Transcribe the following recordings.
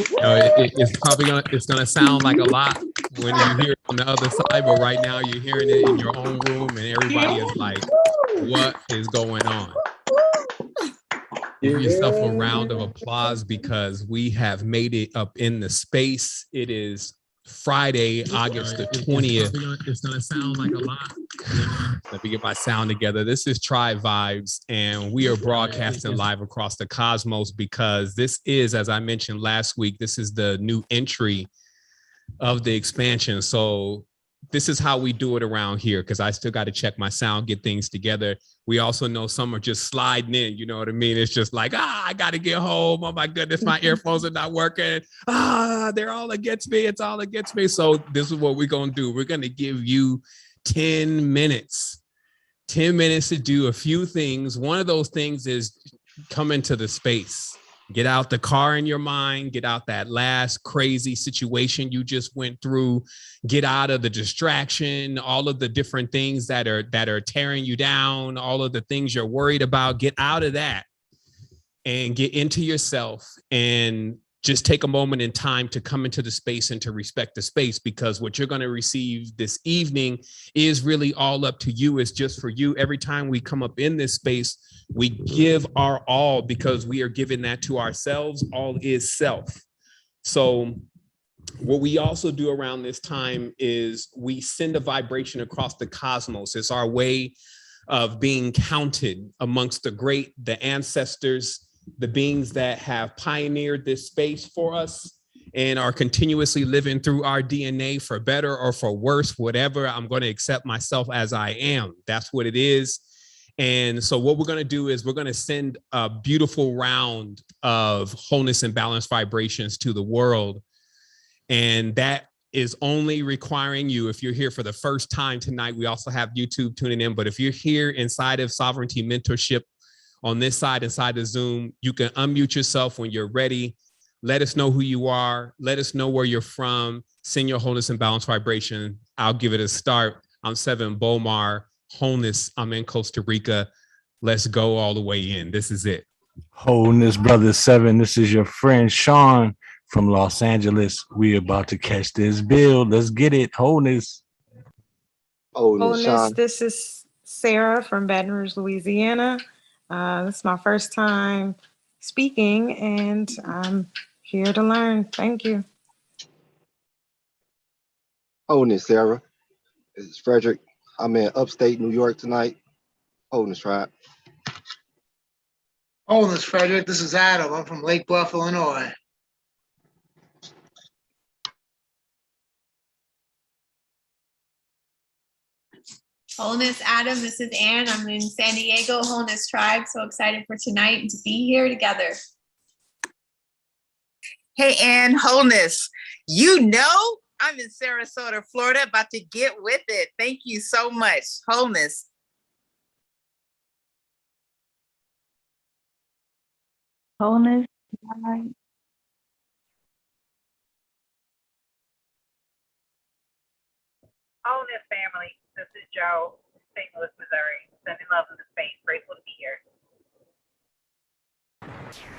It's probably gonna sound like a lot when you hear it on the other side, but right now you're hearing it in your own room, and everybody is like, "What is going on?" Give yourself a round of applause because we have made it up in the space. It is Friday, August the 20th. It's gonna sound like a lot. Let me get my sound together. This is Tribe Vibes, and we are broadcasting live across the cosmos because this is, as I mentioned last week, this is the new entry of the expansion. So this is how we do it around here, because I still got to check my sound, get things together. We also know some are just sliding in, you know what I mean? It's just like, I got to get home. Oh my goodness, my earphones are not working. They're all against me. It's all against me. So this is what we're going to do. We're going to give you 10 minutes to do a few things. One of those things is come into the space. Get out the car in your mind, get out that last crazy situation you just went through, get out of the distraction, all of the different things that are tearing you down, all of the things you're worried about, get out of that and get into yourself and just take a moment in time to come into the space and to respect the space, because what you're going to receive this evening is really all up to you. It's just for you. Every time we come up in this space, we give our all because we are giving that to ourselves. All is self. So what we also do around this time is we send a vibration across the cosmos. It's our way of being counted amongst the great, the ancestors, the beings that have pioneered this space for us and are continuously living through our DNA for better or for worse, whatever. I'm going to accept myself as I am. That's what it is. And so what we're going to do is we're going to send a beautiful round of wholeness and balanced vibrations to the world. And that is only requiring you, if you're here for the first time tonight, we also have YouTube tuning in. But if you're here inside of Sovereignty Mentorship, on this side, inside the Zoom, you can unmute yourself when you're ready. Let us know who you are. Let us know where you're from. Send your wholeness and balance vibration. I'll give it a start. I'm Sevan, Bomar, wholeness. I'm in Costa Rica. Let's go all the way in. This is it. Wholeness, brother Sevan. This is your friend Sean from Los Angeles. We about to catch this build. Let's get it. Wholeness. Wholeness, Sean. This is Sarah from Baton Rouge, Louisiana. This is my first time speaking, and I'm here to learn. Thank you. Wholeness, Sarah. This is Frederick. I'm in upstate New York tonight. Wholeness, Tribe. Wholeness, Frederick. This is Adam. I'm from Lake Bluff, Illinois. Wholeness, Adam. This is Ann. I'm in San Diego, Wholeness Tribe. So excited for tonight and to be here together. Hey, Ann, Wholeness. You know I'm in Sarasota, Florida, about to get with it. Thank you so much. Wholeness. Wholeness. Wholeness, family. This is Joe, St. Louis, Missouri. Sending love in the space. Grateful to be here.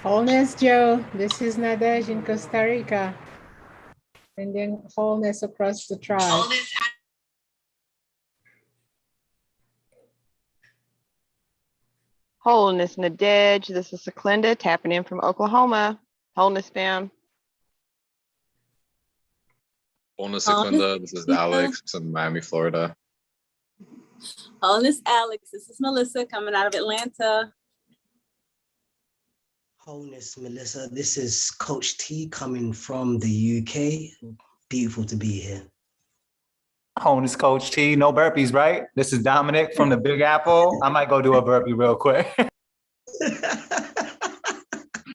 Wholeness, Joe. This is Nadej in Costa Rica. And then wholeness across the tribe. Wholeness. Wholeness, Nadej. This is Selinda tapping in from Oklahoma. Wholeness, fam. Wholeness, Selinda. This is Alex from Miami, Florida. Wholeness, Alex. This is Melissa coming out of Atlanta. Wholeness, Melissa. This is Coach T coming from the UK. Beautiful to be here. Wholeness, Coach T. No burpees, right? This is Dominic from the Big Apple. I might go do a burpee real quick.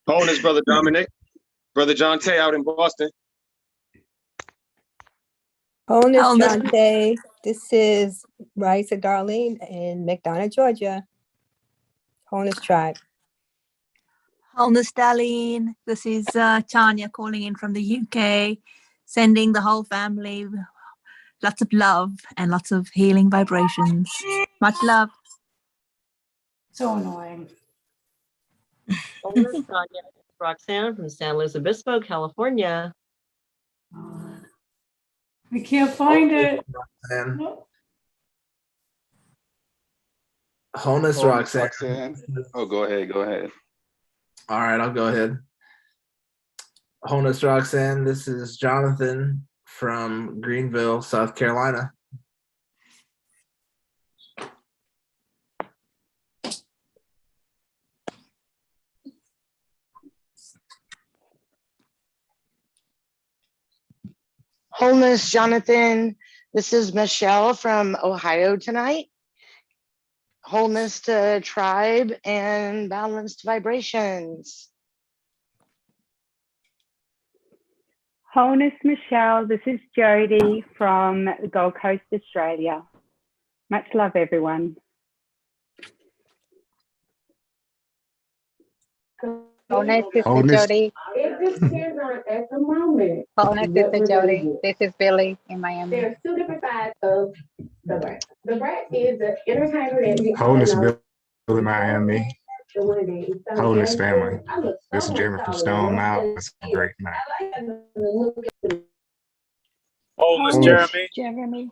Wholeness, Brother Dominic. Brother John Tay out in Boston. Wholeness, Jonte. This is Raisa Darlene in McDonough, Georgia. Wholeness Tribe. Wholeness, Darlene. This is Tanya calling in from the UK, sending the whole family lots of love and lots of healing vibrations. Much love. So annoying. Wholeness, Tanya. Roxanne from San Luis Obispo, California. I can't find it. Roxanne. Nope. Honus Roxanne. Oh, go ahead. All right, I'll go ahead. Honus Roxanne, this is Jonathan from Greenville, South Carolina. Wholeness, Jonathan. This is Michelle from Ohio tonight. Wholeness to tribe and balanced vibrations. Wholeness, Michelle. This is Jody from the Gold Coast, Australia. Much love, everyone. Wholeness, this is Jody. It depends on at the moment. Wholeness, this is Jody. This is Billy in Miami. There's two different sides of the brat. The brat is the entertainer that we all Wholeness, know. Bill in Miami. The one that is so Wholeness handsome. family. I look so This is much Jeremy from taller Stone than Mountain. that. It's a great night. I like having to look at the Wholeness, Jeremy. Jeremy.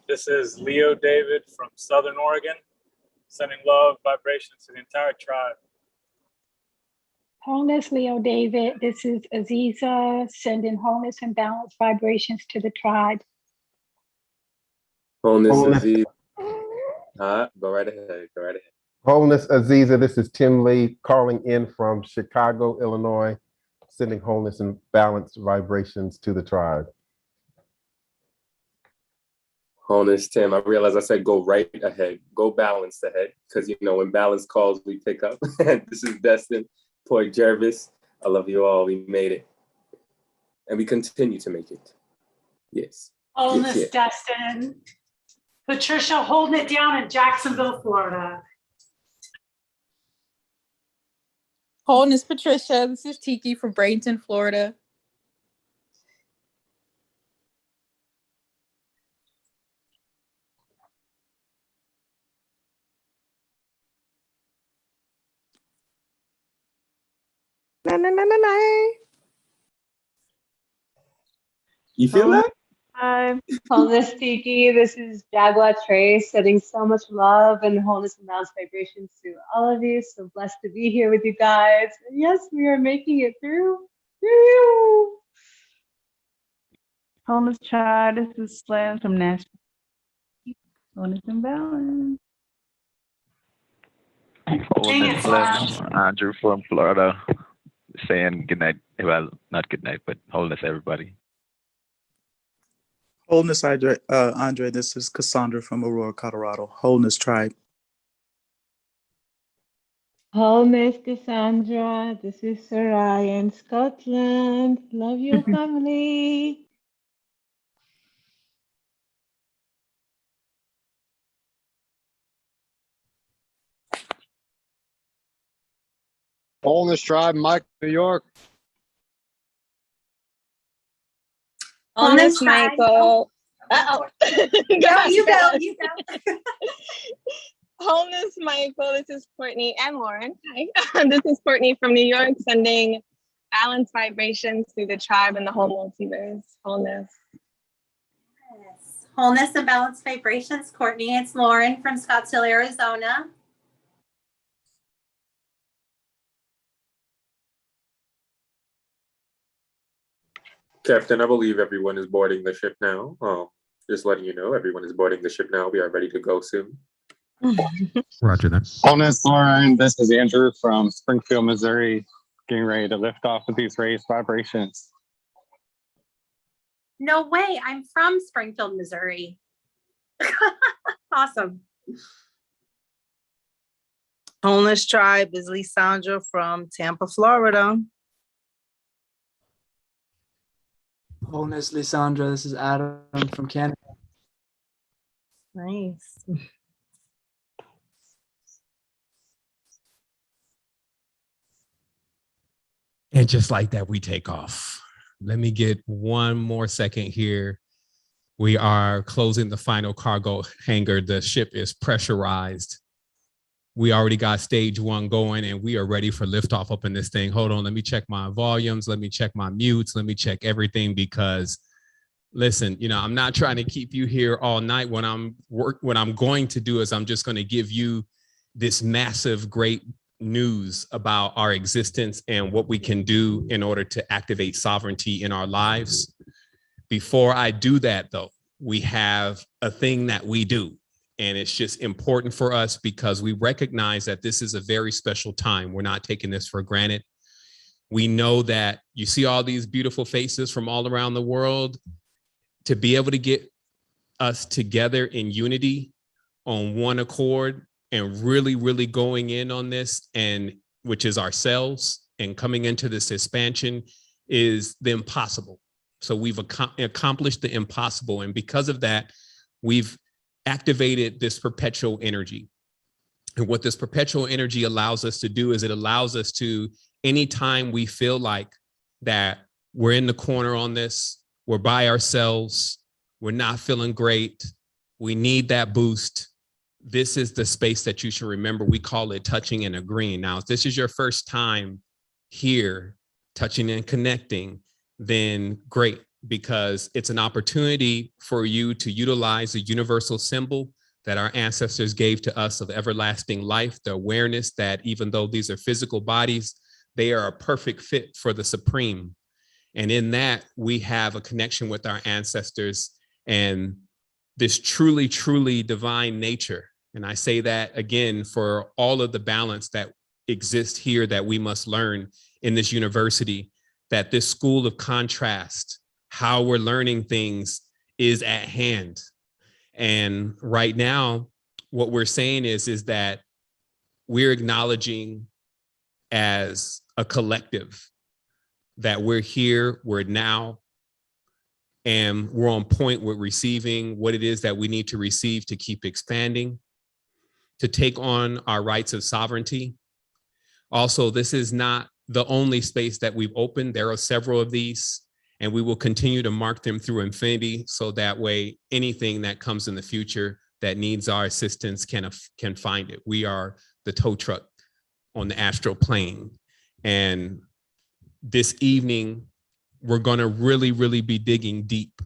This is Leo David from Southern Oregon, sending love, vibrations to the entire tribe. Wholeness, Leo David. This is Aziza, sending wholeness and balanced vibrations to the tribe. Wholeness, Aziz. Go right ahead. Wholeness, Aziza. This is Tim Lee calling in from Chicago, Illinois, sending wholeness and balanced vibrations to the tribe. Wholeness, Tim. I realize I said go right ahead. Go balanced ahead. Because, when balance calls, we pick up. This is Destin, Point Jervis. I love you all. We made it. And we continue to make it. Yes. Wholeness, Yes. Destin. Patricia holding it down in Jacksonville, Florida. Wholeness, Patricia. This is Tiki from Bradenton, Florida. Na, na, na, na, na. You feel that? Hi, Wholeness Tiki. This is Jaguar Trace, sending so much love and wholeness and balanced vibrations to all of you. So blessed to be here with you guys. And yes, we are making it through. Woo! Wholeness Tribe. This is Slam from Nashville. Wholeness and balance. Wholeness, Slam. Andrew from Florida, saying good night. Well, not good night, but wholeness, everybody. Wholeness, Andre, this is Cassandra from Aurora, Colorado. Wholeness Tribe. Wholeness, Cassandra. This is Soraya in Scotland. Love you, family. Wholeness Tribe, Mike, New York. Wholeness, Michael. Uh-oh. You go. Wholeness, Michael. This is Courtney and Lauren. Hi. This is Courtney from New York, sending balanced vibrations through the tribe and the whole multiverse. Wholeness. Yes. Wholeness and balanced vibrations. Courtney, it's Lauren from Scottsdale, Arizona. Captain, I believe everyone is boarding the ship now. Just letting you know, everyone is boarding the ship now. We are ready to go soon. Roger that. Wholeness, Lauren. This is Andrew from Springfield, Missouri, getting ready to lift off with these raised vibrations. No way. I'm from Springfield, Missouri. Awesome. Wholeness Tribe is Lisandra from Tampa, Florida. Wholeness, Lysandra. This is Adam from Canada. Nice. And just like that, we take off. Let me get one more second here. We are closing the final cargo hangar. The ship is pressurized. We already got stage 1 going and we are ready for liftoff up in this thing. Hold on, let me check my volumes. Let me check my mutes. Let me check everything because listen, you know, I'm not trying to keep you here all night. What I'm going to do is I'm just going to give you this massive, great news about our existence and what we can do in order to activate sovereignty in our lives. Before I do that, though, we have a thing that we do, and it's just important for us because we recognize that this is a very special time. We're not taking this for granted. We know that you see all these beautiful faces from all around the world. To be able to get us together in unity on one accord and really, really going in on this, and which is ourselves, and coming into this expansion is the impossible. So we've accomplished the impossible. And because of that, we've activated this perpetual energy. And what this perpetual energy allows us to do is it allows us to, anytime we feel like that we're in the corner on this, we're by ourselves, we're not feeling great, we need that boost, this is the space that you should remember. We call it touching and agreeing. Now, if this is your first time here, touching and connecting, then great, because it's an opportunity for you to utilize the universal symbol that our ancestors gave to us of everlasting life, the awareness that even though these are physical bodies, they are a perfect fit for the Supreme. And in that, we have a connection with our ancestors and this truly, truly divine nature. And I say that again for all of the balance that exists here that we must learn in this university, that this school of contrast, how we're learning things is at hand. And right now, what we're saying is that we're acknowledging as a collective that we're here, we're now, and we're on point with receiving what it is that we need to receive to keep expanding, to take on our rights of sovereignty. Also, this is not the only space that we've opened. There are several of these, and we will continue to mark them through infinity, so that way anything that comes in the future that needs our assistance can find it. We are the tow truck on the astral plane. And this evening, we're gonna really, really be digging deep.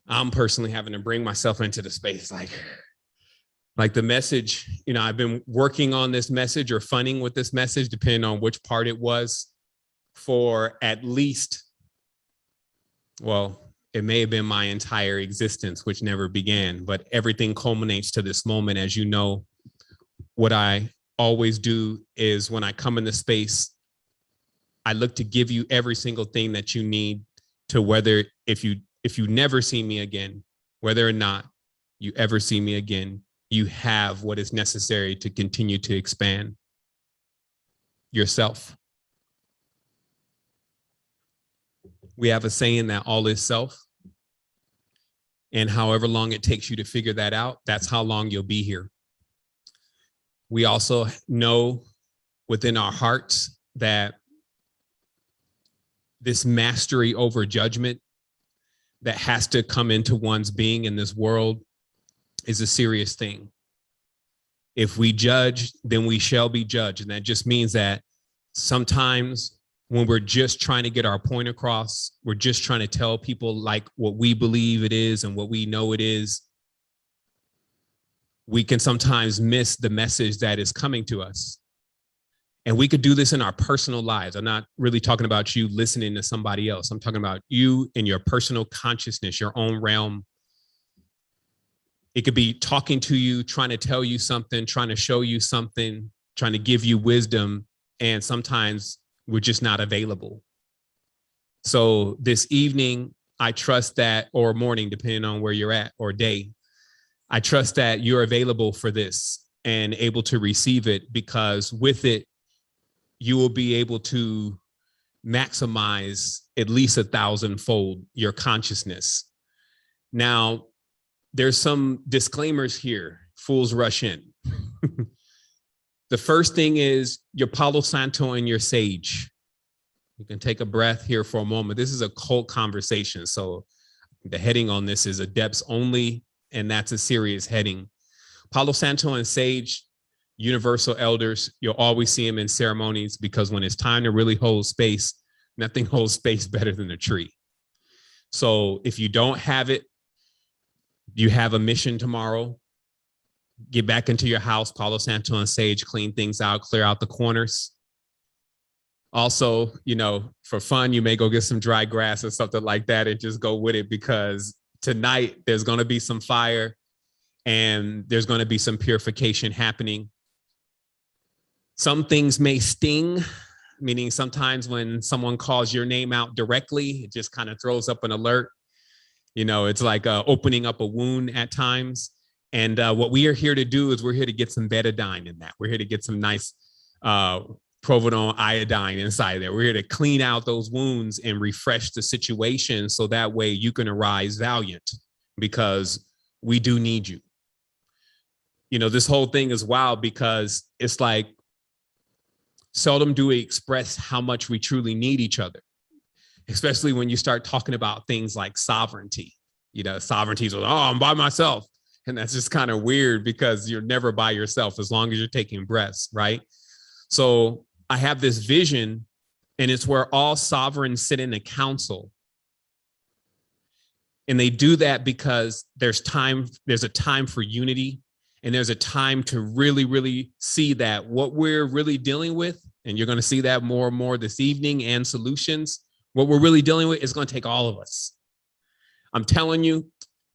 I'm personally having to bring myself into the space, like the message, you know, I've been working on this message or funning with this message, depending on which part it was, for at least, well, it may have been my entire existence, which never began, but everything culminates to this moment. As you know, what I always do is when I come into space, I look to give you every single thing that you need to, whether if you never see me again, whether or not you ever see me again, you have what is necessary to continue to expand yourself. We have a saying that all is self. And however long it takes you to figure that out, that's how long you'll be here. We also know within our hearts that this mastery over judgment that has to come into one's being in this world is a serious thing. If we judge, then we shall be judged. And that just means that sometimes when we're just trying to get our point across, we're just trying to tell people like what we believe it is and what we know it is, we can sometimes miss the message that is coming to us. And we could do this in our personal lives. I'm not really talking about you listening to somebody else. I'm talking about you in your personal consciousness, your own realm. It could be talking to you, trying to tell you something, trying to show you something, trying to give you wisdom. And sometimes we're just not available. So this evening, I trust that, or morning, depending on where you're at, or day, I trust that you're available for this and able to receive it, because with it, you will be able to maximize at least 1,000-fold your consciousness. Now, there's some disclaimers here. Fools rush in. The first thing is your Palo Santo and your sage. You can take a breath here for a moment. This is a cult conversation. So the heading on this is adepts only, and that's a serious heading. Palo Santo and Sage, universal elders, you'll always see them in ceremonies, because when it's time to really hold space, nothing holds space better than a tree. So if you don't have it, you have a mission tomorrow. Get back into your house, Palo Santo and Sage, clean things out, clear out the corners. Also, you know, for fun, you may go get some dry grass or something like that and just go with it, because tonight there's going to be some fire and there's going to be some purification happening. Some things may sting, meaning sometimes when someone calls your name out directly, it just kind of throws up an alert. You know, it's like opening up a wound at times. And what we are here to do is we're here to get some betadine in that. We're here to get some nice provolone iodine inside there. We're here to clean out those wounds and refresh the situation, so that way you can arise valiant, because we do need you. You know, this whole thing is wild, because it's like seldom do we express how much we truly need each other, especially when you start talking about things like sovereignty. You know, sovereignty is, oh, I'm by myself. And that's just kind of weird, because you're never by yourself as long as you're taking breaths, right? So I have this vision, and it's where all sovereigns sit in a council. And they do that because there's a time for unity, and there's a time to really, really see that what we're really dealing with, and you're going to see that more and more this evening, and solutions, what we're really dealing with is going to take all of us. I'm telling you,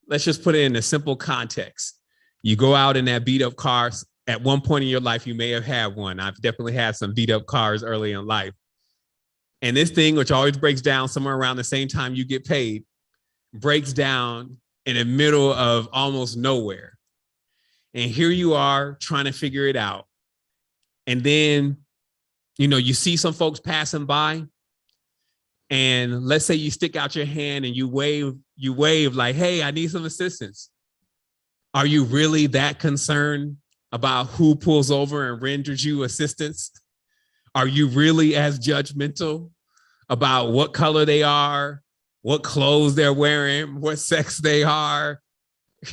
let's just put it in a simple context. You go out in that beat up car. At one point in your life, you may have had one. I've definitely had some beat up cars early in life. And this thing, which always breaks down somewhere around the same time you get paid, breaks down in the middle of almost nowhere. And here you are trying to figure it out. And then, you know, you see some folks passing by, and let's say you stick out your hand and you wave like, hey, I need some assistance. Are you really that concerned about who pulls over and renders you assistance? Are you really as judgmental about what color they are, what clothes they're wearing, what sex they are?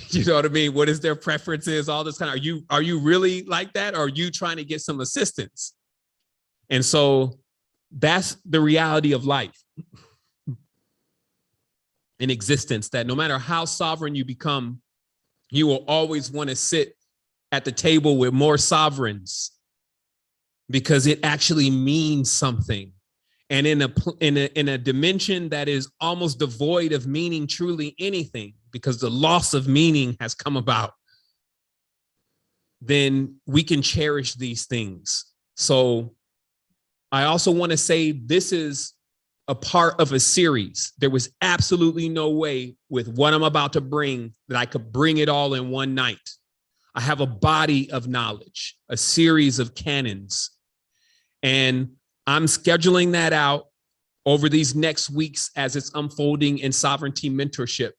You know what I mean? What is their preferences? All this kind of, are you really like that? Or are you trying to get some assistance? And so that's the reality of life in existence, that no matter how sovereign you become, you will always want to sit at the table with more sovereigns, because it actually means something. And in a dimension that is almost devoid of meaning truly anything, because the loss of meaning has come about, then we can cherish these things. So I also want to say this is a part of a series. There was absolutely no way with what I'm about to bring that I could bring it all in one night. I have a body of knowledge, a series of canons, and I'm scheduling that out over these next weeks as it's unfolding in sovereignty mentorship,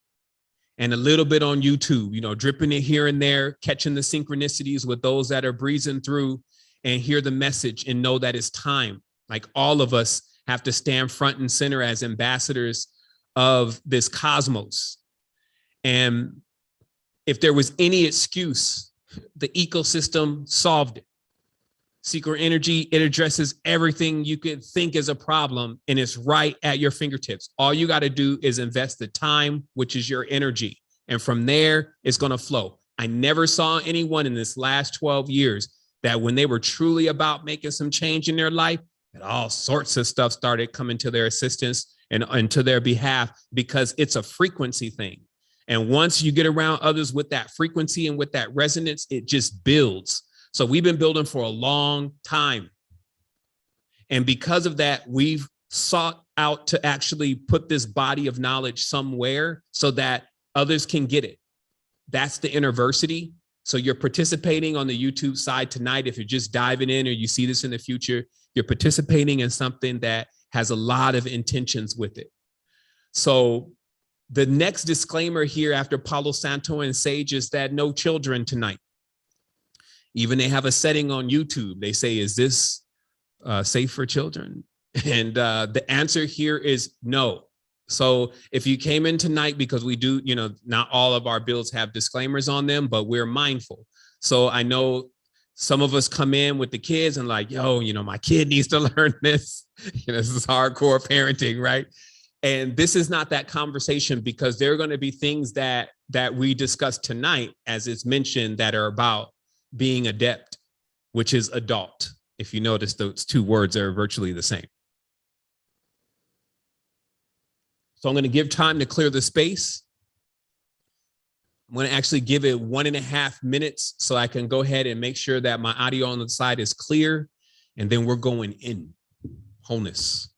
and a little bit on YouTube, you know, dripping it here and there, catching the synchronicities with those that are breezing through and hear the message and know that it's time. Like, all of us have to stand front and center as ambassadors of this cosmos. And if there was any excuse, the ecosystem solved it. Secret energy, it addresses everything you could think is a problem, and it's right at your fingertips. All you got to do is invest the time, which is your energy. And from there, it's going to flow. I never saw anyone in this last 12 years that when they were truly about making some change in their life, that all sorts of stuff started coming to their assistance and to their behalf, because it's a frequency thing. And once you get around others with that frequency and with that resonance, it just builds. So we've been building for a long time. And because of that, we've sought out to actually put this body of knowledge somewhere so that others can get it. That's the university. So you're participating on the YouTube side tonight. If you're just diving in or you see this in the future, you're participating in something that has a lot of intentions with it. So the next disclaimer here after Palo Santo and Sage is that no children tonight. Even they have a setting on YouTube. They say, is this safe for children? And the answer here is no. So if you came in tonight, because we do, you know, not all of our builds have disclaimers on them, but we're mindful. So I know some of us come in with the kids and like, yo, my kid needs to learn this. This is hardcore parenting, right? And this is not that conversation, because there are going to be things that we discussed tonight, as it's mentioned, that are about being adept, which is adult. If you notice, those two words are virtually the same. So I'm going to give time to clear the space. I'm going to actually give it 1.5 minutes so I can go ahead and make sure that my audio on the side is clear. And then we're going in. Wholeness.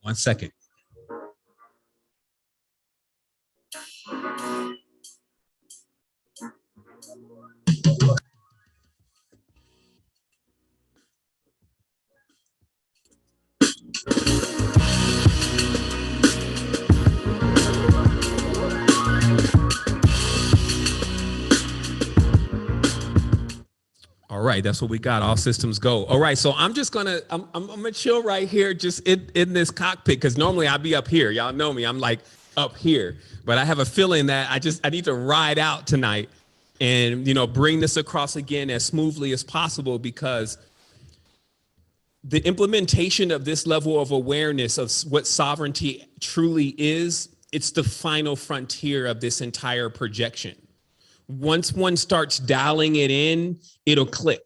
1 second. All right, that's what we got. All systems go. All right, so I'm just gonna I'm gonna chill right here, just in this cockpit, because normally I'd be up here. Y'all know me, I'm like up here, but I have a feeling that I need to ride out tonight and bring this across again as smoothly as possible, because the implementation of this level of awareness of what sovereignty truly is, it's the final frontier of this entire projection. Once one starts dialing it in, it'll click.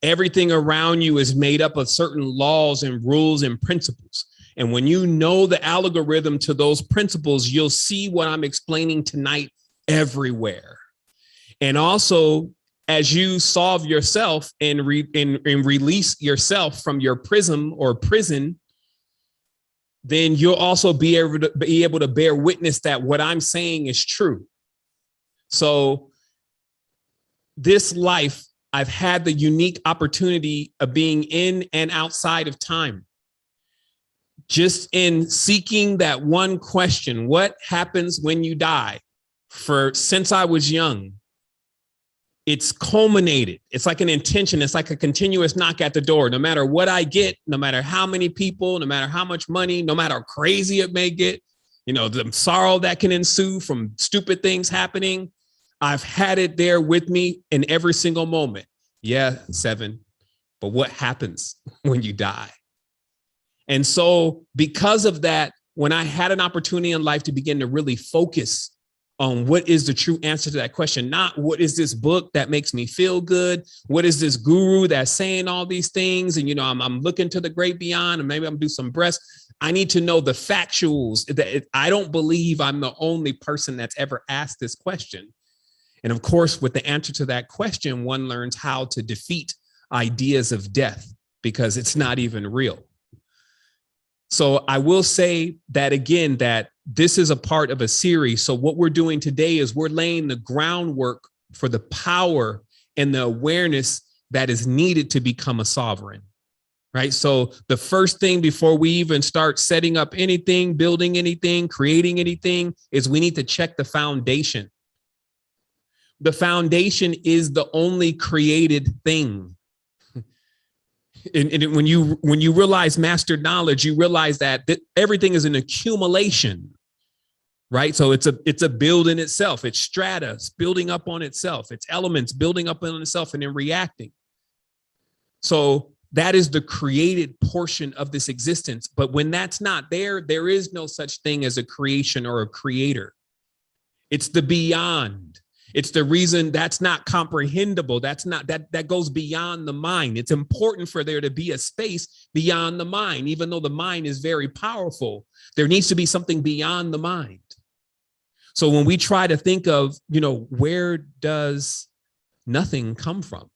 Everything around you is made up of certain laws and rules and principles. And when you know the algorithm to those principles, you'll see what I'm explaining tonight everywhere. And also, as you solve yourself and release yourself from your prism or prison, then you'll also be able to bear witness that what I'm saying is true. So this life, I've had the unique opportunity of being in and outside of time. Just in seeking that one question, what happens when you die? Since I was young, it's culminated. It's like an intention. It's like a continuous knock at the door. No matter what I get, no matter how many people, no matter how much money, no matter how crazy it may get, the sorrow that can ensue from stupid things happening, I've had it there with me in every single moment. Yeah, Sevan, but what happens when you die? And so because of that, when I had an opportunity in life to begin to really focus on what is the true answer to that question, not what is this book that makes me feel good? What is this guru that's saying all these things? And, I'm looking to the great beyond, and maybe I'm do some breaths. I need to know the factuals. That I don't believe I'm the only person that's ever asked this question. And of course, with the answer to that question, one learns how to defeat ideas of death, because it's not even real. So I will say that again, that this is a part of a series. So what we're doing today is we're laying the groundwork for the power and the awareness that is needed to become a sovereign, right? So the first thing before we even start setting up anything, building anything, creating anything, is we need to check the foundation. The foundation is the only created thing. And when you realize master knowledge, you realize that everything is an accumulation, right? So it's a building itself. It's strata building up on itself. It's elements building up on itself and then reacting. So that is the created portion of this existence. But when that's not there, there is no such thing as a creation or a creator. It's the beyond. It's the reason that's not comprehensible. That goes beyond the mind. It's important for there to be a space beyond the mind, even though the mind is very powerful. There needs to be something beyond the mind. So when we try to think of, where does nothing come from?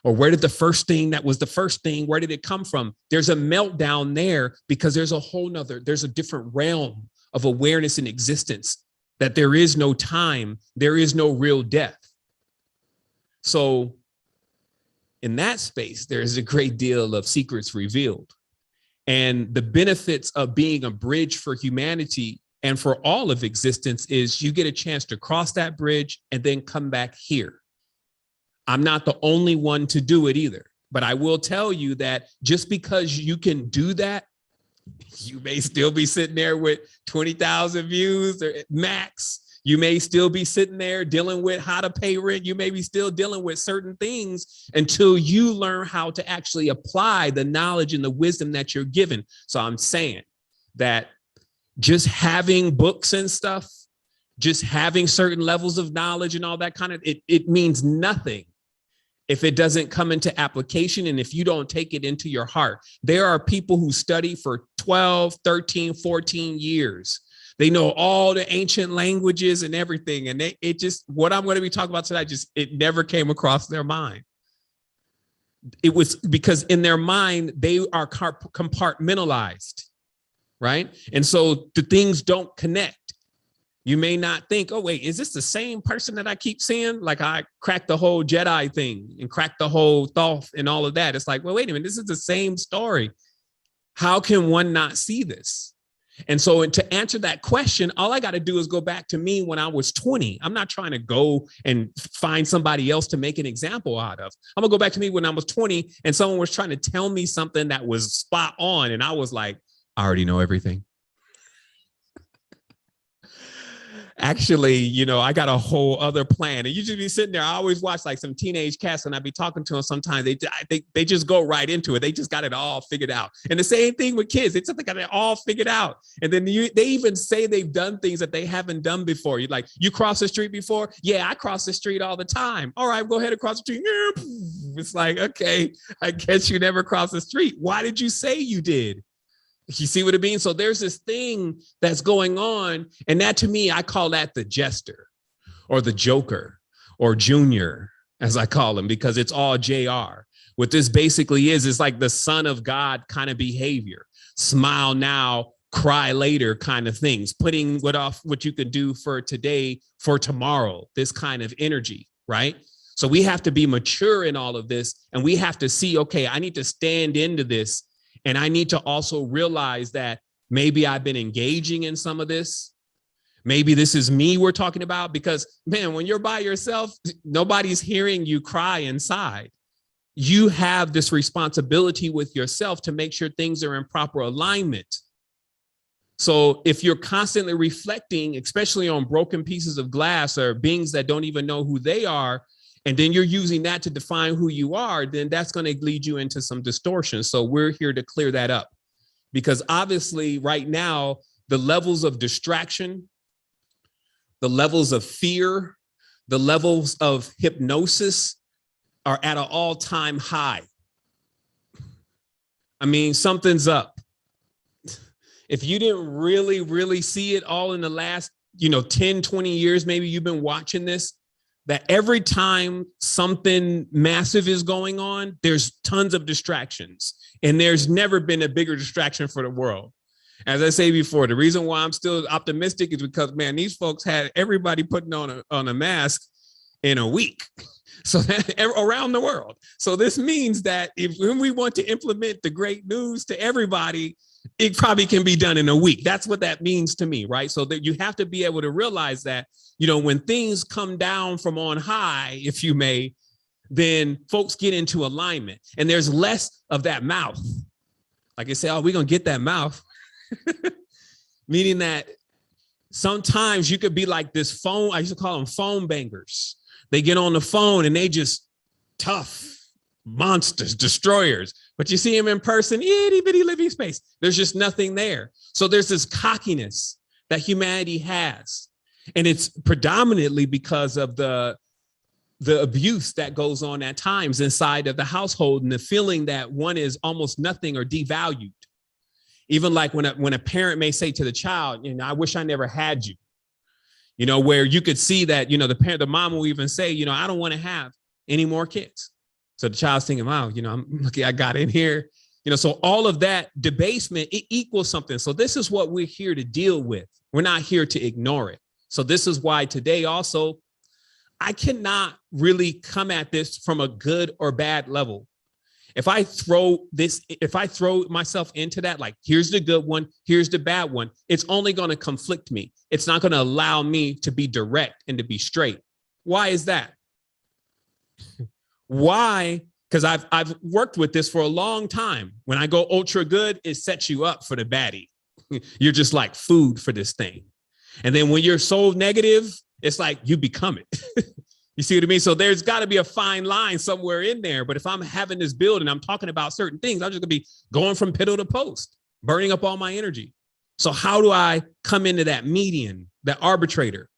Or where did the first thing that was the first thing, where did it come from? There's a meltdown there, because there's a different realm of awareness and existence. That there is no time, there is no real death. So in that space, there is a great deal of secrets revealed. And the benefits of being a bridge for humanity and for all of existence is you get a chance to cross that bridge and then come back here. I'm not the only one to do it either, but I will tell you that just because you can do that, you may still be sitting there with 20,000 views or max. You may still be sitting there dealing with how to pay rent. You may be still dealing with certain things until you learn how to actually apply the knowledge and the wisdom that you're given. So I'm saying that just having books and stuff, just having certain levels of knowledge and all that kind of, it means nothing if it doesn't come into application and if you don't take it into your heart. There are people who study for 12, 13, 14 years. They know all the ancient languages and everything. And it just, what I'm going to be talking about tonight, it never came across their mind. It was because in their mind, they are compartmentalized, right? And so the things don't connect. You may not think, oh, wait, is this the same person that I keep seeing? Like I cracked the whole Jedi thing and cracked the whole Thoth and all of that. It's like, well, wait a minute, this is the same story. How can one not see this? And so to answer that question, all I got to do is go back to me when I was 20. I'm not trying to go and find somebody else to make an example out of. I'm gonna go back to me when I was 20 and someone was trying to tell me something that was spot on. And I was like, I already know everything. Actually, you know, I got a whole other plan. And you just be sitting there. I always watch like some teenage cats and I'd be talking to them sometimes. They just go right into it. They just got it all figured out. And the same thing with kids. They just got it all figured out. And then they even say they've done things that they haven't done before. You're like, you crossed the street before? Yeah, I cross the street all the time. All right, go ahead and cross the street. It's like, okay, I guess you never crossed the street. Why did you say you did? You see what it means? So there's this thing that's going on. And that to me, I call that the jester or the joker or junior, as I call him, because it's all JR. What this basically is like the son of God kind of behavior. Smile now, cry later kind of things. Putting what you could do for today, for tomorrow, this kind of energy, right? So we have to be mature in all of this. And we have to see, okay, I need to stand into this. And I need to also realize that maybe I've been engaging in some of this. Maybe this is me we're talking about, because, man, when you're by yourself, nobody's hearing you cry inside. You have this responsibility with yourself to make sure things are in proper alignment. So if you're constantly reflecting, especially on broken pieces of glass or beings that don't even know who they are, and then you're using that to define who you are, then that's going to lead you into some distortion. So we're here to clear that up, because obviously right now, the levels of distraction, the levels of fear, the levels of hypnosis are at an all-time high. I mean, something's up. If you didn't really see it all in the last, 10, 20 years, maybe you've been watching this, that every time something massive is going on, there's tons of distractions. And there's never been a bigger distraction for the world. As I say before, the reason why I'm still optimistic is because, man, these folks had everybody putting on a mask in a week. So that, around the world. So this means that when we want to implement the great news to everybody, it probably can be done in a week. That's what that means to me, right? So that you have to be able to realize that, when things come down from on high, if you may, then folks get into alignment and there's less of that mouth. Like I say, oh, we're going to get that mouth. Meaning that sometimes you could be like this phone. I used to call them phone bangers. They get on the phone and they just tough monsters, destroyers. But you see them in person, itty bitty living space. There's just nothing there. So there's this cockiness that humanity has. And it's predominantly because of the abuse that goes on at times inside of the household and the feeling that one is almost nothing or devalued. Even like when a parent may say to the child, I wish I never had you. Where you could see that, the mom will even say, I don't want to have any more kids. So the child's thinking, wow, I'm lucky I got in here. So all of that debasement, it equals something. So this is what we're here to deal with. We're not here to ignore it. So this is why today also, I cannot really come at this from a good or bad level. If I throw myself into that, like, here's the good one, here's the bad one, it's only going to conflict me. It's not going to allow me to be direct and to be straight. Why is that? Why? Because I've worked with this for a long time. When I go ultra good, it sets you up for the baddie. You're just like food for this thing. And then when you're so negative, it's like you become it. You see what I mean? So there's got to be a fine line somewhere in there. But if I'm having this build and I'm talking about certain things, I'm just going to be going from pillow to post, burning up all my energy. So how do I come into that median, that arbitrator?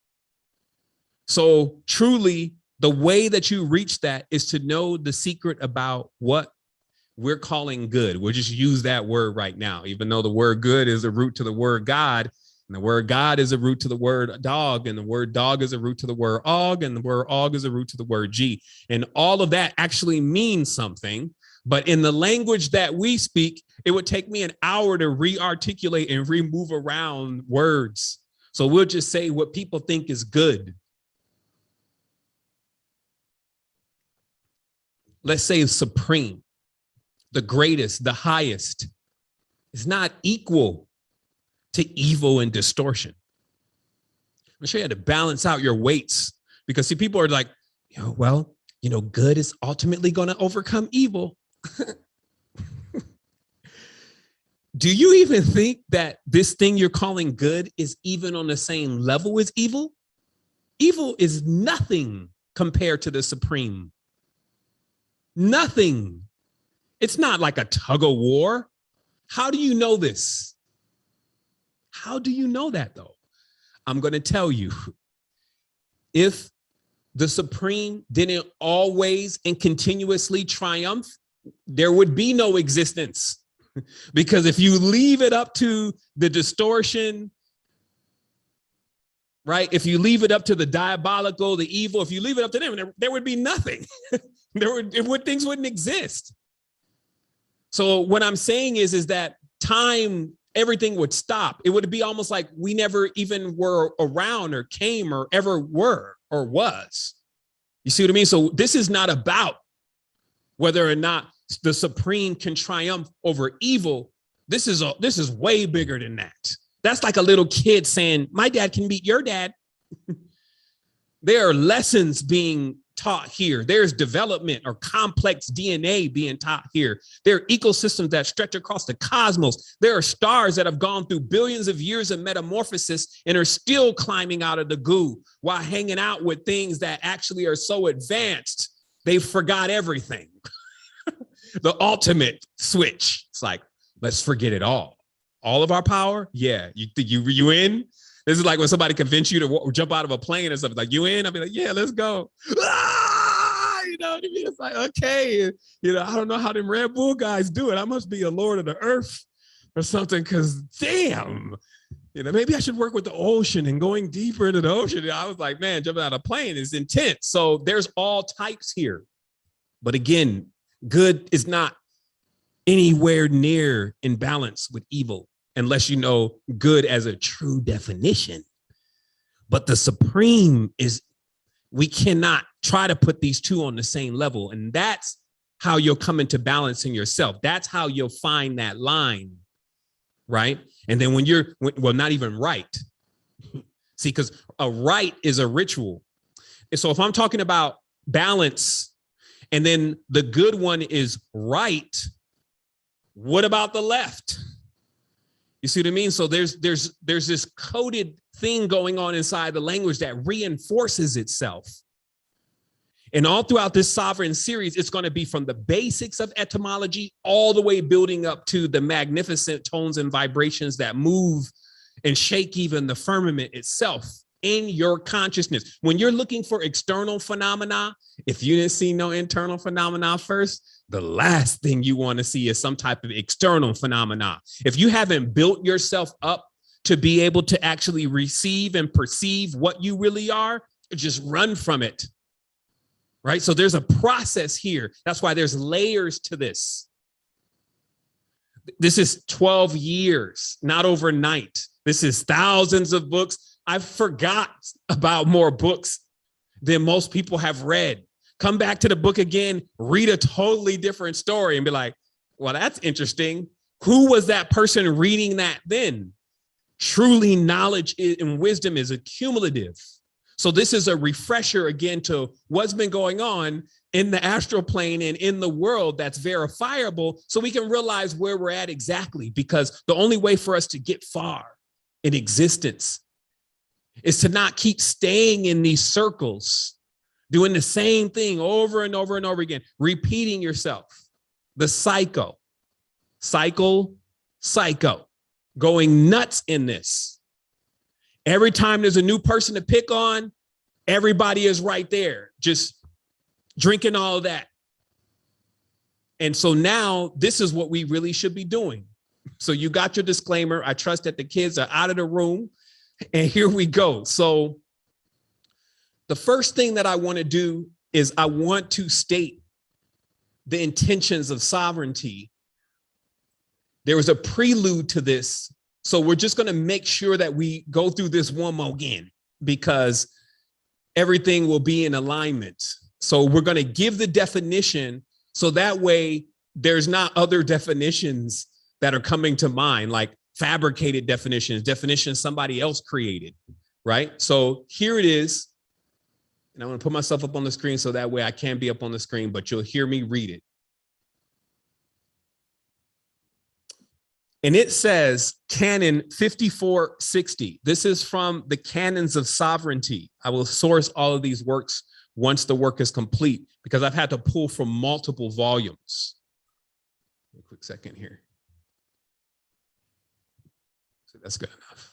So truly, the way that you reach that is to know the secret about what we're calling good. We'll just use that word right now, even though the word good is a root to the word God. And the word God is a root to the word dog, and the word dog is a root to the word og, and the word og is a root to the word G. And all of that actually means something. But in the language that we speak, it would take me an hour to re-articulate and remove around words. So we'll just say what people think is good. Let's say supreme, the greatest, the highest, is not equal to evil and distortion. I'm sure you had to balance out your weights, because see, people are like, well, good is ultimately going to overcome evil. Do you even think that this thing you're calling good is even on the same level as evil? Evil is nothing compared to the supreme. Nothing. It's not like a tug of war. How do you know this? How do you know that, though? I'm going to tell you. If the supreme didn't always and continuously triumph, there would be no existence. Because if you leave it up to the distortion, right? If you leave it up to the diabolical, the evil, if you leave it up to them, there would be nothing. Things wouldn't exist. So what I'm saying is that time, everything would stop. It would be almost like we never even were around or came or ever were or was. You see what I mean? So this is not about whether or not the supreme can triumph over evil. This is way bigger than that. That's like a little kid saying, my dad can beat your dad. There are lessons being taught here. There's development or complex DNA being taught here. There are ecosystems that stretch across the cosmos. There are stars that have gone through billions of years of metamorphosis and are still climbing out of the goo while hanging out with things that actually are so advanced, they forgot everything. The ultimate switch. It's like, let's forget it all. All of our power? Yeah. You in? This is like when somebody convince you to jump out of a plane or something. Like, you in? I'll be like, yeah, let's go. Ah! You know what I mean? It's like, okay. I don't know how them Red Bull guys do it. I must be a lord of the earth or something, because damn, maybe I should work with the ocean and going deeper into the ocean. I was like, man, jumping out of a plane is intense. So there's all types here. But again, good is not anywhere near in balance with evil, unless you know good as a true definition. But the supreme is, we cannot try to put these two on the same level. And that's how you'll come into balance in yourself. That's how you'll find that line, right? And then when well, not even right. See, because a right is a ritual. And so if I'm talking about balance, and then the good one is right, what about the left? You see what I mean? So there's this coded thing going on inside the language that reinforces itself. And all throughout this sovereign series, it's going to be from the basics of etymology all the way building up to the magnificent tones and vibrations that move and shake even the firmament itself in your consciousness. When you're looking for external phenomena, if you didn't see no internal phenomena first, the last thing you want to see is some type of external phenomena. If you haven't built yourself up to be able to actually receive and perceive what you really are, just run from it. Right? So there's a process here. That's why there's layers to this. This is 12 years, not overnight. This is thousands of books. I forgot about more books than most people have read. Come back to the book again, read a totally different story and be like, well, that's interesting. Who was that person reading that then? Truly, knowledge and wisdom is accumulative. So this is a refresher again to what's been going on in the astral plane and in the world that's verifiable, so we can realize where we're at exactly, because the only way for us to get far in existence is to not keep staying in these circles, doing the same thing over and over and over again, repeating yourself. The cycle, going nuts in this. Every time there's a new person to pick on, everybody is right there, just drinking all of that. And so now this is what we really should be doing. So you got your disclaimer. I trust that the kids are out of the room. And here we go. So the first thing that I want to do is I want to state the intentions of sovereignty. There was a prelude to this. So we're just going to make sure that we go through this one more again, because everything will be in alignment. So we're going to give the definition, so that way there's not other definitions that are coming to mind, like fabricated definitions somebody else created, right? So here it is. And I'm going to put myself up on the screen so that way I can be up on the screen, but you'll hear me read it. And it says Canon 5460. This is from the Canons of Sovereignty. I will source all of these works once the work is complete, because I've had to pull from multiple volumes. A quick second here. So that's good enough.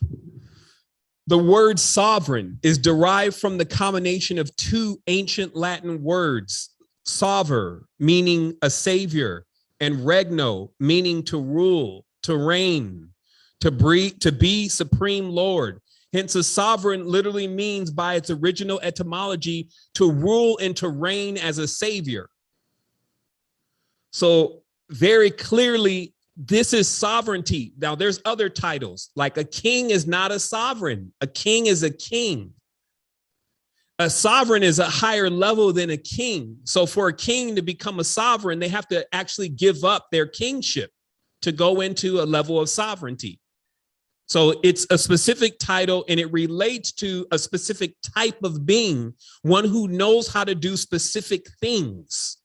The word sovereign is derived from the combination of two ancient Latin words, sover, meaning a savior, and regno, meaning to rule, to reign, to be supreme lord. Hence, a sovereign literally means, by its original etymology, to rule and to reign as a savior. So very clearly, this is sovereignty. Now, there's other titles, like a king is not a sovereign. A king is a king. A sovereign is a higher level than a king. So for a king to become a sovereign, they have to actually give up their kingship to go into a level of sovereignty. So it's a specific title, and it relates to a specific type of being, one who knows how to do specific things.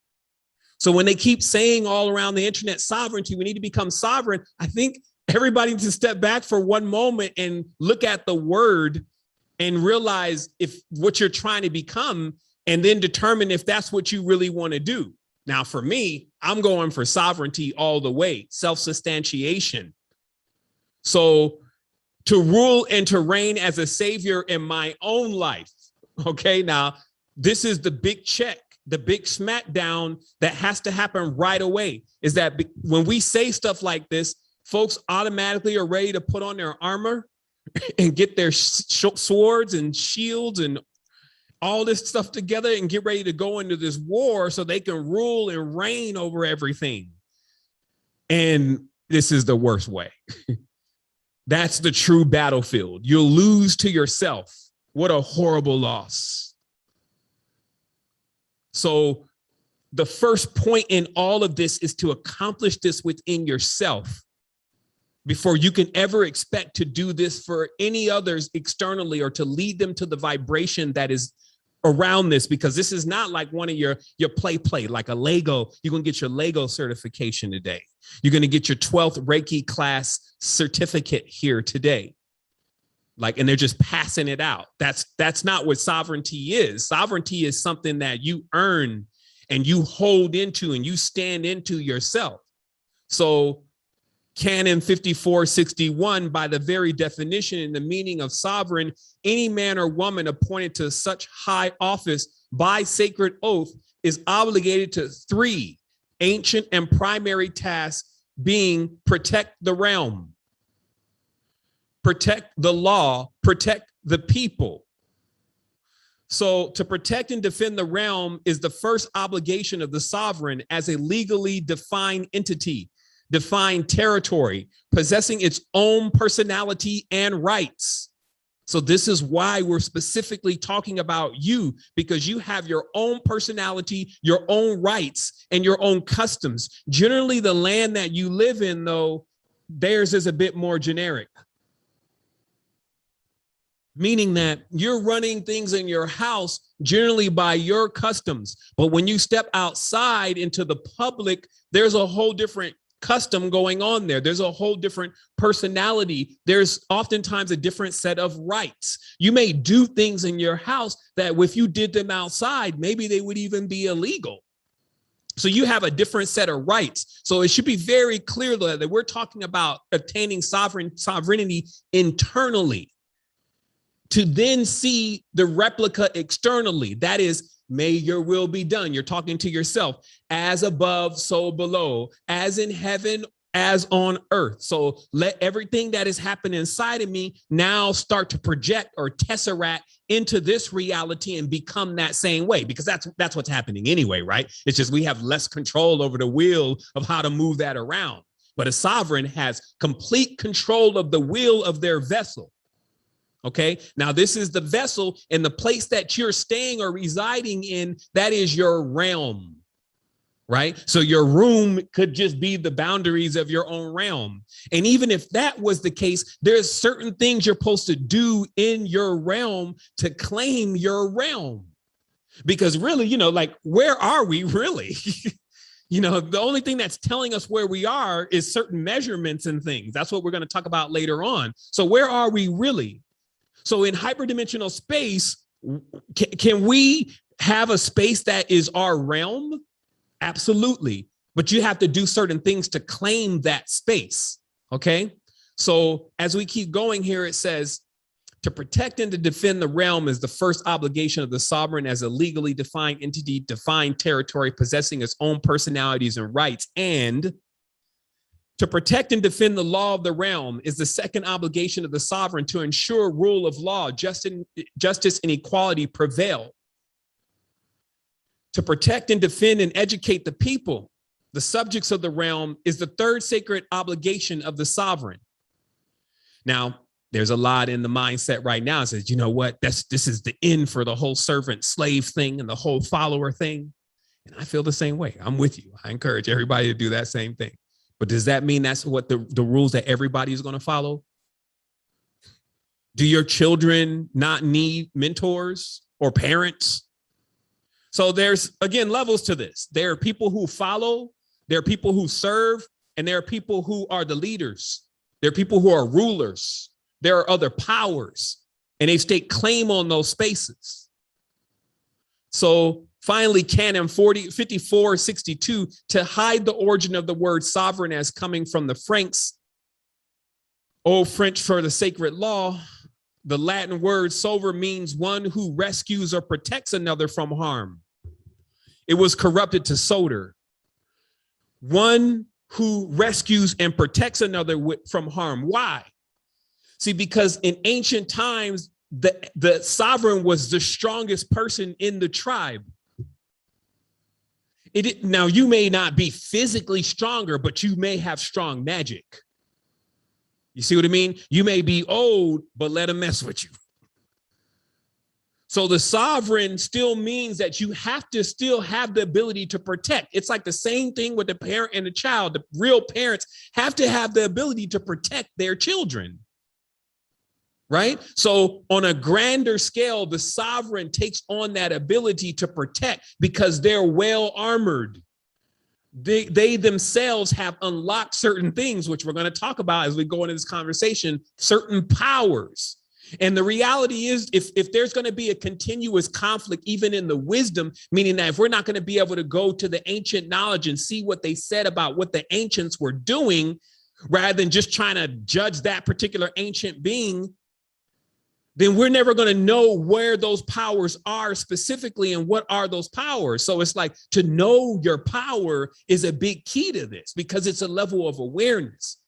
So when they keep saying all around the internet, sovereignty, we need to become sovereign, I think everybody needs to step back for one moment and look at the word and realize if what you're trying to become, and then determine if that's what you really want to do. Now, for me, I'm going for sovereignty all the way, self-substantiation. So to rule and to reign as a savior in my own life. Okay, now this is the big check, the big smackdown that has to happen right away, is that when we say stuff like this, folks automatically are ready to put on their armor and get their swords and shields and all this stuff together and get ready to go into this war so they can rule and reign over everything. And this is the worst way. That's the true battlefield. You'll lose to yourself. What a horrible loss. So the first point in all of this is to accomplish this within yourself before you can ever expect to do this for any others externally, or to lead them to the vibration that is around this, because this is not like one of your play, like a Lego. You're going to get your Lego certification today. You're going to get your 12th Reiki class certificate here today. Like, and they're just passing it out. That's not what sovereignty is. Sovereignty is something that you earn and you hold into and you stand into yourself. So Canon 5461, by the very definition and the meaning of sovereign, any man or woman appointed to such high office by sacred oath is obligated to three ancient and primary tasks, being protect the realm, protect the law, protect the people. So to protect and defend the realm is the first obligation of the sovereign as a legally defined entity, defined territory, possessing its own personality and rights. So this is why we're specifically talking about you, because you have your own personality, your own rights, and your own customs. Generally, the land that you live in, though, theirs is a bit more generic. Meaning that you're running things in your house generally by your customs. But when you step outside into the public, there's a whole different custom going on there. There's a whole different personality. There's oftentimes a different set of rights. You may do things in your house that if you did them outside, maybe they would even be illegal. So you have a different set of rights. So it should be very clear that we're talking about obtaining sovereignty internally to then see the replica externally. That is, may your will be done. You're talking to yourself, as above, so below, as in heaven, as on earth. So let everything that is happening inside of me now start to project or tesseract into this reality and become that same way, because that's what's happening anyway, right? It's just we have less control over the wheel of how to move that around. But a sovereign has complete control of the wheel of their vessel. Okay, now this is the vessel, and the place that you're staying or residing in, that is your realm, right? So your room could just be the boundaries of your own realm. And even if that was the case, there's certain things you're supposed to do in your realm to claim your realm. Because really, you know, like, where are we really? You know, the only thing that's telling us where we are is certain measurements and things. That's what we're going to talk about later on. So where are we really? So in hyperdimensional space, can we have a space that is our realm? Absolutely. But you have to do certain things to claim that space. Okay. So as we keep going here, it says, to protect and to defend the realm is the first obligation of the sovereign as a legally defined entity, defined territory, possessing its own personalities and rights. And to protect and defend the law of the realm is the second obligation of the sovereign to ensure rule of law, justice and equality prevail. To protect and defend and educate the people, the subjects of the realm, is the third sacred obligation of the sovereign. Now, there's a lot in the mindset right now that says, you know what, this is the end for the whole servant slave thing and the whole follower thing. And I feel the same way. I'm with you. I encourage everybody to do that same thing. But does that mean that's what the rules that everybody is going to follow? Do your children not need mentors or parents? So there's, again, levels to this. There are people who follow, there are people who serve, and there are people who are the leaders. There are people who are rulers. There are other powers, and they stake claim on those spaces. So finally, Canon 5462, to hide the origin of the word sovereign as coming from the Franks, Old French for the sacred law, the Latin word sover means one who rescues or protects another from harm. It was corrupted to soter, one who rescues and protects another from harm. Why? See, because in ancient times, the sovereign was the strongest person in the tribe. Now, you may not be physically stronger, but you may have strong magic. You see what I mean? You may be old, but let him mess with you. So the sovereign still means that you have to still have the ability to protect. It's like the same thing with the parent and the child. The real parents have to have the ability to protect their children. Right? So on a grander scale, the sovereign takes on that ability to protect because they're well armored. They themselves have unlocked certain things, which we're going to talk about as we go into this conversation, certain powers. And the reality is, if there's going to be a continuous conflict, even in the wisdom, meaning that if we're not going to be able to go to the ancient knowledge and see what they said about what the ancients were doing, rather than just trying to judge that particular ancient being, then we're never going to know where those powers are specifically and what are those powers. So it's like, to know your power is a big key to this because it's a level of awareness.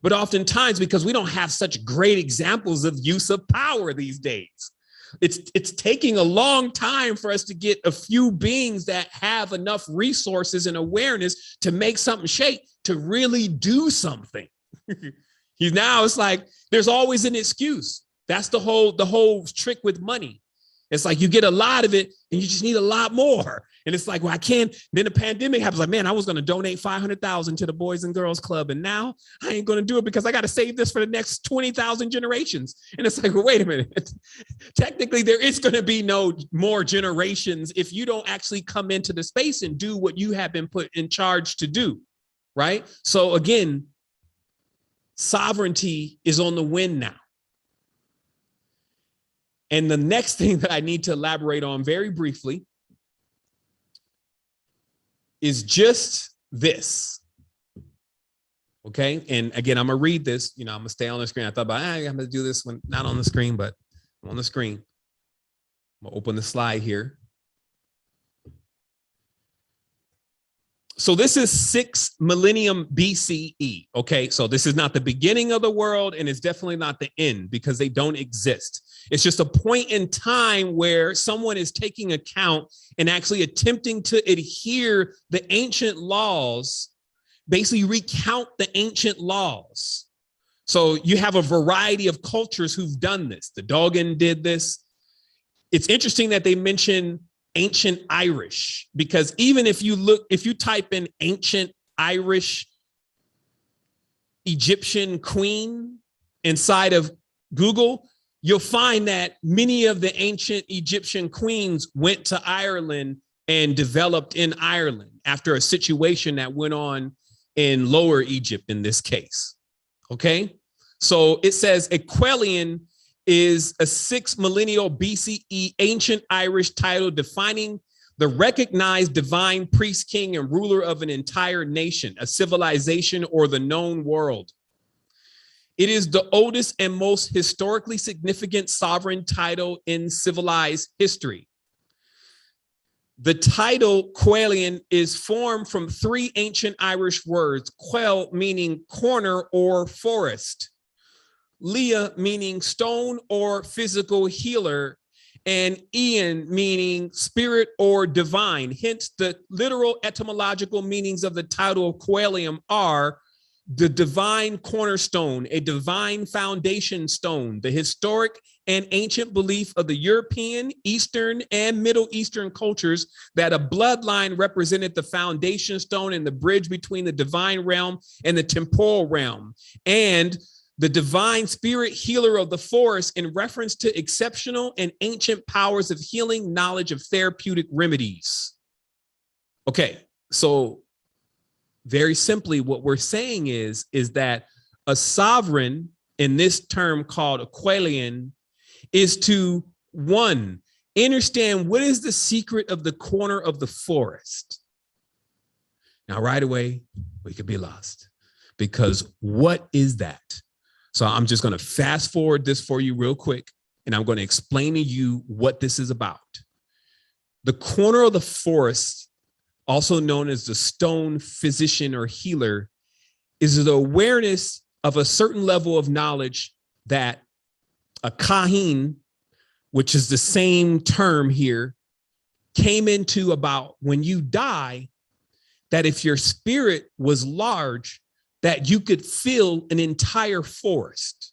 But oftentimes, because we don't have such great examples of use of power these days, it's taking a long time for us to get a few beings that have enough resources and awareness to make something shake, to really do something. Now it's like, there's always an excuse. That's the whole trick with money. It's like you get a lot of it and you just need a lot more. And it's like, well, I can't. Then the pandemic happens. Like, man, I was going to donate 500,000 to the Boys and Girls Club. And now I ain't going to do it because I got to save this for the next 20,000 generations. And it's like, well, wait a minute. Technically, there is going to be no more generations if you don't actually come into the space and do what you have been put in charge to do. right? So again, sovereignty is on the win now. And the next thing that I need to elaborate on very briefly is just this. Okay. And again, I'm going to read this. I'm going to stay on the screen. I thought about, I'm going to do this when not on the screen, but I'm on the screen. I'm going to open the slide here. So this is 6 millennium BCE. Okay. So this is not the beginning of the world, and it's definitely not the end, because they don't exist. It's just a point in time where someone is taking account and actually attempting to adhere the ancient laws, basically recount the ancient laws. So you have a variety of cultures who've done this. The Dogon did this. It's interesting that they mention ancient Irish, because even if you type in ancient Irish Egyptian queen inside of Google, you'll find that many of the ancient Egyptian queens went to Ireland and developed in Ireland after a situation that went on in Lower Egypt in this case. Okay, so it says Aquelian is a 6 millennial BCE ancient Irish title defining the recognized divine priest, king, and ruler of an entire nation, a civilization, or the known world. It is the oldest and most historically significant sovereign title in civilized history. The title Quelian is formed from 3 ancient Irish words, quel meaning corner or forest, Leah meaning stone or physical healer, and Ian meaning spirit or divine. Hence, the literal etymological meanings of the title of Quelium are the divine cornerstone, a divine foundation stone, the historic and ancient belief of the European, Eastern, and Middle Eastern cultures that a bloodline represented the foundation stone and the bridge between the divine realm and the temporal realm, and the divine spirit healer of the forest in reference to exceptional and ancient powers of healing, knowledge of therapeutic remedies. Okay, so very simply, what we're saying is that a sovereign, in this term called Aquelian, is to, 1, understand what is the secret of the corner of the forest. Now, right away, we could be lost, because what is that? So I'm just going to fast forward this for you real quick, and I'm going to explain to you what this is about. The corner of the forest, also known as the stone physician or healer, is the awareness of a certain level of knowledge that a kahin, which is the same term here, came into about when you die, that if your spirit was large, that you could fill an entire forest.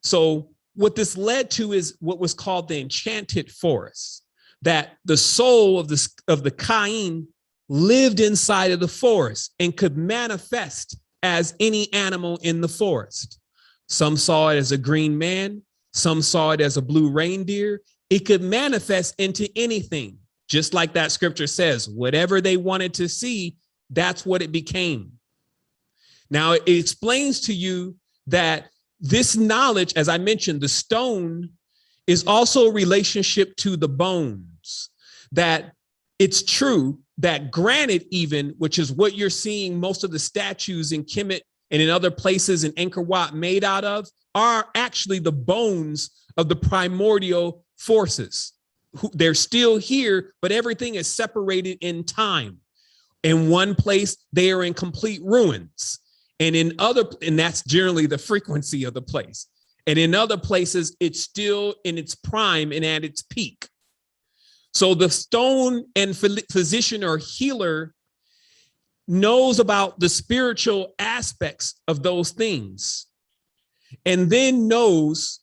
So what this led to is what was called the enchanted forest, that the soul of the kain lived inside of the forest and could manifest as any animal in the forest. Some saw it as a green man, some saw it as a blue reindeer. It could manifest into anything, just like that scripture says, whatever they wanted to see, that's what it became. Now, it explains to you that this knowledge, as I mentioned, the stone is also a relationship to the bones, that it's true that granite even, which is what you're seeing most of the statues in Kemet and in other places in Angkor Wat made out of, are actually the bones of the primordial forces. They're still here, but everything is separated in time. In one place, they are in complete ruins. And that's generally the frequency of the place. And in other places, it's still in its prime and at its peak. So the stone and physician or healer knows about the spiritual aspects of those things, and then knows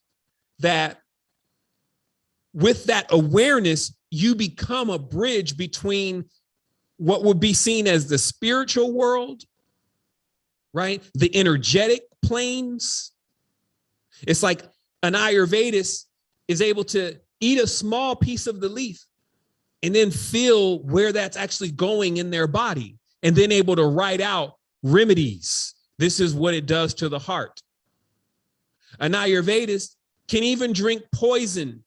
that with that awareness, you become a bridge between what would be seen as the spiritual world, right? The energetic planes. It's like an Ayurvedist is able to eat a small piece of the leaf and then feel where that's actually going in their body. and then able to write out remedies. This is what it does to the heart. An Ayurvedist can even drink poison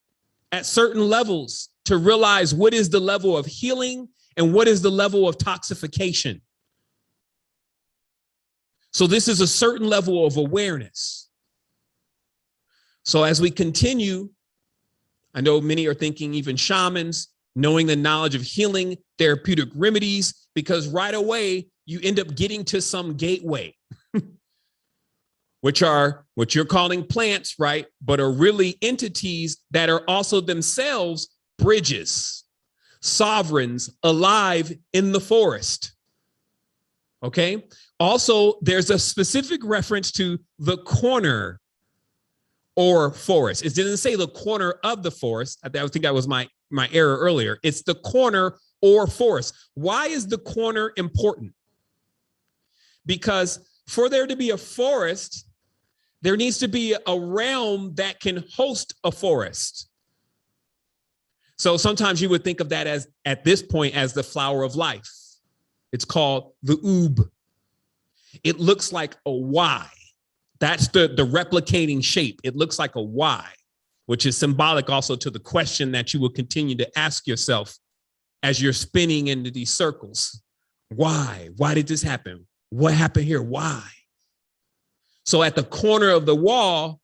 at certain levels to realize what is the level of healing and what is the level of toxification. So this is a certain level of awareness. So as we continue, I know many are thinking even shamans, knowing the knowledge of healing, therapeutic remedies, because right away you end up getting to some gateway, which are what you're calling plants, right? But are really entities that are also themselves bridges, sovereigns alive in the forest. Okay. Also, there's a specific reference to the corner or forest. It didn't say the corner of the forest. I think that was my error earlier. It's the corner or forest. Why is the corner important? Because for there to be a forest, there needs to be a realm that can host a forest. So sometimes you would think of that as, at this point, as the flower of life. It's called the oob. It looks like a Y. That's the replicating shape. It looks like a Y, which is symbolic also to the question that you will continue to ask yourself as you're spinning into these circles. Why? Why did this happen? What happened here? Why? So at the corner of the wall,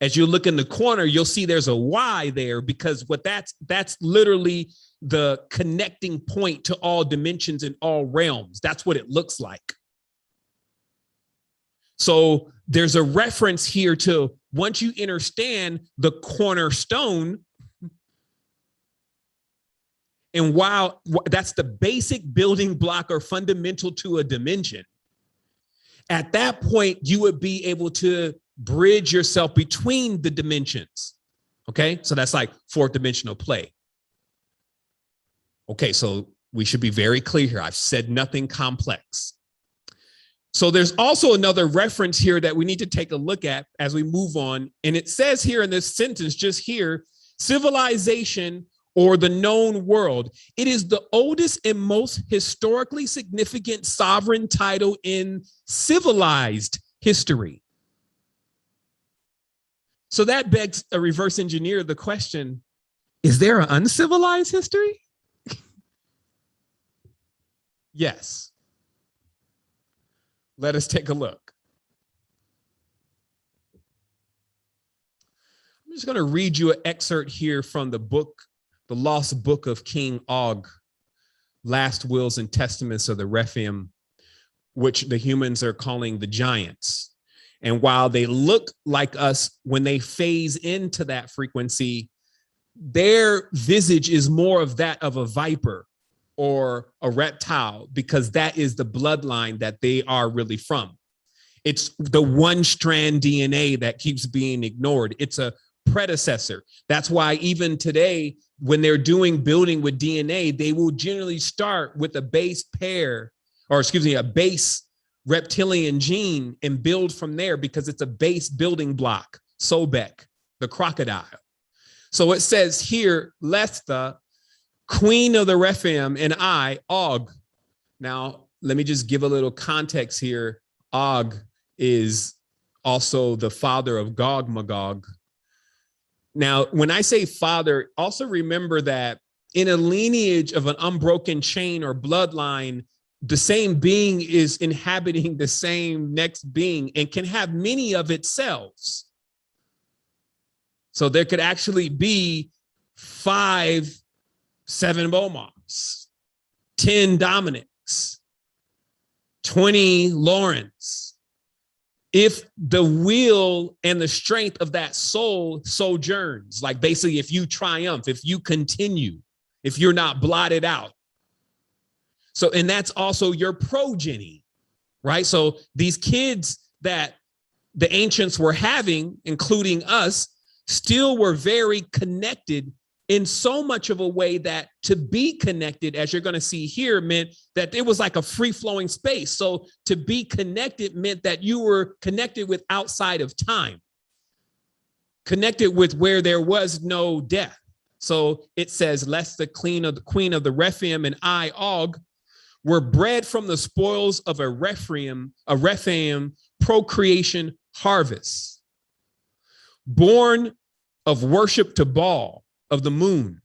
as you look in the corner, you'll see there's a Y there, because that's literally the connecting point to all dimensions and all realms. That's what it looks like. So there's a reference here to, once you understand the cornerstone, and while that's the basic building block or fundamental to a dimension, at that point, you would be able to bridge yourself between the dimensions. Okay, so that's like fourth dimensional play. Okay, so we should be very clear here. I've said nothing complex. So there's also another reference here that we need to take a look at as we move on. And it says here in this sentence, just here, civilization or the known world. It is the oldest and most historically significant sovereign title in civilized history. So that begs a reverse engineer the question, is there an uncivilized history? Yes. Let us take a look. I'm just going to read you an excerpt here from the book, The Lost Book of King Og, Last Wills and Testaments of the Rephaim, which the humans are calling the giants. And while they look like us when they phase into that frequency, their visage is more of that of a viper or a reptile, because that is the bloodline that they are really from. It's the one strand DNA that keeps being ignored. It's a predecessor. That's why even today, when they're doing building with DNA, they will generally start with a base pair, or excuse me, a base reptilian gene and build from there, because it's a base building block. Sobek, the crocodile. So it says here, Lesta, queen of the Rephaim, and I, Og. Now, let me just give a little context here. Og is also the father of Gog Magog. Now, when I say father, also remember that in a lineage of an unbroken chain or bloodline, the same being is inhabiting the same next being and can have many of itself. So there could actually be 5 7 Bomars, 10 Dominics, 20 Lawrence. If the will and the strength of that soul sojourns, like basically if you triumph, if you continue, if you're not blotted out. So, and that's also your progeny, right? So these kids that the ancients were having, including us, still were very connected in so much of a way that to be connected, as you're going to see here, meant that it was like a free-flowing space. So to be connected meant that you were connected with outside of time, connected with where there was no death. So it says, lest the queen of the Rephaim and I, Og, were bred from the spoils of a Rephaim procreation harvest, born of worship to Baal of the moon,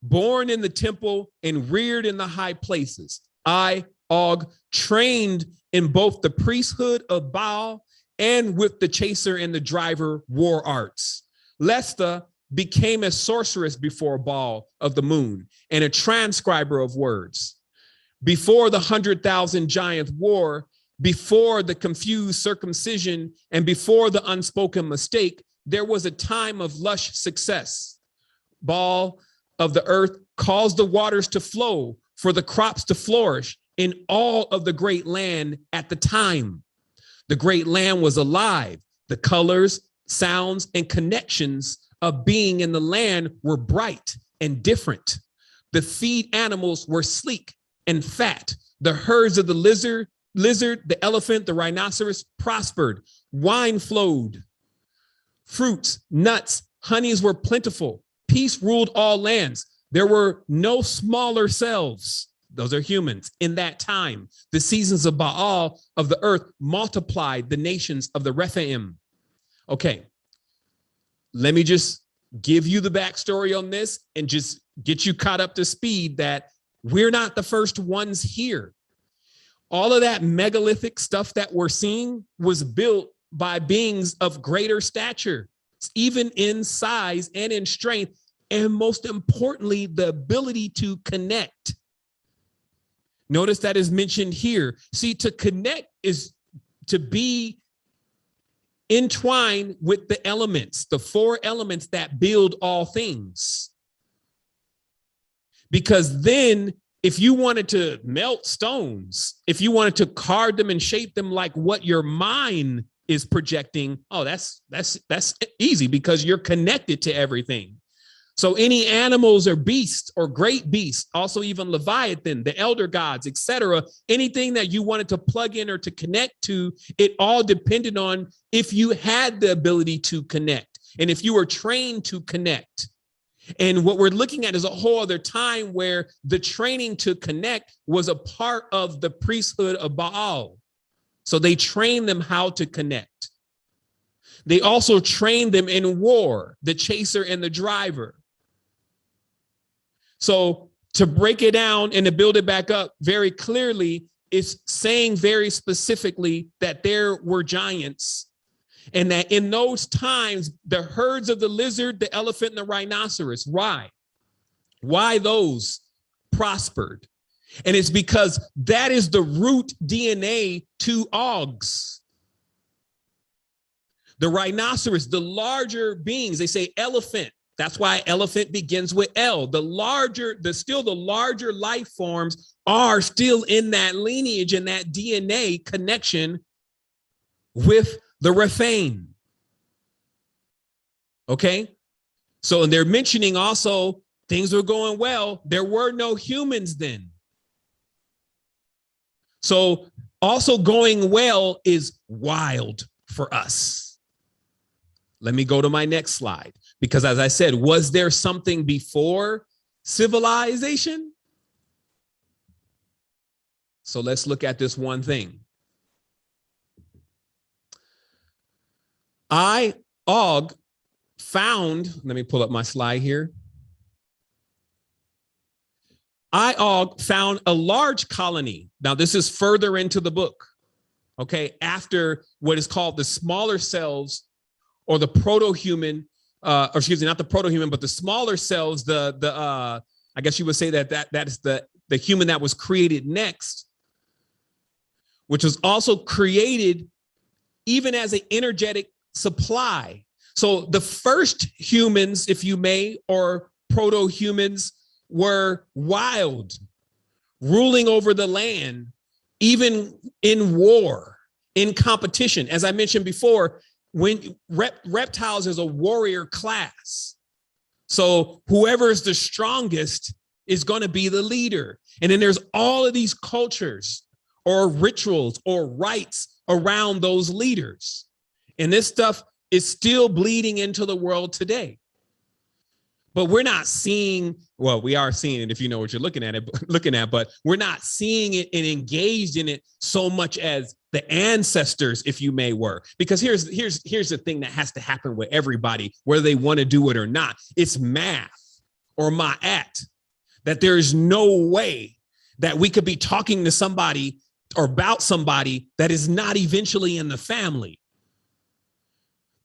born in the temple and reared in the high places. I, Og, trained in both the priesthood of Baal and with the chaser and the driver war arts. Lesta became a sorceress before Baal of the moon and a transcriber of words. Before the 100,000 giant war, before the confused circumcision, and before the unspoken mistake, there was a time of lush success. Baal of the earth caused the waters to flow for the crops to flourish in all of the great land at the time. The great land was alive. The colors, sounds, and connections of being in the land were bright and different. The feed animals were sleek and fat. The herds of the lizard, the elephant, the rhinoceros prospered. Wine flowed. Fruits, nuts, honeys were plentiful. Peace ruled all lands. There were no smaller selves. Those are humans. In that time, the seasons of Baal of the earth multiplied the nations of the Rephaim. Okay, let me just give you the backstory on this and just get you caught up to speed that we're not the first ones here. All of that megalithic stuff that we're seeing was built by beings of greater stature, even in size and in strength, and most importantly, the ability to connect. Notice that is mentioned here. See, to connect is to be entwined with the elements, the four elements that build all things. Because then if you wanted to melt stones, if you wanted to carve them and shape them like what your mind is projecting, oh, that's easy because you're connected to everything. So any animals or beasts or great beasts, also even Leviathan, the elder gods, etc., anything that you wanted to plug in or to connect to, it all depended on if you had the ability to connect and if you were trained to connect. And what we're looking at is a whole other time where the training to connect was a part of the priesthood of Baal. So they trained them how to connect. They also trained them in war, the chaser and the driver. So to break it down and to build it back up very clearly, it's saying very specifically that there were giants and that in those times, the herds of the lizard, the elephant, and the rhinoceros, why? Why those prospered? And it's because that is the root DNA to Ogs. The rhinoceros, the larger beings, they say elephant. That's why elephant begins with L. The larger life forms are still in that lineage and that DNA connection with the Rephaim. Okay? So, and they're mentioning also things were going well. There were no humans then. So also going well is wild for us. Let me go to my next slide. Because as I said, was there something before civilization? So let's look at this one thing. Og found, let me pull up my slide here. Og found a large colony. Now this is further into the book, okay? After what is called the smaller cells or the proto-human, or excuse me, not the proto-human, but the smaller cells, I guess you would say that is the human that was created next, which was also created even as an energetic supply. So the first humans, if you may, or proto-humans were wild, ruling over the land, even in war, in competition. As I mentioned before, when reptiles is a warrior class. So whoever is the strongest is going to be the leader. And then there's all of these cultures or rituals or rites around those leaders. And this stuff is still bleeding into the world today. But we're not seeing, well, we are seeing it if you know what you're looking at, but we're not seeing it and engaged in it so much as the ancestors, if you may, were. Because here's the thing that has to happen with everybody, whether they want to do it or not. It's math or ma'at, that there's no way that we could be talking to somebody or about somebody that is not eventually in the family.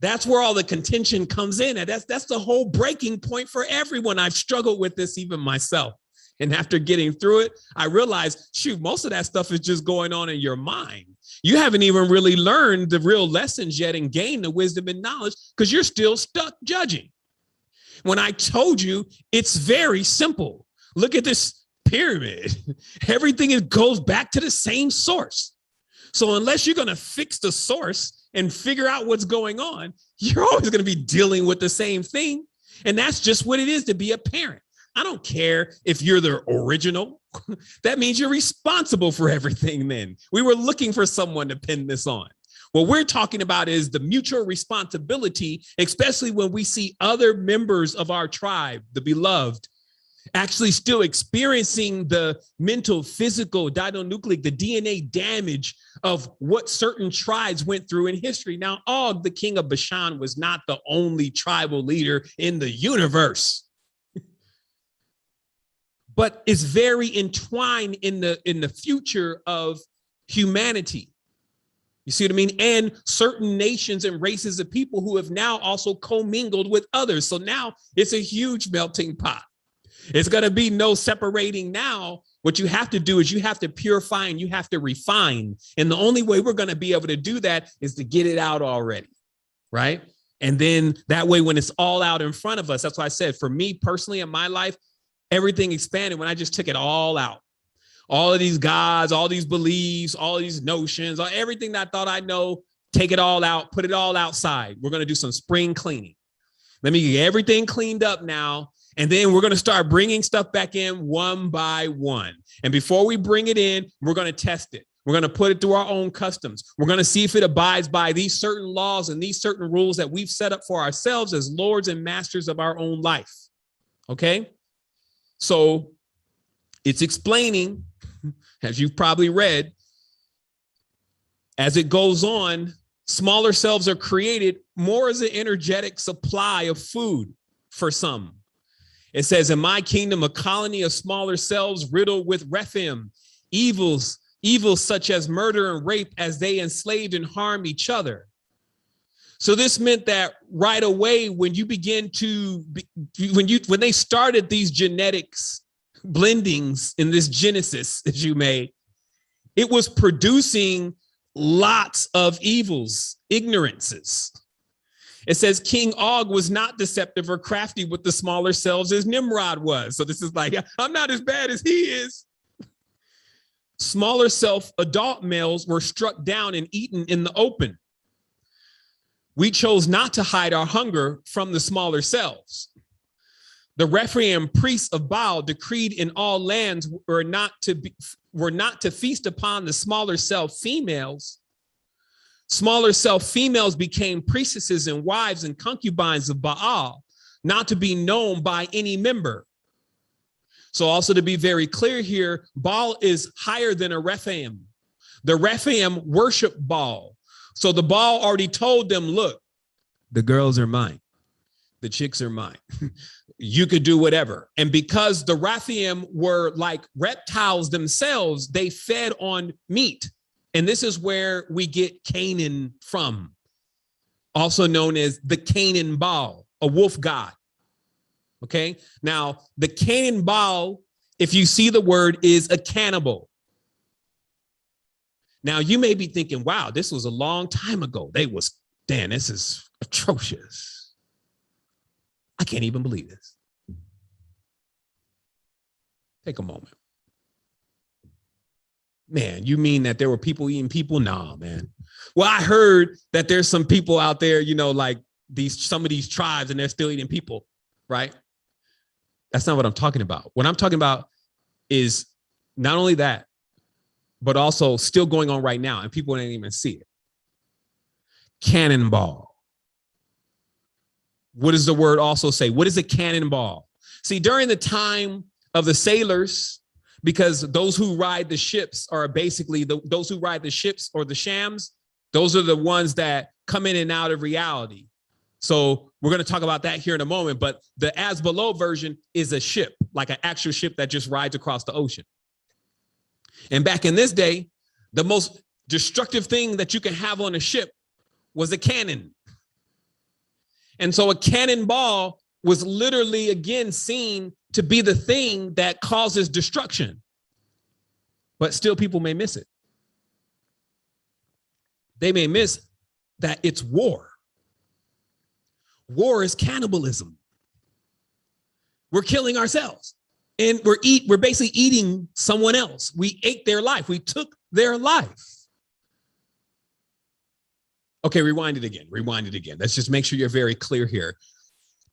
That's where all the contention comes in. And that's the whole breaking point for everyone. I've struggled with this even myself. And after getting through it, I realized, shoot, most of that stuff is just going on in your mind. You haven't even really learned the real lessons yet and gained the wisdom and knowledge because you're still stuck judging. When I told you, it's very simple. Look at this pyramid. Everything goes back to the same source. So unless you're going to fix the source and figure out what's going on, you're always going to be dealing with the same thing. And that's just what it is to be a parent. I don't care if you're the original. That means you're responsible for everything then. We were looking for someone to pin this on. What we're talking about is the mutual responsibility, especially when we see other members of our tribe, the beloved, actually still experiencing the mental, physical, dinonucleic, the DNA damage of what certain tribes went through in history. Now, Og, the king of Bashan, was not the only tribal leader in the universe, but is very entwined in the future of humanity. You see what I mean? And certain nations and races of people who have now also commingled with others. So now it's a huge melting pot. It's going to be no separating now. What you have to do is you have to purify and you have to refine. And the only way we're going to be able to do that is to get it out already, right? And then that way, when it's all out in front of us, that's why I said, for me personally in my life, everything expanded when I just took it all out. All of these gods, all these beliefs, all of these notions, everything that I thought I know, take it all out, put it all outside. We're going to do some spring cleaning. Let me get everything cleaned up now. And then we're going to start bringing stuff back in one by one. And before we bring it in, we're going to test it. We're going to put it through our own customs. We're going to see if it abides by these certain laws and these certain rules that we've set up for ourselves as lords and masters of our own life. Okay? So it's explaining, as you've probably read, as it goes on, smaller selves are created more as an energetic supply of food for some. It says, in my kingdom, a colony of smaller selves riddled with Rephaim, evils such as murder and rape as they enslaved and harmed each other. So this meant that right away, when you begin to, when they started these genetics blendings in this Genesis that you made, it was producing lots of evils, ignorances. It says King Og was not deceptive or crafty with the smaller selves as Nimrod was. So this is like, I'm not as bad as he is. Smaller self adult males were struck down and eaten in the open. We chose not to hide our hunger from the smaller selves. The Rephaim priests of Baal decreed in all lands were not to feast upon the smaller self females. Smaller self females became priestesses and wives and concubines of Baal, not to be known by any member. So also to be very clear here, Baal is higher than a Rephaim. The Rephaim worship Baal. So the Baal already told them, look, the girls are mine. The chicks are mine. You could do whatever. And because the Rephaim were like reptiles themselves, they fed on meat. And this is where we get Canaan from, also known as the Canaan Baal, a wolf god. Okay. Now, the Canaan Baal, if you see the word, is a cannibal. Now, you may be thinking, wow, this was a long time ago. Damn, this is atrocious. I can't even believe this. Take a moment. Man, you mean that there were people eating people? Nah, man. Well, I heard that there's some people out there, like some of these tribes, and they're still eating people, right? That's not what I'm talking about. What I'm talking about is not only that, but also still going on right now, and people didn't even see it. Cannonball. What does the word also say? What is a cannonball? See, during the time of the sailors, because those who ride the ships are basically those who ride the ships or the shams, those are the ones that come in and out of reality. So we're going to talk about that here in a moment, but the as below version is a ship, like an actual ship that just rides across the ocean. And back in this day, the most destructive thing that you can have on a ship was a cannon. And so a cannonball was literally, again, seen to be the thing that causes destruction. But still, people may miss it. They may miss that it's war. War is cannibalism. We're killing ourselves. And we're basically eating someone else. We ate their life. We took their life. Okay, rewind it again. Let's just make sure you're very clear here.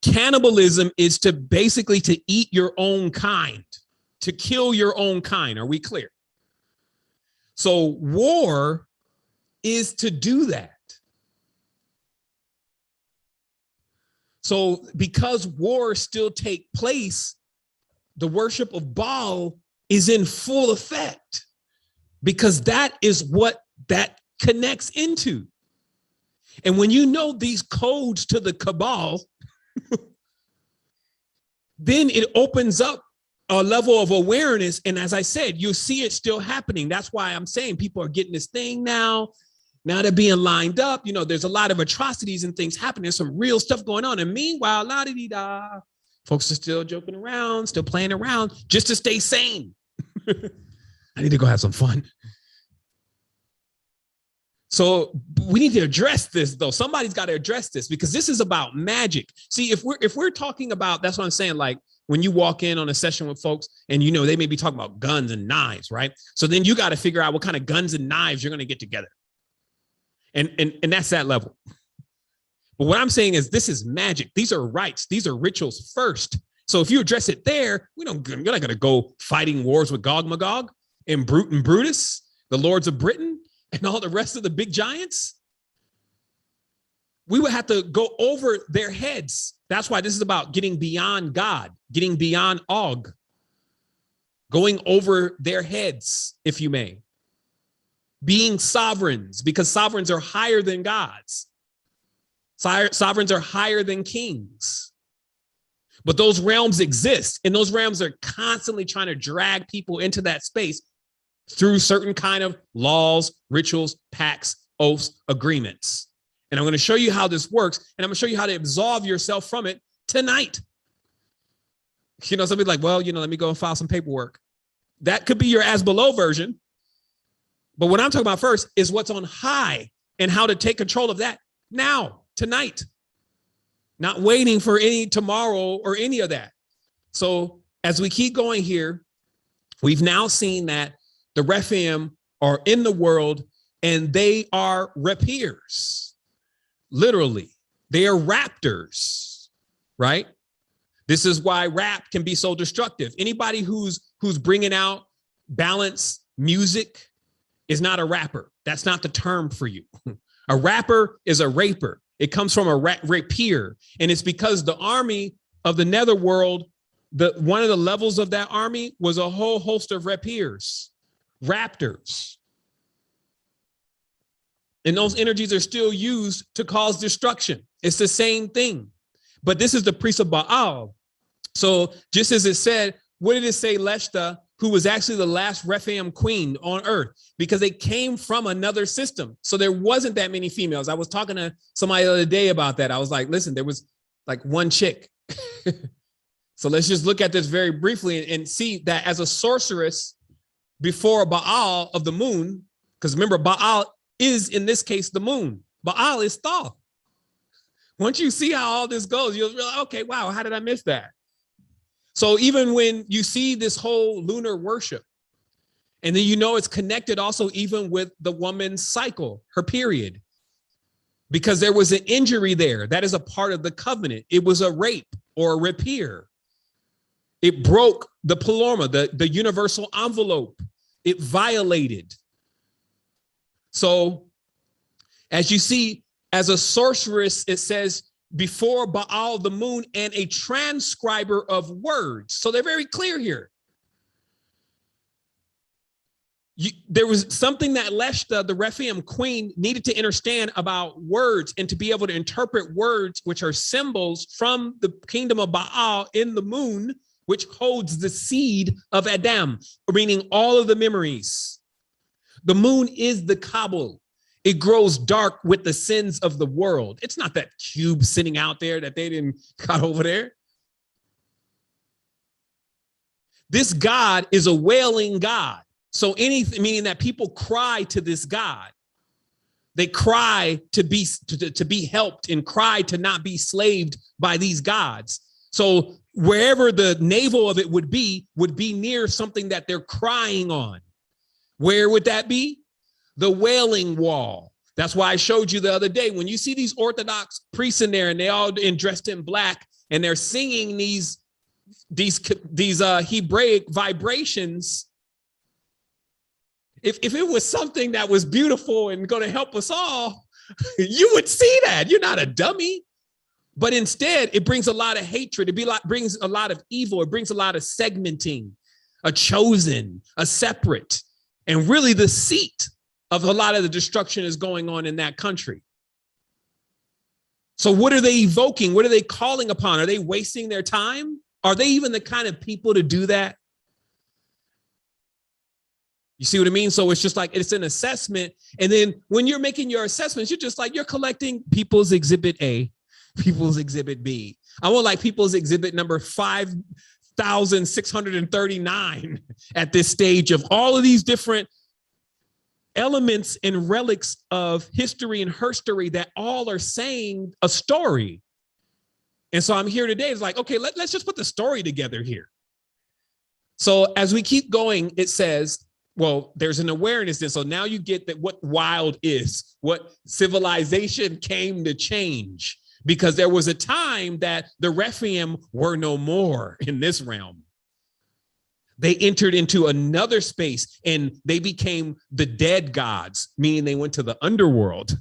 Cannibalism is to basically to eat your own kind, to kill your own kind. Are we clear? So war is to do that. So because wars still take place, the worship of Baal is in full effect, because that is what that connects into. And when you know these codes to the cabal, then it opens up a level of awareness. And as I said, you'll see it still happening. That's why I'm saying people are getting this thing now. Now they're being lined up. You know, there's a lot of atrocities and things happening. There's some real stuff going on. And meanwhile, la-di-di-da, folks are still joking around, still playing around just to stay sane. I need to go have some fun. So we need to address this, though. Somebody's got to address this, because this is about magic. See, if we're talking about, that's what I'm saying, like when you walk in on a session with folks and, you know, they may be talking about guns and knives, right? So then you got to figure out what kind of guns and knives you're going to get together. And that's that level. But what I'm saying is this is magic. These are rites. These are rituals first. So if you address it there, you're not going to go fighting wars with Gog Magog and Brute and Brutus, the lords of Britain, and all the rest of the big giants. We would have to go over their heads. That's why this is about getting beyond God, getting beyond Og, going over their heads, if you may. Being sovereigns, because sovereigns are higher than gods. Sovereigns are higher than kings. But those realms exist, and those realms are constantly trying to drag people into that space through certain kind of laws, rituals, pacts, oaths, agreements. And I'm going to show you how this works, and I'm going to show you how to absolve yourself from it tonight. You know, somebody's like, well, you know, let me go and file some paperwork. That could be your as below version. But what I'm talking about first is what's on high and how to take control of that now, tonight, not waiting for any tomorrow or any of that. So as we keep going here, we've now seen that the Rephaim are in the world and they are rapiers. Literally, they are raptors, right? This is why rap can be so destructive. Anybody who's bringing out balanced music is not a rapper. That's not the term for you. A rapper is a raper. It comes from a rapier. And it's because the army of the netherworld, one of the levels of that army was a whole host of rapiers, raptors. And those energies are still used to cause destruction. It's the same thing. But this is the priest of Baal. So just as it said, what did it say, Leshta, who was actually the last Rephaim queen on earth, because they came from another system. So there wasn't that many females. I was talking to somebody the other day about that. I was like, listen, there was like one chick. So let's just look at this very briefly and see that as a sorceress before Baal of the moon, because remember, Baal is in this case the moon. Baal is Thoth. Once you see how all this goes, you'll realize, okay, wow, how did I miss that? So even when you see this whole lunar worship, and then you know it's connected also even with the woman's cycle, her period, because there was an injury there. That is a part of the covenant. It was a rape or a rapier. It broke the pleroma, the universal envelope. It violated. So as you see, as a sorceress, it says before Baal, the moon, and a transcriber of words. So they're very clear here. There was something that Leshta, the Rephaim queen, needed to understand about words and to be able to interpret words, which are symbols from the kingdom of Baal in the moon, which holds the seed of Adam, meaning all of the memories. The moon is the Kabul. It grows dark with the sins of the world. It's not that cube sitting out there that they didn't cut over there. This God is a wailing God. So anything, meaning that people cry to this God. They cry to be helped and cry to not be slaved by these gods. So wherever the navel of it would be near something that they're crying on. Where would that be? The Wailing Wall. That's why I showed you the other day, when you see these Orthodox priests in there and they all dressed in black and they're singing these Hebraic vibrations. If it was something that was beautiful and going to help us all, you would see that. You're not a dummy. But instead, it brings a lot of hatred. Brings a lot of evil. It brings a lot of segmenting, a chosen, a separate, and really the seat of a lot of the destruction is going on in that country. So what are they evoking? What are they calling upon? Are they wasting their time? Are they even the kind of people to do that? You see what I mean? So it's just like, it's an assessment. And then when you're making your assessments, you're just like, you're collecting people's exhibit A, people's exhibit B. I want like people's exhibit number 5,639 at this stage of all of these different elements and relics of history and herstory that all are saying a story. And so I'm here today. It's like, okay, let's just put the story together here. So as we keep going, it says, well, there's an awareness then. So now you get that what wild is, what civilization came to change, because there was a time that the Rephaim were no more in this realm. They entered into another space and they became the dead gods, meaning they went to the underworld.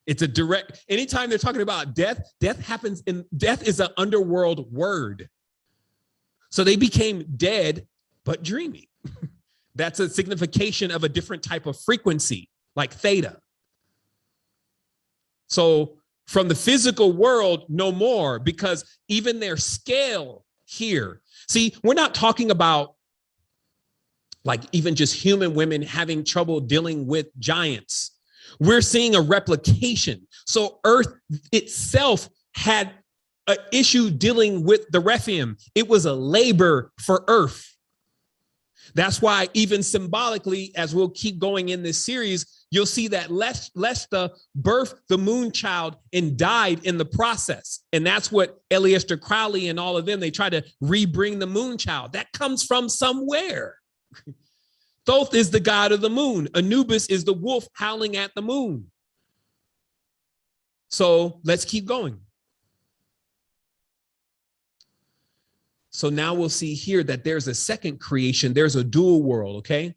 It's a direct, anytime they're talking about death is an underworld word. So they became dead, but dreaming. That's a signification of a different type of frequency, like theta. So from the physical world, no more, because even their scale here, see, we're not talking about like even just human women having trouble dealing with giants. We're seeing a replication. So Earth itself had an issue dealing with the Rephaim. It was a labor for Earth. That's why even symbolically, as we'll keep going in this series, you'll see that Leshta birthed the moon child and died in the process. And that's what Eliester Crowley and all of them, they try to rebring the moon child. That comes from somewhere. Thoth is the god of the moon. Anubis is the wolf howling at the moon. So let's keep going. So now we'll see here that there's a second creation. There's a dual world, okay?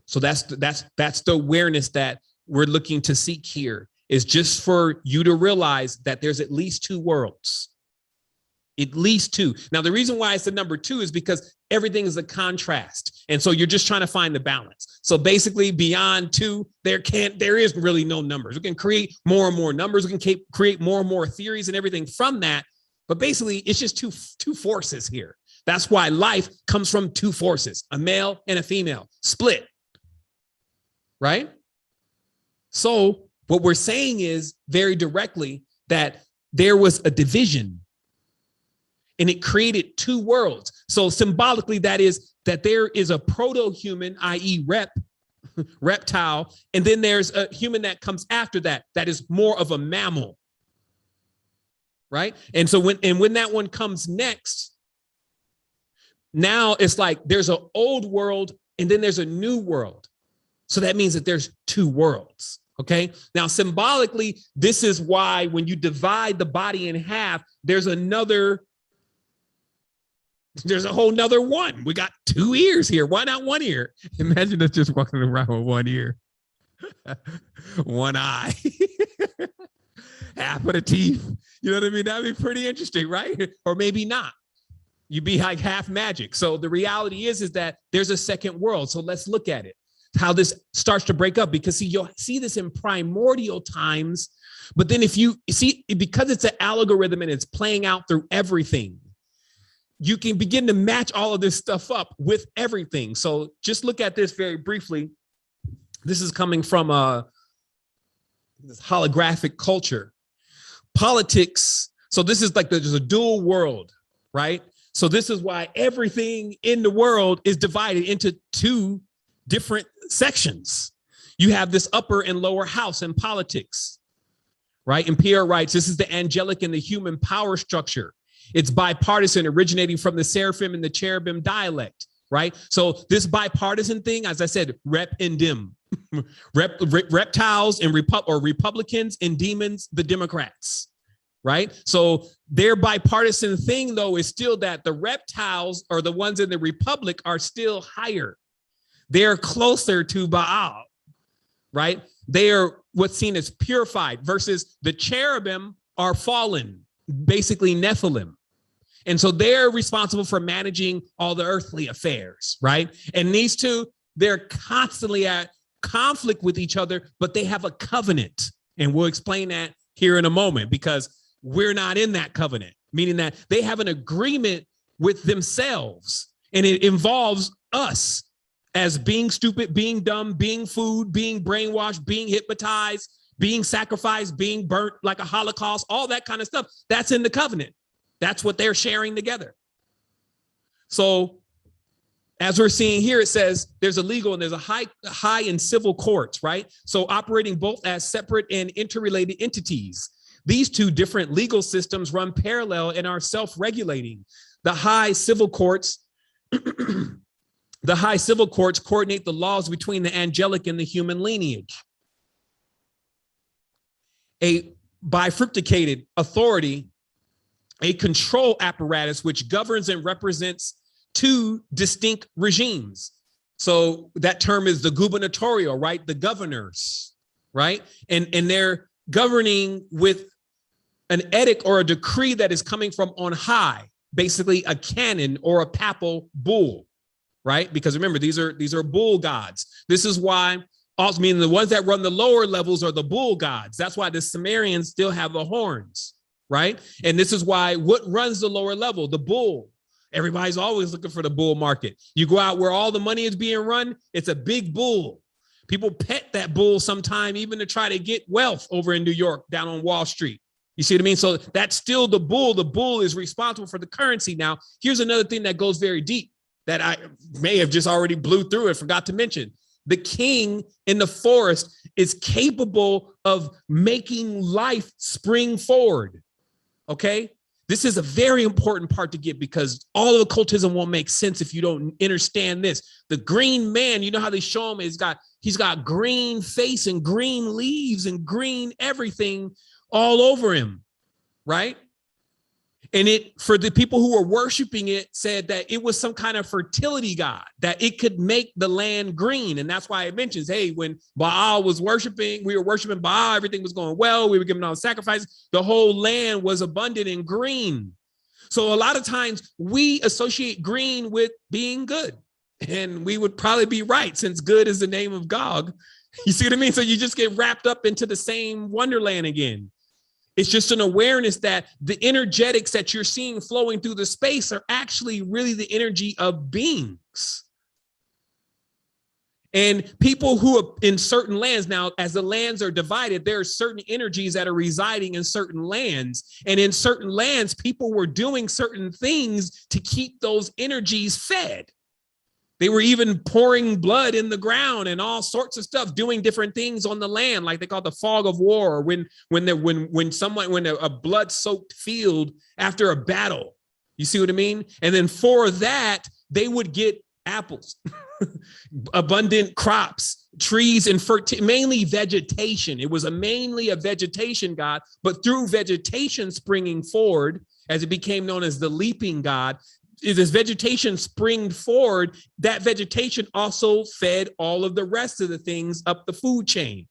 So that's the awareness that we're looking to seek here, is just for you to realize that there's at least two worlds. At least two. Now, the reason why it's the number two is because everything is a contrast. And so you're just trying to find the balance. So basically beyond two, there is really no numbers. We can create more and more numbers. We can create more and more theories and everything from that. But basically, it's just two forces here. That's why life comes from two forces, a male and a female, split, right? So what we're saying is very directly that there was a division and it created two worlds. So symbolically, that is that there is a proto-human, i.e. reptile, and then there's a human that comes after that is more of a mammal. Right. And so when that one comes next, now it's like there's an old world and then there's a new world. So that means that there's two worlds. OK, now symbolically, this is why when you divide the body in half, there's a whole nother one. We got two ears here. Why not one ear? Imagine us just walking around with one ear, one eye. half of the teeth. You know what I mean? That'd be pretty interesting, right? Or maybe not. You'd be like half magic. So the reality is that there's a second world. So let's look at it, how this starts to break up, because see, you'll see this in primordial times. But then if you see, because it's an algorithm and it's playing out through everything, you can begin to match all of this stuff up with everything. So just look at this very briefly. This is coming from this holographic culture. Politics. So this is like there's a dual world, right? So this is why everything in the world is divided into two different sections. You have this upper and lower house in politics, right? And Pierre writes, this is the angelic and the human power structure. It's bipartisan, originating from the seraphim and the cherubim dialect, right? So this bipartisan thing, as I said, rep and dim, reptiles and Republicans and demons, the Democrats. Right. So their bipartisan thing, though, is still that the reptiles or the ones in the Republic are still higher. They're closer to Baal. Right. They are what's seen as purified versus the cherubim are fallen, basically Nephilim. And so they're responsible for managing all the earthly affairs. Right. And these two, they're constantly at conflict with each other, but they have a covenant. And we'll explain that here in a moment, because we're not in that covenant, meaning that they have an agreement with themselves, and it involves us as being stupid, being dumb, being food, being brainwashed, being hypnotized, being sacrificed, being burnt like a Holocaust, all that kind of stuff. That's in the covenant. That's what they're sharing together. So as we're seeing here, it says there's a legal and there's a high and civil courts, right? So operating both as separate and interrelated entities. These two different legal systems run parallel and are self-regulating. The high civil courts, coordinate the laws between the angelic and the human lineage. A bifurcated authority, a control apparatus which governs and represents two distinct regimes. So that term is the gubernatorial, right? The governors, right? And they're governing with an edict or a decree that is coming from on high, basically a canon or a papal bull, right? Because remember, these are bull gods. This is why, also meaning the ones that run the lower levels are the bull gods. That's why the Sumerians still have the horns, right? And this is why what runs the lower level, the bull. Everybody's always looking for the bull market. You go out where all the money is being run, it's a big bull. People pet that bull sometime, even to try to get wealth over in New York, down on Wall Street. You see what I mean? So that's still the bull. The bull is responsible for the currency. Now, here's another thing that goes very deep that I may have just already blew through and forgot to mention. The king in the forest is capable of making life spring forward. Okay? This is a very important part to get, because all of occultism won't make sense if you don't understand this. The green man, you know how they show him, he's got green face and green leaves and green everything all over him, right? And it, for the people who were worshiping it, said that it was some kind of fertility god, that it could make the land green. And that's why it mentions, hey, when Baal was worshiping, we were worshiping Baal, everything was going well, we were giving all the sacrifices, the whole land was abundant and green. So a lot of times we associate green with being good, and we would probably be right, since good is the name of Gog. You see what I mean? So you just get wrapped up into the same wonderland again. It's just an awareness that the energetics that you're seeing flowing through the space are actually really the energy of beings. And people who are in certain lands now, as the lands are divided, there are certain energies that are residing in certain lands. And in certain lands, people were doing certain things to keep those energies fed. They were even pouring blood in the ground and all sorts of stuff, doing different things on the land, like they call it the fog of war, or when a blood-soaked field after a battle. You see what I mean? And then for that, they would get apples, abundant crops, trees, and mainly vegetation. It was mainly a vegetation god, but through vegetation springing forward, as it became known as the leaping god, this vegetation spring forward, that vegetation also fed all of the rest of the things up the food chain.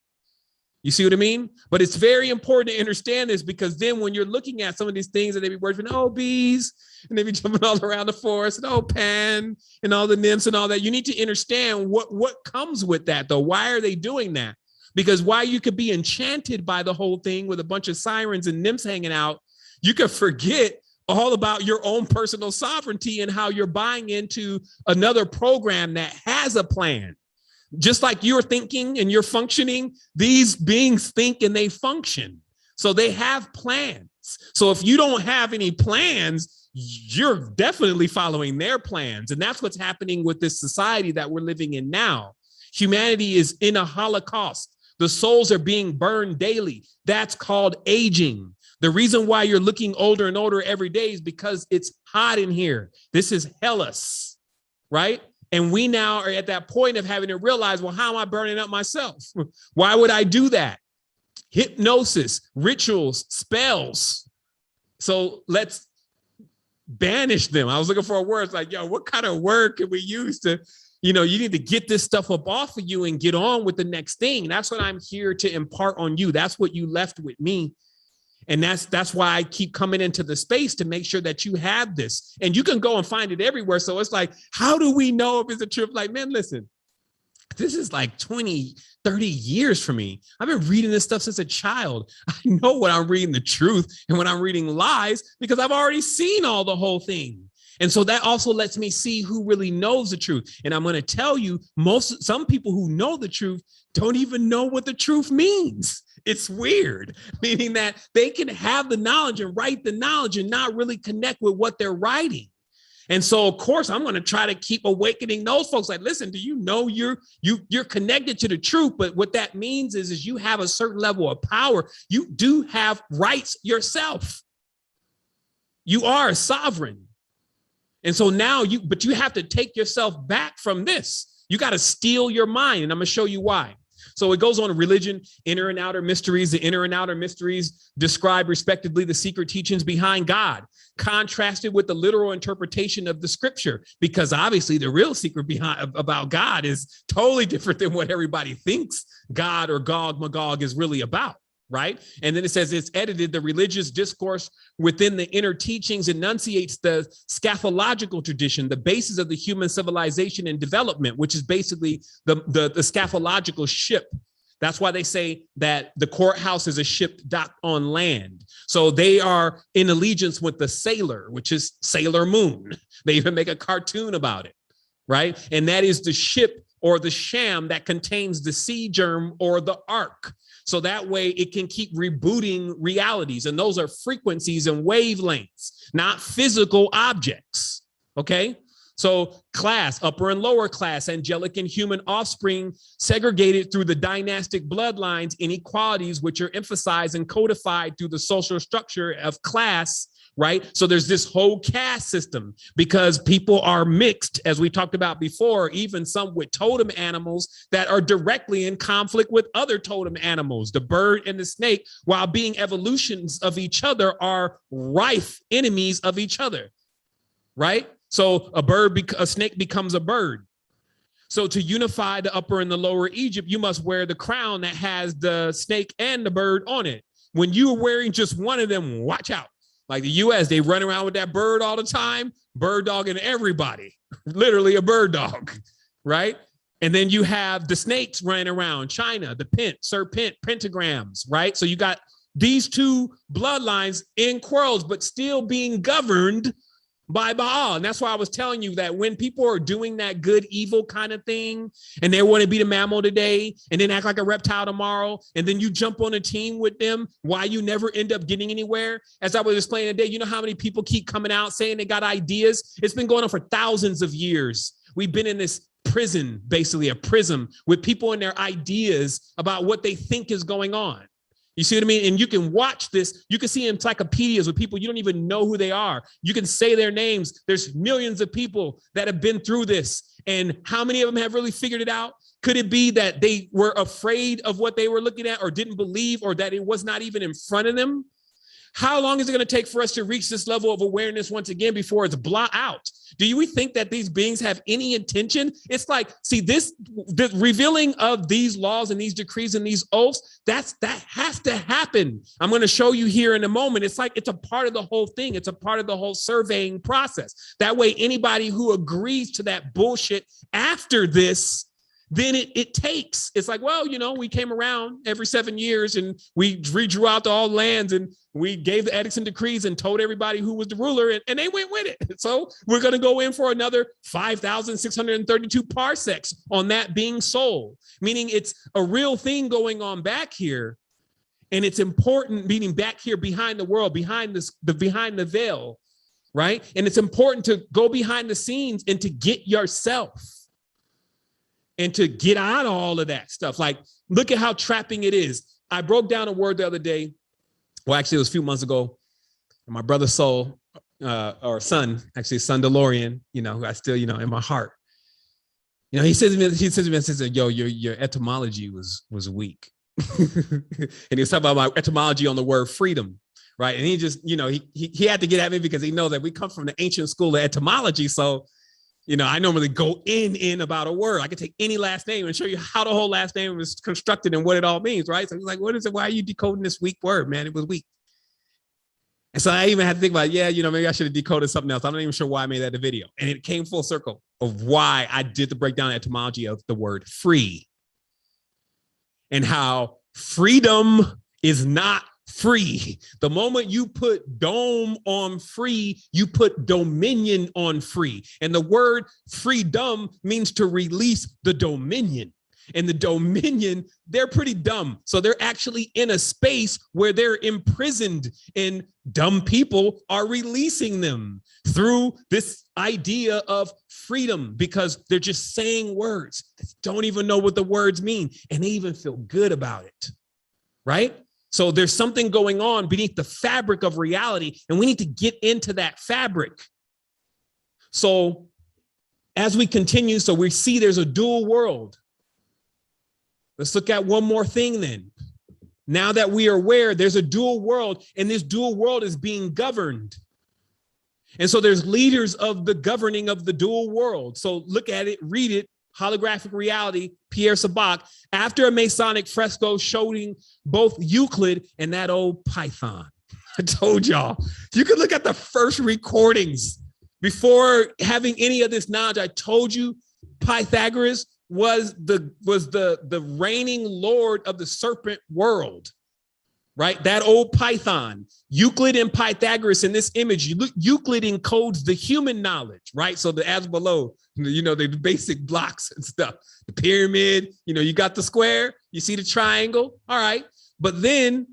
You see what I mean? But it's very important to understand this, because then when you're looking at some of these things, and they be worshiping, oh, bees, and they be jumping all around the forest, and oh, Pan, and all the nymphs and all that, you need to understand what comes with that, though. Why are they doing that? Because while you could be enchanted by the whole thing with a bunch of sirens and nymphs hanging out, you could forget all about your own personal sovereignty and how you're buying into another program that has a plan. Just like you're thinking and you're functioning, these beings think and they function. So they have plans. So if you don't have any plans, you're definitely following their plans. And that's what's happening with this society that we're living in now. Humanity is in a holocaust. The souls are being burned daily. That's called aging. The reason why you're looking older and older every day is because it's hot in here. This is Hellas, right? And we now are at that point of having to realize, well, how am I burning up myself? Why would I do that? Hypnosis, rituals, spells. So let's banish them. I was looking for a word. It's like, yo, what kind of word can we use to, you need to get this stuff up off of you and get on with the next thing. That's what I'm here to impart on you. That's what you left with me. And that's why I keep coming into the space to make sure that you have this, and you can go and find it everywhere. So it's like, how do we know if it's a trip? Like, man, listen, this is like 20, 30 years for me. I've been reading this stuff since a child. I know when I'm reading the truth and when I'm reading lies, because I've already seen all the whole thing. And so that also lets me see who really knows the truth. And I'm going to tell you, some people who know the truth don't even know what the truth means. It's weird, meaning that they can have the knowledge and write the knowledge and not really connect with what they're writing. And so, of course, I'm going to try to keep awakening those folks. Like, listen, do you know you're connected to the truth? But what that means is you have a certain level of power. You do have rights yourself. You are a sovereign. And so now you have to take yourself back from this. You got to steal your mind. And I'm going to show you why. So it goes on: religion, inner and outer mysteries. The inner and outer mysteries describe respectively the secret teachings behind God, contrasted with the literal interpretation of the scripture, because obviously the real secret about God is totally different than what everybody thinks God or Gog Magog is really about. Right. And then it says it's edited. The religious discourse within the inner teachings enunciates the scatological tradition, the basis of the human civilization and development, which is basically the scatological ship. That's why they say that the courthouse is a ship docked on land. So they are in allegiance with the sailor, which is Sailor Moon. They even make a cartoon about it. Right. And that is the ship or the sham that contains the sea germ or the ark. So that way it can keep rebooting realities. And those are frequencies and wavelengths, not physical objects. Okay. So class, upper and lower class, angelic and human offspring, segregated through the dynastic bloodlines, inequalities, which are emphasized and codified through the social structure of class. Right. So there's this whole caste system because people are mixed, as we talked about before, even some with totem animals that are directly in conflict with other totem animals. The bird and the snake, while being evolutions of each other, are rife enemies of each other. Right. So a snake becomes a bird. So to unify the upper and the lower Egypt, you must wear the crown that has the snake and the bird on it. When you are wearing just one of them, watch out. Like the US, they run around with that bird all the time, bird dogging everybody, literally a bird dog, right? And then you have the snakes running around, China, the serpent, pentagrams, right? So you got these two bloodlines in quarrels, but still being governed by Baal. And that's why I was telling you that when people are doing that good, evil kind of thing, and they want to be the mammal today and then act like a reptile tomorrow, and then you jump on a team with them, why you never end up getting anywhere. As I was explaining today, you know how many people keep coming out saying they got ideas? It's been going on for thousands of years. We've been in this prison, basically a prism, with people and their ideas about what they think is going on. You see what I mean? And you can watch this. You can see encyclopedias with people you don't even know who they are. You can say their names. There's millions of people that have been through this. And how many of them have really figured it out? Could it be that they were afraid of what they were looking at or didn't believe, or that it was not even in front of them? How long is it going to take for us to reach this level of awareness once again before it's blot out? Do you think that these beings have any intention? It's like, see, the revealing of these laws and these decrees and these oaths, that has to happen. I'm going to show you here in a moment. It's like, it's a part of the whole thing. It's a part of the whole surveying process. That way, anybody who agrees to that bullshit after this, then it takes. It's like, well, you know, we came around every 7 years and we redrew out all lands and we gave the edicts and decrees and told everybody who was the ruler, and they went with it. So we're going to go in for another 5,632 parsecs on that being sold, meaning it's a real thing going on back here. And it's important, meaning back here behind the world, behind the veil, right? And it's important to go behind the scenes and to get yourself and to get out of all of that stuff. Like, look at how trapping it is. I broke down a word the other day. Well, actually, it was a few months ago. My brother Soul, or son, actually, son DeLorean, you know, who I still, you know, in my heart. You know, he says to me, yo, your etymology was weak. And he was talking about my etymology on the word freedom, right? And he just, you know, he had to get at me because he knows that we come from the ancient school of etymology. So, you know, I normally go in about a word. I can take any last name and show you how the whole last name was constructed and what it all means, right? So he's like, what is it? Why are you decoding this weak word, man? It was weak. And so I even had to think about, yeah, you know, maybe I should have decoded something else. I'm not even sure why I made that the video. And it came full circle of why I did the breakdown etymology of the word free and how freedom is not free. The moment you put dome on free, you put dominion on free. And the word freedom means to release the dominion. And the dominion, they're pretty dumb. So they're actually in a space where they're imprisoned, and dumb people are releasing them through this idea of freedom because they're just saying words that don't even know what the words mean. And they even feel good about it, right? So there's something going on beneath the fabric of reality, and we need to get into that fabric. So as we continue, so we see there's a dual world. Let's look at one more thing then. Now that we are aware there's a dual world, and this dual world is being governed. And so there's leaders of the governing of the dual world. So look at it, read it. Holographic Reality, Pierre Sabak, after a Masonic fresco showing both Euclid and that old Python. I told y'all, you can look at the first recordings before having any of this knowledge. I told you Pythagoras was the reigning lord of the serpent world, right? That old Python, Euclid and Pythagoras in this image. Euclid encodes the human knowledge, right? So the as below, you know, the basic blocks and stuff, the pyramid, you know, you got the square, you see the triangle. All right. But then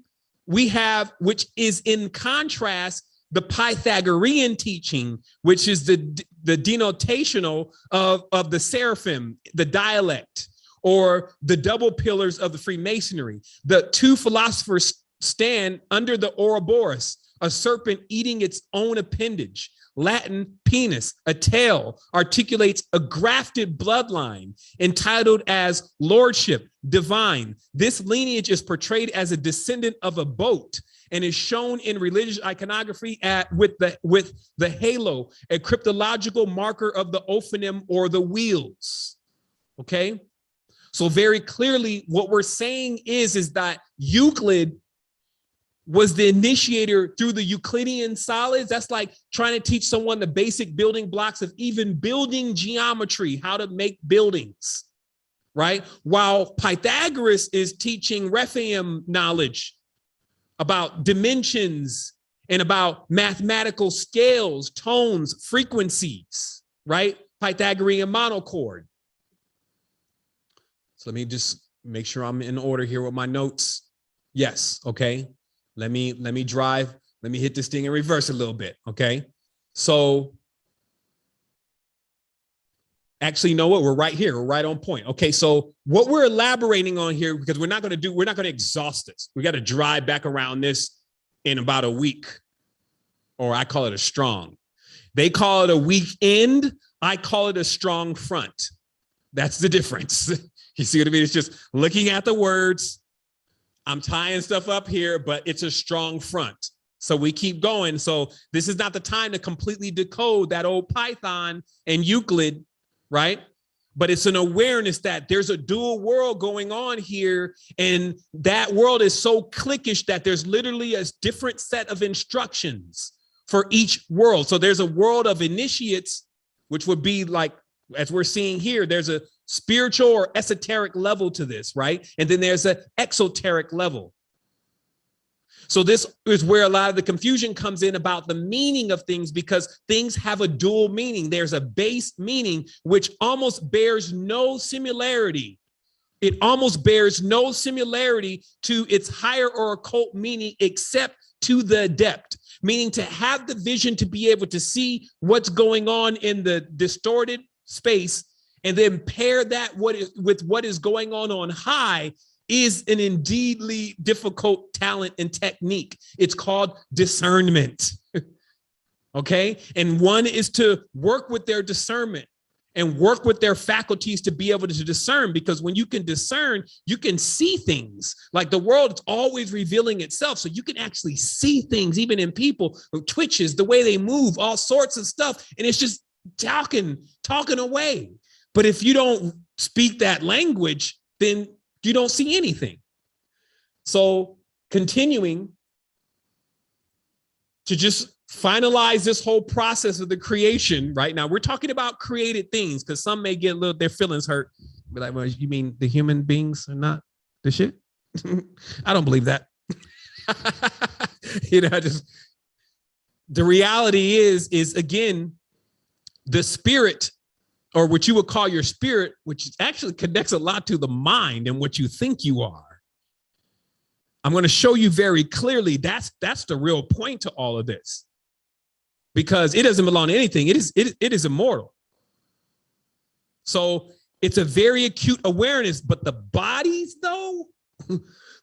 we have, which is in contrast, the Pythagorean teaching, which is the denotational of the seraphim, the dialect, or the double pillars of the Freemasonry. The two philosophers stand under the Ouroboros, a serpent eating its own appendage. Latin penis, a tail, articulates a grafted bloodline entitled as lordship, divine. This lineage is portrayed as a descendant of a boat and is shown in religious iconography with the halo, a cryptological marker of the ophanim or the wheels. Okay, so very clearly what we're saying is that Euclid was the initiator through the Euclidean solids. That's like trying to teach someone the basic building blocks of even building geometry, how to make buildings, right? While Pythagoras is teaching Rephaim knowledge about dimensions and about mathematical scales, tones, frequencies, right? Pythagorean monochord. So let me just make sure I'm in order here with my notes. Yes, okay. Let me drive. Let me hit this thing in reverse a little bit, okay? So actually, you know what? We're right here. We're right on point. Okay, so what we're elaborating on here, because we're not going to exhaust this. We got to drive back around this in about a week, or I call it a strong. They call it a weak end. I call it a strong front. That's the difference. You see what I mean? It's just looking at the words. I'm tying stuff up here, but it's a strong front. So we keep going. So this is not the time to completely decode that old Python and Euclid, right? But it's an awareness that there's a dual world going on here. And that world is so cliquish that there's literally a different set of instructions for each world. So there's a world of initiates, which would be like, as we're seeing here, there's a spiritual or esoteric level to this, right? And then there's an exoteric level. So this is where a lot of the confusion comes in about the meaning of things, because things have a dual meaning. There's a base meaning, which almost bears no similarity. It almost bears no similarity to its higher or occult meaning, except to the adept, meaning to have the vision to be able to see what's going on in the distorted space and then pair that with what is going on high is an indeedly difficult talent and technique. It's called discernment. Okay. And one is to work with their discernment and work with their faculties to be able to discern, because when you can discern, you can see things. Like the world is always revealing itself. So you can actually see things, even in people, twitches, the way they move, all sorts of stuff. And it's just talking away. But if you don't speak that language, then you don't see anything. So continuing to just finalize this whole process of the creation right now. We're talking about created things, because some may get their feelings hurt. Be like, well, you mean the human beings are not the shit? I don't believe that. The reality is again, the spirit, or what you would call your spirit, which actually connects a lot to the mind and what you think you are. I'm going to show you very clearly that's the real point to all of this, because it doesn't belong to anything. It is immortal. So it's a very acute awareness, but the bodies though,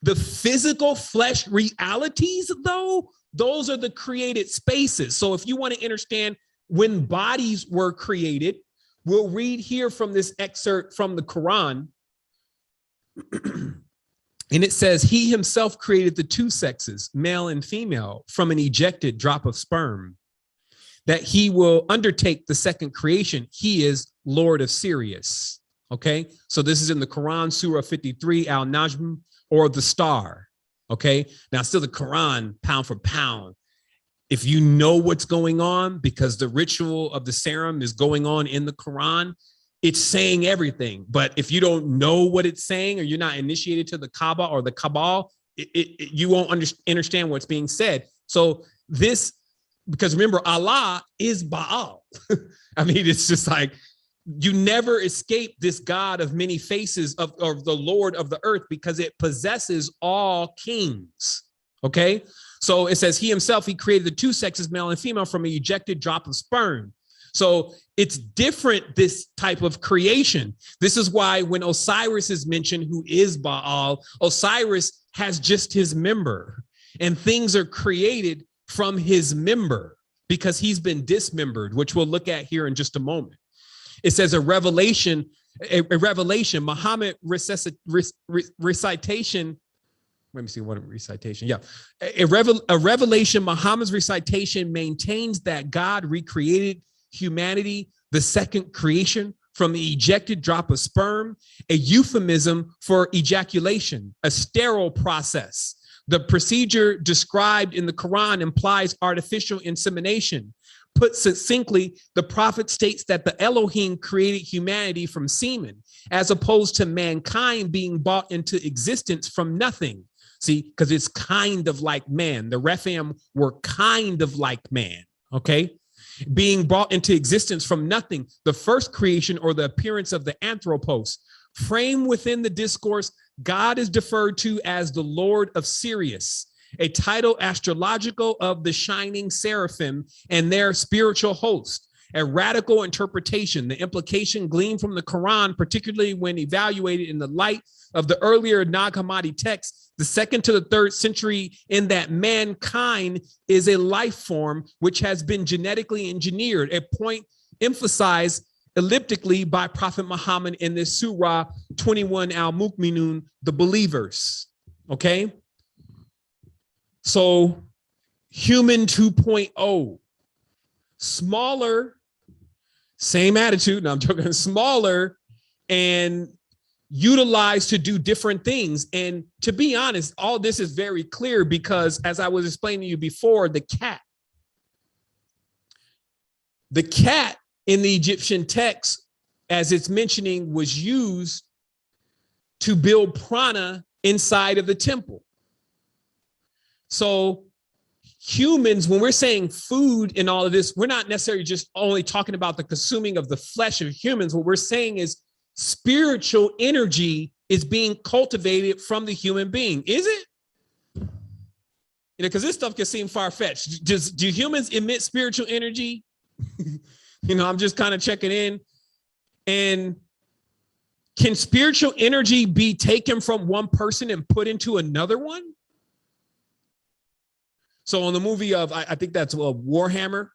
the physical flesh realities though, those are the created spaces. So if you want to understand when bodies were created, we'll read here from this excerpt from the Quran. And it says, he himself created the two sexes, male and female, from an ejected drop of sperm, that he will undertake the second creation. He is Lord of Sirius. Okay, so this is in the Quran, Surah 53, Al-Najm, or the star. Okay, now still the Quran, pound for pound. If you know what's going on, because the ritual of the serum is going on in the Quran, it's saying everything. But if you don't know what it's saying, or you're not initiated to the Kaaba or the Kabbalah, you won't understand what's being said. So this, because remember, Allah is Baal. I mean, it's just like, you never escape this God of many faces of the Lord of the earth, because it possesses all kings. Okay. So it says he himself, he created the two sexes, male and female, from an ejected drop of sperm. So it's different, this type of creation. This is why when Osiris is mentioned, who is Baal, Osiris has just his member, and things are created from his member because he's been dismembered, which we'll look at here in just a moment. It says a revelation, Muhammad recitation. Let me see what recitation. Yeah. A revelation, Muhammad's recitation maintains that God recreated humanity, the second creation, from the ejected drop of sperm, a euphemism for ejaculation, a sterile process. The procedure described in the Quran implies artificial insemination. Put succinctly, the prophet states that the Elohim created humanity from semen, as opposed to mankind being brought into existence from nothing. See, because it's kind of like man. The Rephaim were kind of like man, okay? Being brought into existence from nothing, the first creation or the appearance of the anthropos. Framed within the discourse, God is deferred to as the Lord of Sirius, a title astrological of the shining seraphim and their spiritual host. A radical interpretation, the implication gleaned from the Quran, particularly when evaluated in the light of the earlier Nag Hammadi text, the 2nd to the 3rd century, in that mankind is a life form which has been genetically engineered, a point emphasized elliptically by Prophet Muhammad in this Surah 21 Al-Mu'minun, the believers. Okay. So human 2.0, smaller, same attitude. No, I'm joking, smaller and utilized to do different things. And to be honest, all this is very clear because as I was explaining to you before, the cat in the Egyptian text, as it's mentioning, was used to build prana inside of the temple. So humans, when we're saying food and all of this, we're not necessarily just only talking about the consuming of the flesh of humans. What we're saying is spiritual energy is being cultivated from the human being. Is it? You know, because this stuff can seem far-fetched. Do humans emit spiritual energy? You know, I'm just kind of checking in. And can spiritual energy be taken from one person and put into another one? So on the movie of, I think that's Warhammer,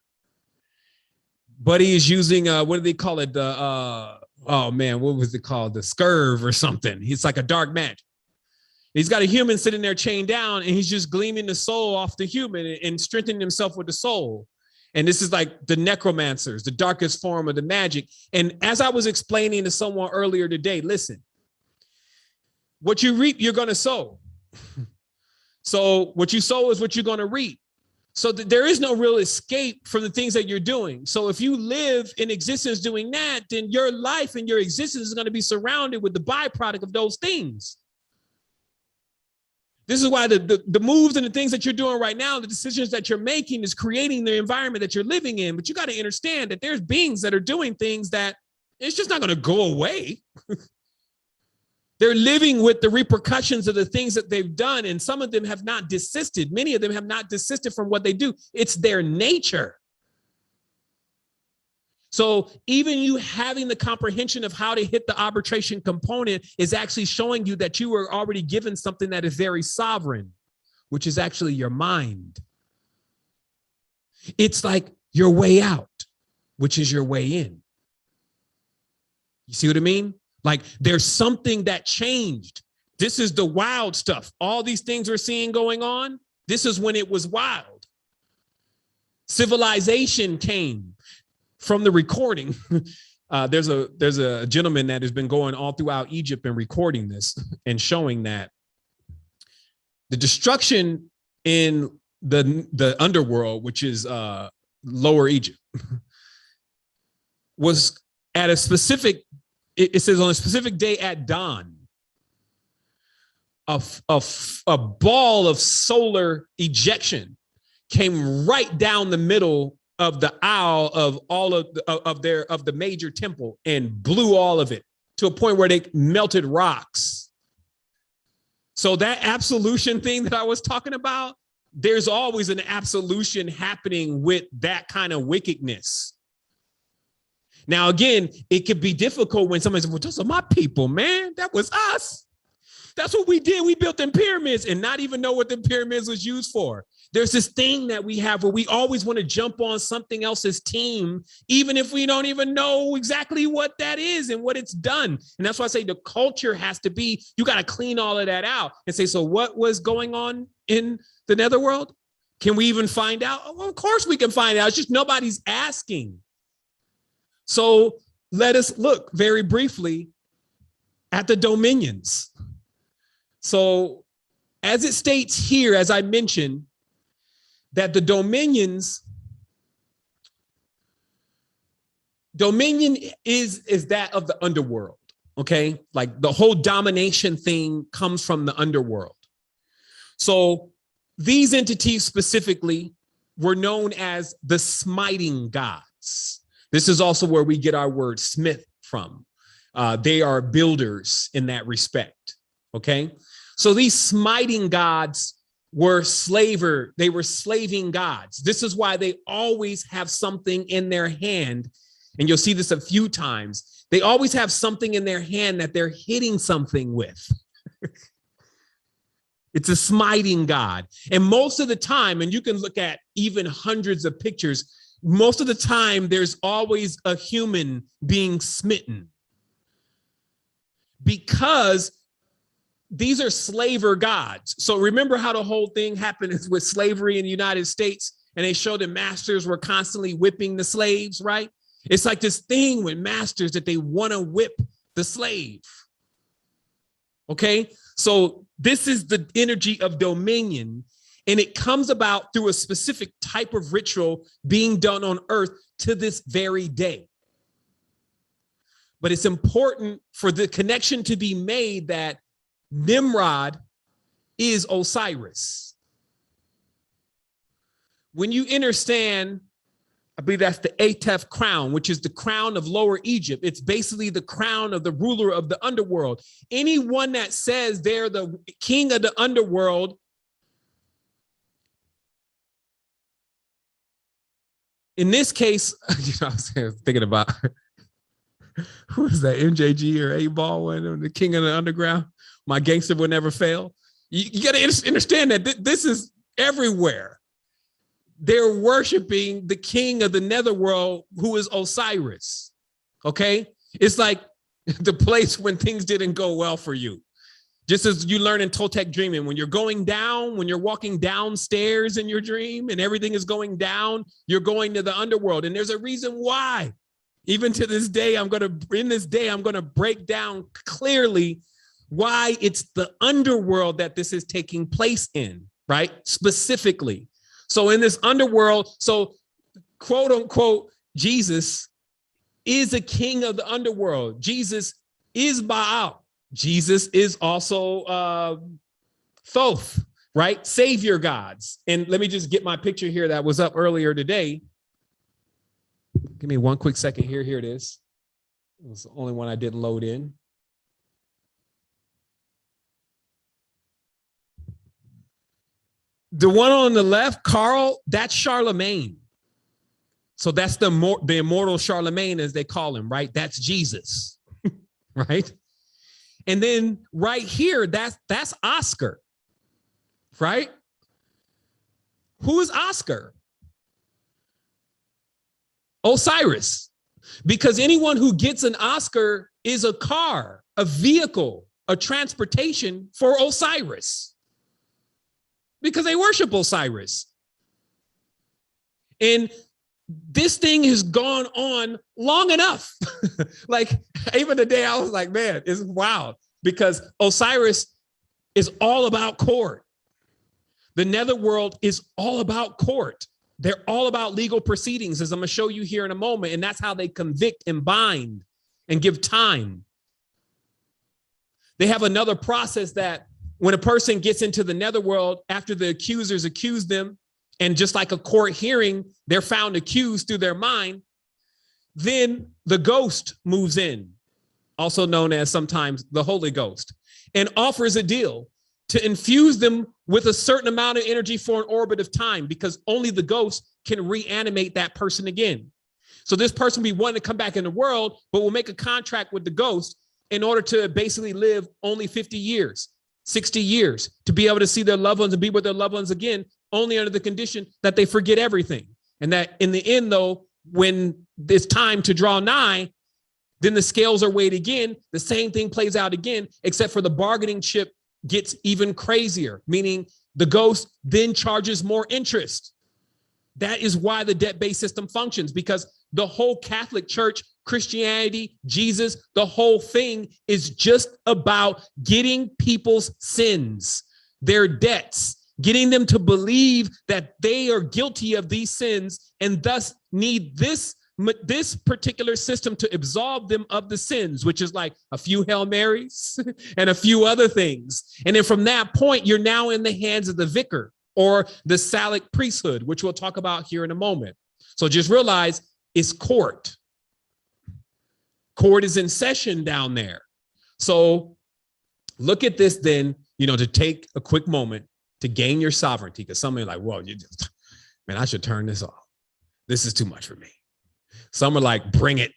Buddy is using, what do they call it? The, oh man, what was it called? The Scurv or something. He's like a dark magic. He's got a human sitting there chained down and he's just gleaming the soul off the human and strengthening himself with the soul. And this is like the necromancers, the darkest form of the magic. And as I was explaining to someone earlier today, listen, what you reap, you're going to sow. So what you sow is what you're going to reap. So there is no real escape from the things that you're doing. So if you live in existence doing that, then your life and your existence is going to be surrounded with the byproduct of those things. This is why the moves and the things that you're doing right now, the decisions that you're making is creating the environment that you're living in. But you got to understand that there's beings that are doing things that it's just not going to go away. They're living with the repercussions of the things that they've done. And some of them have not desisted. Many of them have not desisted from what they do. It's their nature. So even you having the comprehension of how to hit the arbitration component is actually showing you that you were already given something that is very sovereign, which is actually your mind. It's like your way out, which is your way in. You see what I mean? Like there's something that changed. This is the wild stuff. All these things we're seeing going on, this is when it was wild. Civilization came from the recording. There's a gentleman that has been going all throughout Egypt and recording this and showing that the destruction in the underworld, which is Lower Egypt, was at a specific, it says on a specific day at dawn, a ball of solar ejection came right down the middle of the aisle of all of the major temple and blew all of it to a point where they melted rocks. So that absolution thing that I was talking about, there's always an absolution happening with that kind of wickedness. Now, again, it could be difficult when somebody says, well, those are my people, man. That was us. That's what we did. We built them pyramids and not even know what the pyramids was used for. There's this thing that we have where we always want to jump on something else's team, even if we don't even know exactly what that is and what it's done. And that's why I say the culture has to be, you got to clean all of that out and say, so what was going on in the netherworld? Can we even find out? Oh, well, of course we can find out. It's just nobody's asking. So let us look very briefly at the dominions. So as it states here, as I mentioned, that the dominion is that of the underworld, okay? Like the whole domination thing comes from the underworld. So these entities specifically were known as the smiting gods. This is also where we get our word smith from. They are builders in that respect, okay? So these smiting gods were they were slaving gods. This is why they always have something in their hand. And you'll see this a few times. They always have something in their hand that they're hitting something with. It's a smiting god. And most of the time, and you can look at even hundreds of pictures, most of the time there's always a human being smitten. Because these are slaver gods. So remember how the whole thing happened with slavery in the United States, and they showed that masters were constantly whipping the slaves, right? It's like this thing with masters that they want to whip the slave. Okay, so this is the energy of dominion, and it comes about through a specific type of ritual being done on earth to this very day. But it's important for the connection to be made that Nimrod is Osiris. When you understand, I believe that's the Atef crown, which is the crown of Lower Egypt. It's basically the crown of the ruler of the underworld. Anyone that says they're the king of the underworld, in this case, I was thinking about, who is that, MJG or A-Ball, the king of the underground? My gangster will never fail. You got to understand that this is everywhere. They're worshiping the king of the netherworld, who is Osiris. Okay? It's like the place when things didn't go well for you. Just as you learn in Toltec dreaming, when you're going down, when you're walking downstairs in your dream and everything is going down, you're going to the underworld. And there's a reason why. Even to this day, I'm going to break down clearly why it's the underworld that this is taking place in, right? Specifically. So in this underworld, so quote unquote, Jesus is a king of the underworld. Jesus is Baal. Jesus is also Thoth, right? Savior gods. And let me just get my picture here that was up earlier today. Give me one quick second here. Here it is. It was the only one I didn't load in. The one on the left, Carl, that's Charlemagne. So that's the immortal Charlemagne, as they call him, right? That's Jesus, right? And then right here, that's Oscar, right? Who is Oscar? Osiris. Because anyone who gets an Oscar is a car, a vehicle, a transportation for Osiris. Because they worship Osiris. And this thing has gone on long enough. Like, even today, I was like, man, it's wild. Because Osiris is all about court. The netherworld is all about court. They're all about legal proceedings, as I'm going to show you here in a moment. And that's how they convict and bind and give time. They have another process that when a person gets into the netherworld, after the accusers accuse them, and just like a court hearing, they're found accused through their mind, then the ghost moves in, also known as sometimes the Holy Ghost, and offers a deal to infuse them with a certain amount of energy for an orbit of time, because only the ghost can reanimate that person again. So this person will be wanting to come back in the world, but will make a contract with the ghost in order to basically live only 50 years. 60 years to be able to see their loved ones and be with their loved ones again, only under the condition that they forget everything. And that in the end, though, when it's time to draw nigh, then the scales are weighed again. The same thing plays out again, except for the bargaining chip gets even crazier, meaning the ghost then charges more interest. That is why the debt-based system functions, because the whole Catholic Church, Christianity, Jesus, the whole thing is just about getting people's sins, their debts, getting them to believe that they are guilty of these sins and thus need this particular system to absolve them of the sins, which is like a few Hail Marys and a few other things. And then from that point, you're now in the hands of the vicar or the Salic priesthood, which we'll talk about here in a moment. So just realize it's court. Court is in session down there. So look at this then, to take a quick moment to gain your sovereignty, because some are like, well, man, I should turn this off. This is too much for me. Some are like, bring it.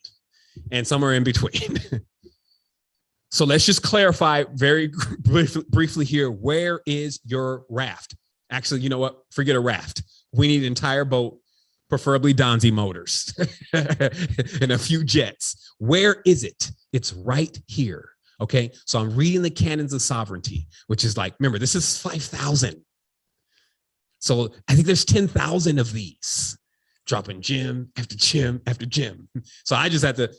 And some are in between. So let's just clarify very briefly here. Where is your raft? Actually, you know what? Forget a raft. We need an entire boat, preferably Donzi motors and a few jets. Where is it? It's right here. Okay, so I'm reading the canons of sovereignty, which is like, remember, this is 5,000. So I think there's 10,000 of these, dropping gem after gem after gem. So I just had to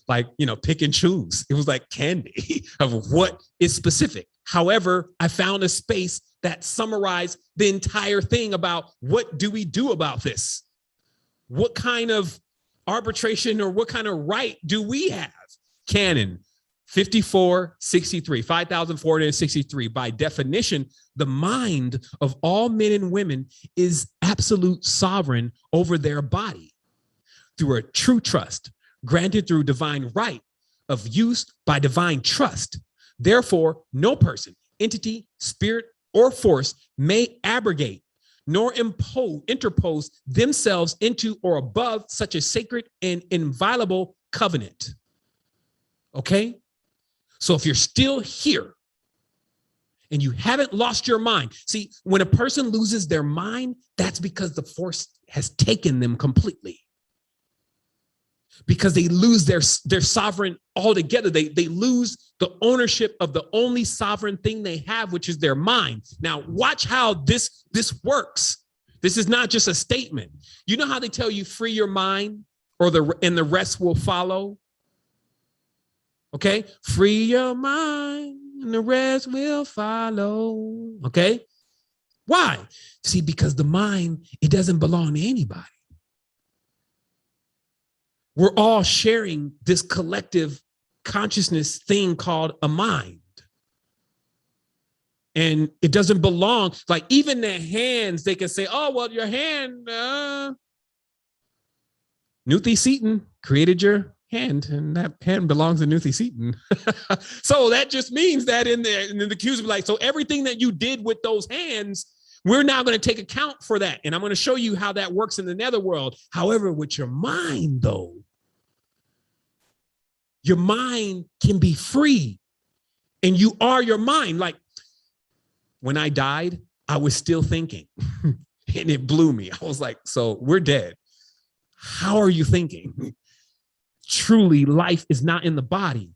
pick and choose. It was like candy of what is specific. However, I found a space that summarized the entire thing about what do we do about this? What kind of arbitration or what kind of right do we have? Canon 5463, 5,463. By definition, the mind of all men and women is absolute sovereign over their body through a true trust granted through divine right of use by divine trust. Therefore, no person, entity, spirit, or force may abrogate nor interpose themselves into or above such a sacred and inviolable covenant. Okay? So if you're still here and you haven't lost your mind, see, when a person loses their mind, that's because the force has taken them completely. Because they lose their sovereign altogether. They lose the ownership of the only sovereign thing they have, which is their mind. Now, watch how this works. This is not just a statement. You know how they tell you free your mind and the rest will follow? Okay, free your mind and the rest will follow. Okay, why? See, because the mind, it doesn't belong to anybody. We're all sharing this collective consciousness thing called a mind. And it doesn't belong, like even their hands, they can say, oh, well, your hand, Nuthi Seaton created your hand, and that hand belongs to Nuthi Seaton. So that just means that in the accused, like, so everything that you did with those hands, we're now going to take account for that. And I'm going to show you how that works in the netherworld. However, with your mind, though, your mind can be free, and you are your mind. Like when I died, I was still thinking, and it blew me. I was like, so we're dead. How are you thinking? Truly, life is not in the body.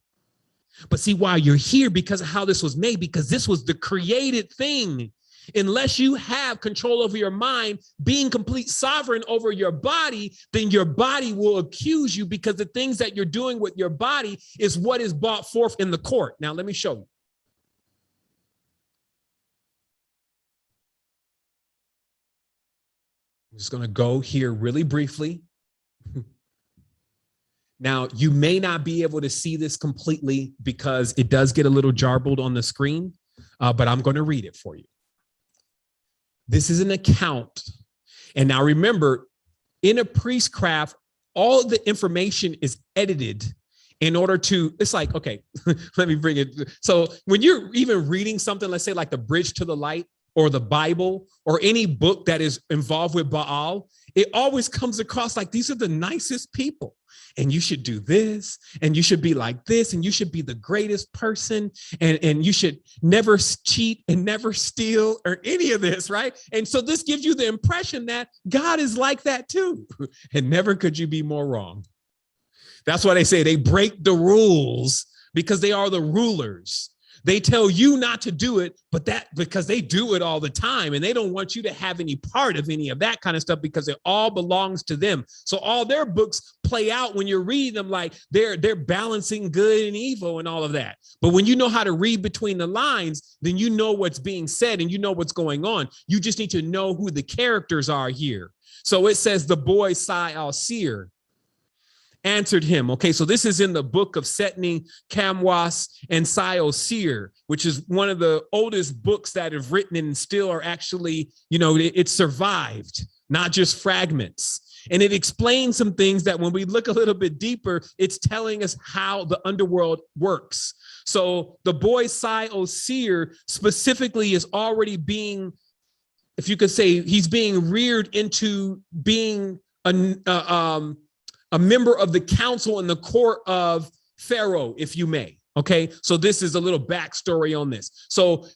But see, why you're here, because of how this was made, because this was the created thing. Unless you have control over your mind, being complete sovereign over your body, then your body will accuse you, because the things that you're doing with your body is what is brought forth in the court. Now, let me show you. I'm just going to go here really briefly. Now, you may not be able to see this completely because it does get a little jarbled on the screen, but I'm going to read it for you. This is an account. And now remember, in a priestcraft, all of the information is edited in order to, it's like, okay, let me bring it. So when you're even reading something, let's say like the Bridge to the Light or the Bible or any book that is involved with Baal, it always comes across like these are the nicest people. And you should do this, and you should be like this, and you should be the greatest person, and you should never cheat and never steal or any of this, right? And so this gives you the impression that God is like that too. And never could you be more wrong. That's why they say they break the rules because they are the rulers. They tell you not to do it, but that because they do it all the time, and they don't want you to have any part of any of that kind of stuff because it all belongs to them. So all their books play out when you're reading them like they're balancing good and evil and all of that. But when you know how to read between the lines, then you know what's being said and you know what's going on. You just need to know who the characters are here. So it says the boy Sai al-Seer answered him. Okay, so this is in the book of Setni Kamwas and Sai-o-Seer, which is one of the oldest books that have written and still are actually, it survived, not just fragments. And it explains some things that when we look a little bit deeper, it's telling us how the underworld works. So the boy Sai-o-Seer specifically is already being, if you could say, he's being reared into being a member of the council and the court of Pharaoh, if you may. Okay, so this is a little backstory on this. So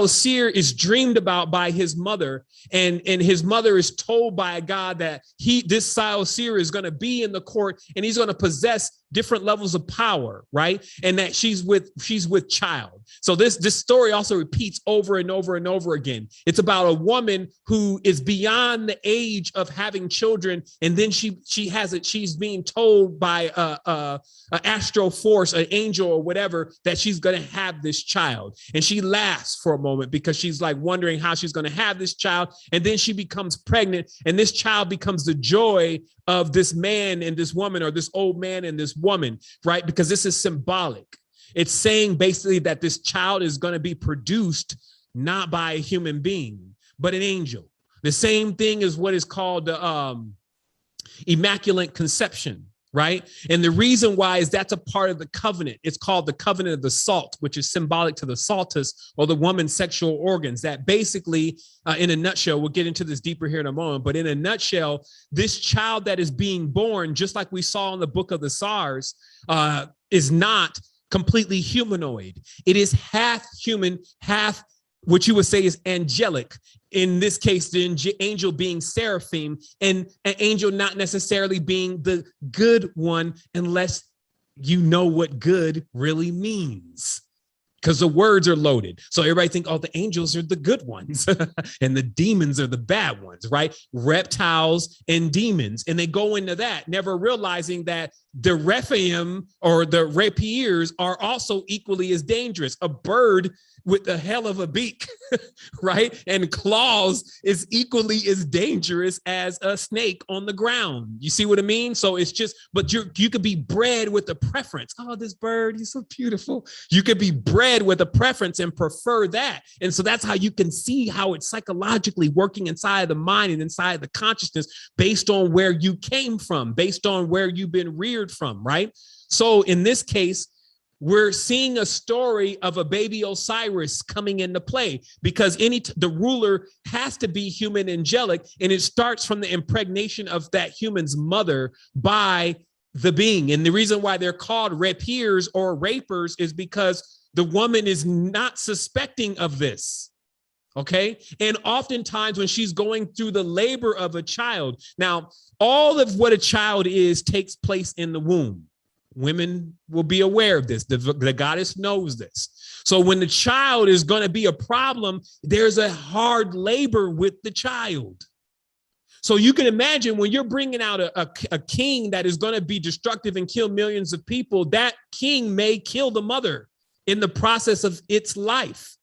Seir is dreamed about by his mother, and his mother is told by a god that this Seir is going to be in the court, and he's going to possess different levels of power, right? And that she's with child. So this story also repeats over and over and over again. It's about a woman who is beyond the age of having children, and then she's being told by a astral force, an angel or whatever, that she's going to have this child. And she laughs for a moment because she's like wondering how she's going to have this child. And then she becomes pregnant, and this child becomes the joy of this man and this woman, or this old man and this woman, right? Because this is symbolic. It's saying basically that this child is going to be produced not by a human being, but an angel. The same thing is what is called the Immaculate Conception, right? And the reason why is that's a part of the covenant. It's called the covenant of the salt, which is symbolic to the saltus, or the woman's sexual organs. That basically, in a nutshell, we'll get into this deeper here in a moment, but in a nutshell, this child that is being born, just like we saw in the book of the SARS, is not completely humanoid. It is half human, half what you would say is angelic. In this case, the angel being seraphim, and an angel not necessarily being the good one, unless you know what good really means, because the words are loaded. So everybody think, oh, the angels are the good ones and the demons are the bad ones, right? Reptiles and demons. And they go into that, never realizing that the Rephaim or the rapiers are also equally as dangerous. A bird with a hell of a beak, right? And claws is equally as dangerous as a snake on the ground. You see what I mean? So it's just, but you could be bred with a preference. Oh, this bird, he's so beautiful. You could be bred with a preference and prefer that. And so that's how you can see how it's psychologically working inside the mind and inside the consciousness, based on where you came from, based on where you've been reared from, right? So in this case, we're seeing a story of a baby Osiris coming into play, because the ruler has to be human angelic, and it starts from the impregnation of that human's mother by the being. And the reason why they're called rapiers or rapers is because the woman is not suspecting of this. Okay. And oftentimes when she's going through the labor of a child, now all of what a child is takes place in the womb. Women will be aware of this. The goddess knows this. So when the child is going to be a problem, there's a hard labor with the child. So you can imagine when you're bringing out a king that is going to be destructive and kill millions of people, that king may kill the mother in the process of its life.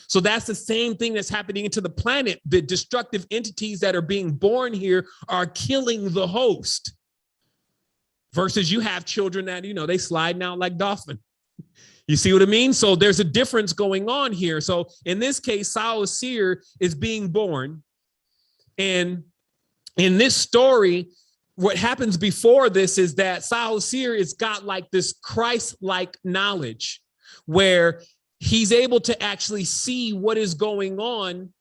So that's the same thing that's happening to the planet. The destructive entities that are being born here are killing the host. Versus you have children that, they slide out like dolphin. You see what I mean? So there's a difference going on here. So in this case, Seir is being born. And in this story, what happens before this is that Seir has got like this Christ-like knowledge where he's able to actually see what is going on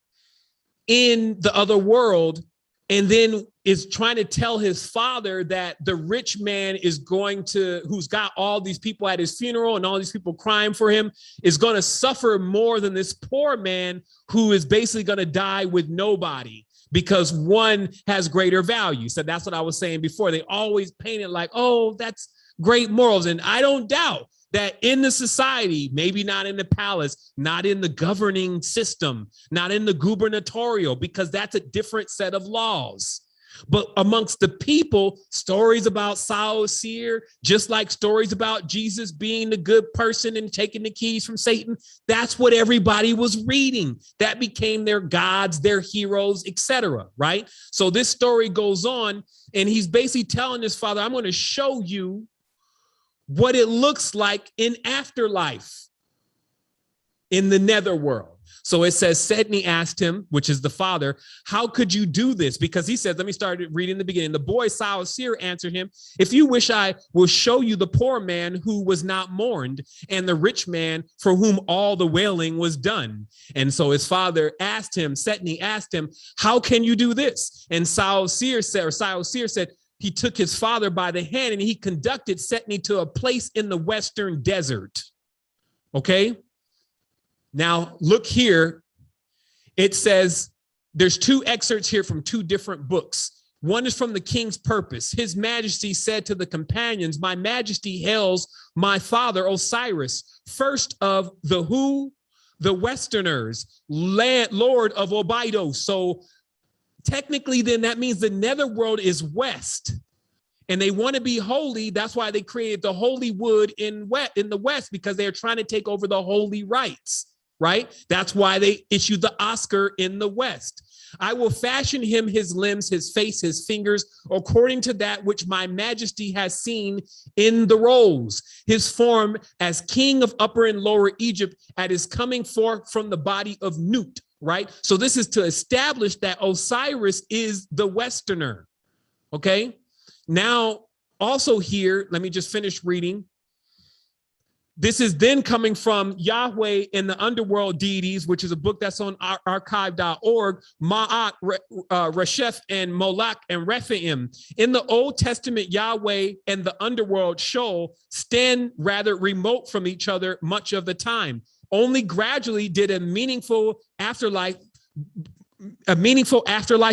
in the other world, and then is trying to tell his father that the rich man who's got all these people at his funeral and all these people crying for him, is going to suffer more than this poor man who is basically going to die with nobody, because one has greater value. So that's what I was saying before. They always paint it like, oh, that's great morals. And I don't doubt that in the society, maybe not in the palace, not in the governing system, not in the gubernatorial, because that's a different set of laws. But amongst the people, stories about Seir, just like stories about Jesus being the good person and taking the keys from Satan, that's what everybody was reading. That became their gods, their heroes, etc. Right? So this story goes on, and he's basically telling his father, I'm going to show you what it looks like in afterlife, in the netherworld. So it says, Sedney asked him, which is the father, how could you do this? Because he said, let me start reading the beginning. The boy Seir answered him, if you wish, I will show you the poor man who was not mourned, and the rich man for whom all the wailing was done. And so his father asked him, Sedney asked him, how can you do this? And Seir said, he took his father by the hand and he conducted Setni to a place in the western desert. Okay. Now look here. It says there's two excerpts here from two different books. One is from the king's purpose. His majesty said to the companions, my majesty hails my father Osiris, first of the who? The Westerners, Lord of Obidos. So technically then that means the netherworld is west and they want to be holy. That's why they created the holy wood in the west, because they're trying to take over the holy rites, right? That's why they issued the Oscar in the west. I will fashion him his limbs, his face, his fingers, according to that which my majesty has seen in the rolls. His form as king of Upper and Lower Egypt at his coming forth from the body of Nut, right? So this is to establish that Osiris is the Westerner, okay? Now, also here, let me just finish reading. This is then coming from Yahweh and the Underworld Deities, which is a book that's on archive.org, Ma'at, Resheph, and Moloch, and Rephaim. In the Old Testament, Yahweh and the Underworld Sheol stand rather remote from each other much of the time. Only gradually did a meaningful afterlife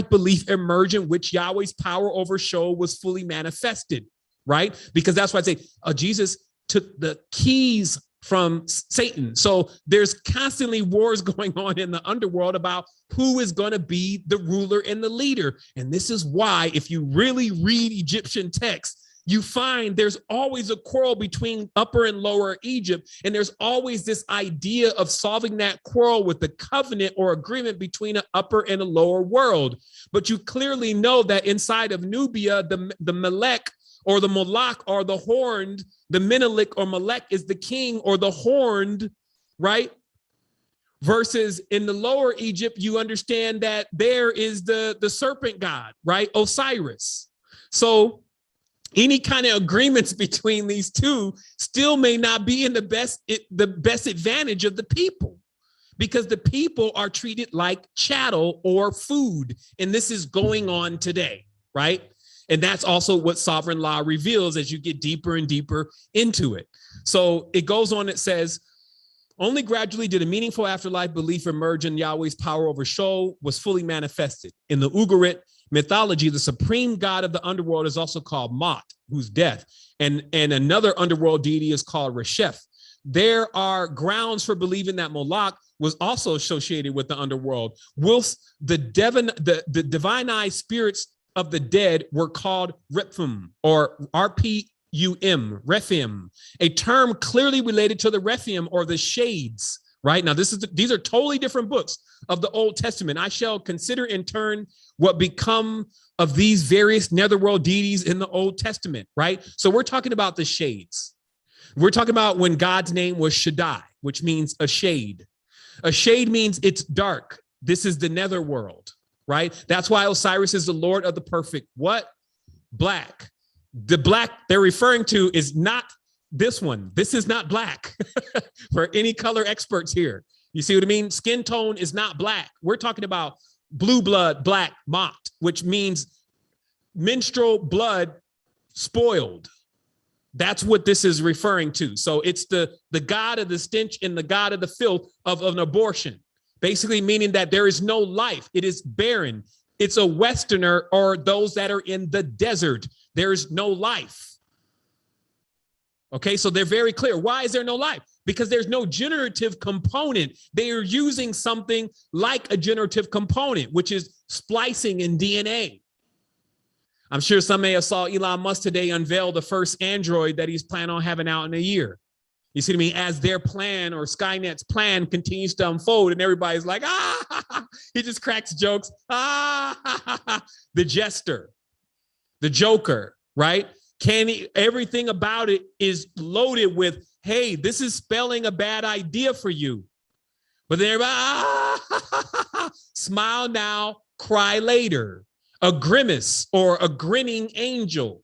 belief emerge in which Yahweh's power over Sheol was fully manifested, right? Because that's why I say Jesus took the keys from Satan. So there's constantly wars going on in the underworld about who is going to be the ruler and the leader. And this is why, if you really read Egyptian texts, you find there's always a quarrel between Upper and Lower Egypt. And there's always this idea of solving that quarrel with the covenant or agreement between an upper and a lower world. But you clearly know that inside of Nubia, the Melech or the Moloch or the horned, the Menelik or Melech is the king or the horned, right? Versus in the Lower Egypt, you understand that there is the serpent god, right? Osiris. So any kind of agreements between these two still may not be in the best advantage of the people, because the people are treated like chattel or food. And this is going on today, right? And that's also what sovereign law reveals as you get deeper and deeper into it. So it goes on, it says, only gradually did a meaningful afterlife belief emerge in Yahweh's power over Sheol was fully manifested. In the Ugarit mythology, the supreme god of the underworld is also called Mot, who's death. And another underworld deity is called Resheph. There are grounds for believing that Moloch was also associated with the underworld, whilst the divinized spirits of the dead were called Rephaim or RPUM, Rephaim, a term clearly related to the Rephaim or the shades, right? Now, these are totally different books of the Old Testament. I shall consider in turn what become of these various netherworld deities in the Old Testament, right? So we're talking about the shades. We're talking about when God's name was Shaddai, which means a shade. A shade means it's dark. This is the netherworld. Right? That's why Osiris is the Lord of the perfect what? Black. The black they're referring to is not this one. This is not black for any color experts here. You see what I mean? Skin tone is not black. We're talking about blue blood, black, Mot, which means menstrual blood spoiled. That's what this is referring to. So it's the god of the stench and the god of the filth of an abortion. Basically meaning that there is no life. It is barren. It's a Westerner or those that are in the desert. There is no life. Okay, so they're very clear. Why is there no life? Because there's no generative component. They are using something like a generative component, which is splicing in DNA. I'm sure some may have saw Elon Musk today unveil the first Android that he's planning on having out in a year. You see what I mean? As their plan or Skynet's plan continues to unfold and everybody's like, he just cracks jokes. The jester, the joker, right? Everything about it is loaded with, hey, this is spelling a bad idea for you. But then everybody, smile now, cry later. A grimace or a grinning angel.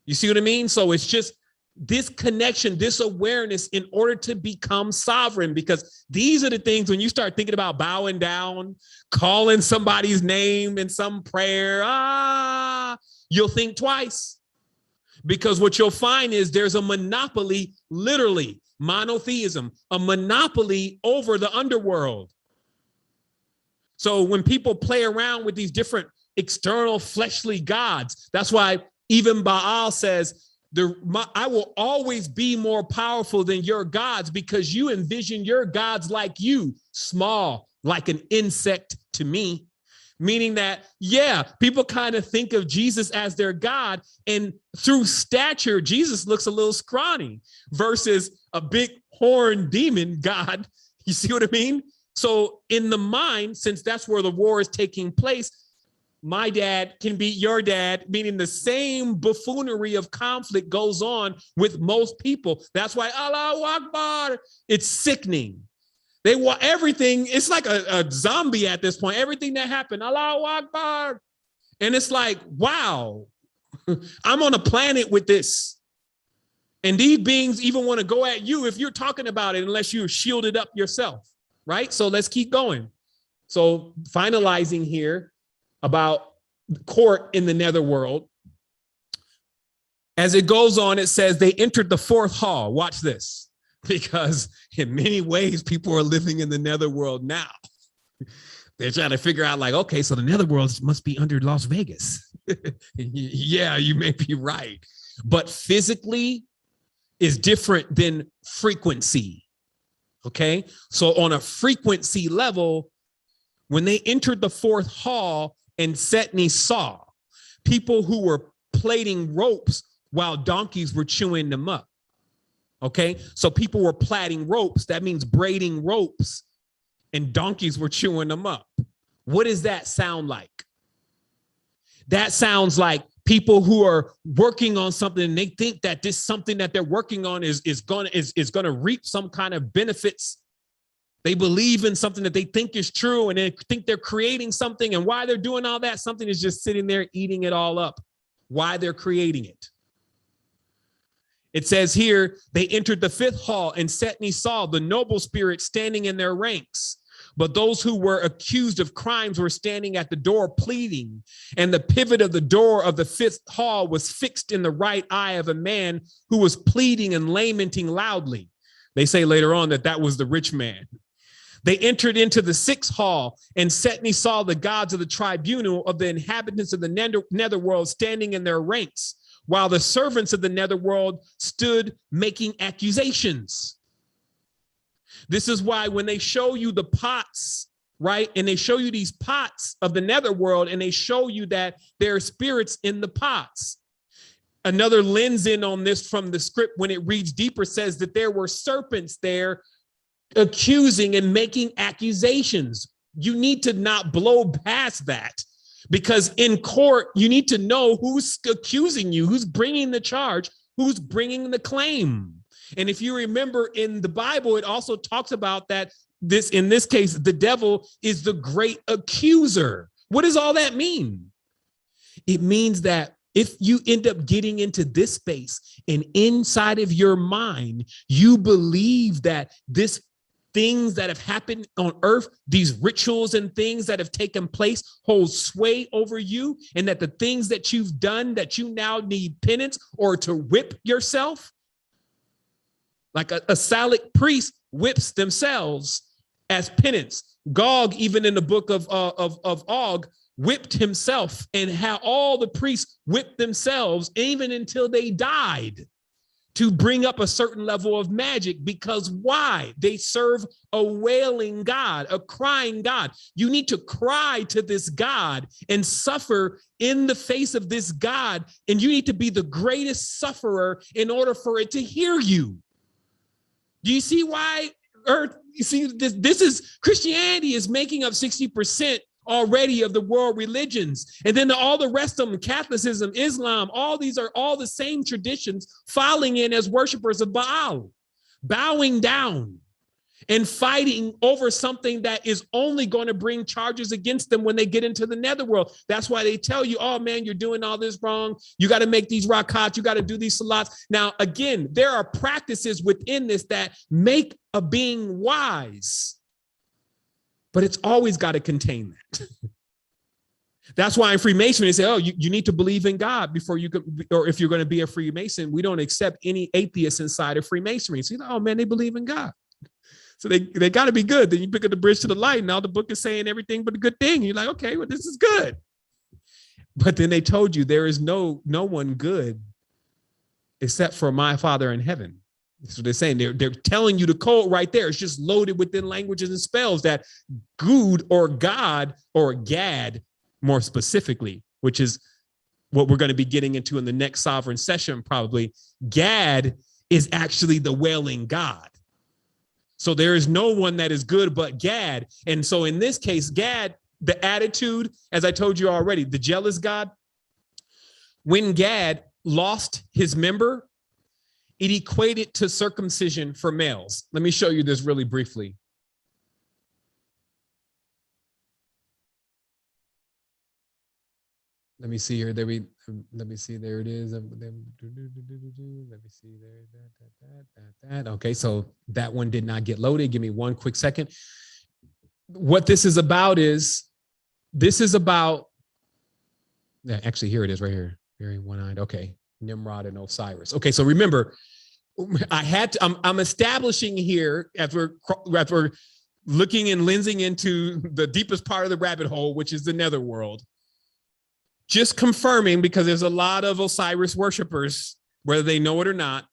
You see what I mean? So it's just this connection, this awareness in order to become sovereign, because these are the things when you start thinking about bowing down, calling somebody's name in some prayer, you'll think twice. Because what you'll find is there's a monopoly, literally monotheism, a monopoly over the underworld. So when people play around with these different external fleshly gods, that's why even Baal says, I will always be more powerful than your gods, because you envision your gods like you, small, like an insect to me. Meaning that, yeah, people kind of think of Jesus as their God, and through stature, Jesus looks a little scrawny versus a big horned demon God. You see what I mean? So in the mind, since that's where the war is taking place, my dad can beat your dad, meaning the same buffoonery of conflict goes on with most people. That's why Allahu Akbar, it's sickening. They want everything. It's like a zombie at this point. Everything that happened, Allahu Akbar. And it's like, wow, I'm on a planet with this. And these beings even want to go at you if you're talking about it, unless you're shielded up yourself, right? So let's keep going. So finalizing here about court in the netherworld. As it goes on, it says they entered the fourth hall. Watch this. Because in many ways, people are living in the netherworld now. They're trying to figure out like, okay, so the netherworld must be under Las Vegas. Yeah, you may be right. But physically is different than frequency. Okay, so on a frequency level, when they entered the fourth hall and Setni saw people who were plaiting ropes while donkeys were chewing them up. Okay, so people were plaiting ropes. That means braiding ropes, and donkeys were chewing them up. What does that sound like? That sounds like people who are working on something and they think that this something that they're working on is gonna reap some kind of benefits. They believe in something that they think is true, and they think they're creating something, and why they're doing all that, something is just sitting there eating it all up. Why they're creating it. It says here, they entered the fifth hall, and Setni saw the noble spirits standing in their ranks. But those who were accused of crimes were standing at the door pleading, and the pivot of the door of the fifth hall was fixed in the right eye of a man who was pleading and lamenting loudly. They say later on that was the rich man. They entered into the sixth hall, and Setni saw the gods of the tribunal of the inhabitants of the netherworld standing in their ranks, while the servants of the netherworld stood making accusations. This is why when they show you the pots, right, and they show you these pots of the netherworld, and they show you that there are spirits in the pots. Another lens in on this from the script, when it reads deeper, says that there were serpents there accusing and making accusations. You need to not blow past that. Because in court, you need to know who's accusing you, who's bringing the charge, who's bringing the claim. And if you remember in the Bible, it also talks about that in this case, the devil is the great accuser. What does all that mean? It means that if you end up getting into this space and inside of your mind, you believe that this things that have happened on earth, these rituals and things that have taken place hold sway over you, and that the things that you've done that you now need penance or to whip yourself, like a Salic priest whips themselves as penance. Gog, even in the book of Og, whipped himself, and how all the priests whipped themselves even until they died, to bring up a certain level of magic. Because why? They serve a wailing God, a crying God. You need to cry to this God and suffer in the face of this God. And you need to be the greatest sufferer in order for it to hear you. Do you see why earth? You see, this is Christianity is making up 60% already of the world religions. And then all the rest of them, Catholicism, Islam, all these are all the same traditions, falling in as worshipers of Baal, bowing down. and fighting over something that is only going to bring charges against them when they get into the netherworld. That's why they tell you, oh man, you're doing all this wrong. You got to make these rakats. You got to do these salats. Now, again, there are practices within this that make a being wise, but it's always got to contain that. That's why in Freemasonry, they say, oh, you need to believe in God before you could, or if you're going to be a Freemason, we don't accept any atheists inside of Freemasonry. So you're like, oh man, they believe in God. So they got to be good. Then you pick up the bridge to the light. Now the book is saying everything but a good thing. You're like, okay, well, this is good. But then they told you there is no one good except for my Father in heaven. That's what they're saying. They're telling you the code right there. It's just loaded within languages and spells that good or God or Gad, more specifically, which is what we're going to be getting into in the next sovereign session, probably. Gad is actually the wailing God. So there is no one that is good but Gad. And so in this case, Gad, the attitude, as I told you already, the jealous God, when Gad lost his member, it equated to circumcision for males. Let me show you this really briefly. Let me see here. Let me see. There it is. Let me see there. That. Okay, so that one did not get loaded. Give me one quick second. What this is about is, yeah, actually, here it is right here. Very one-eyed. Okay, Nimrod and Osiris. Okay, so remember, I'm establishing here as we're looking and lensing into the deepest part of the rabbit hole, which is the netherworld. Just confirming, because there's a lot of Osiris worshipers, whether they know it or not,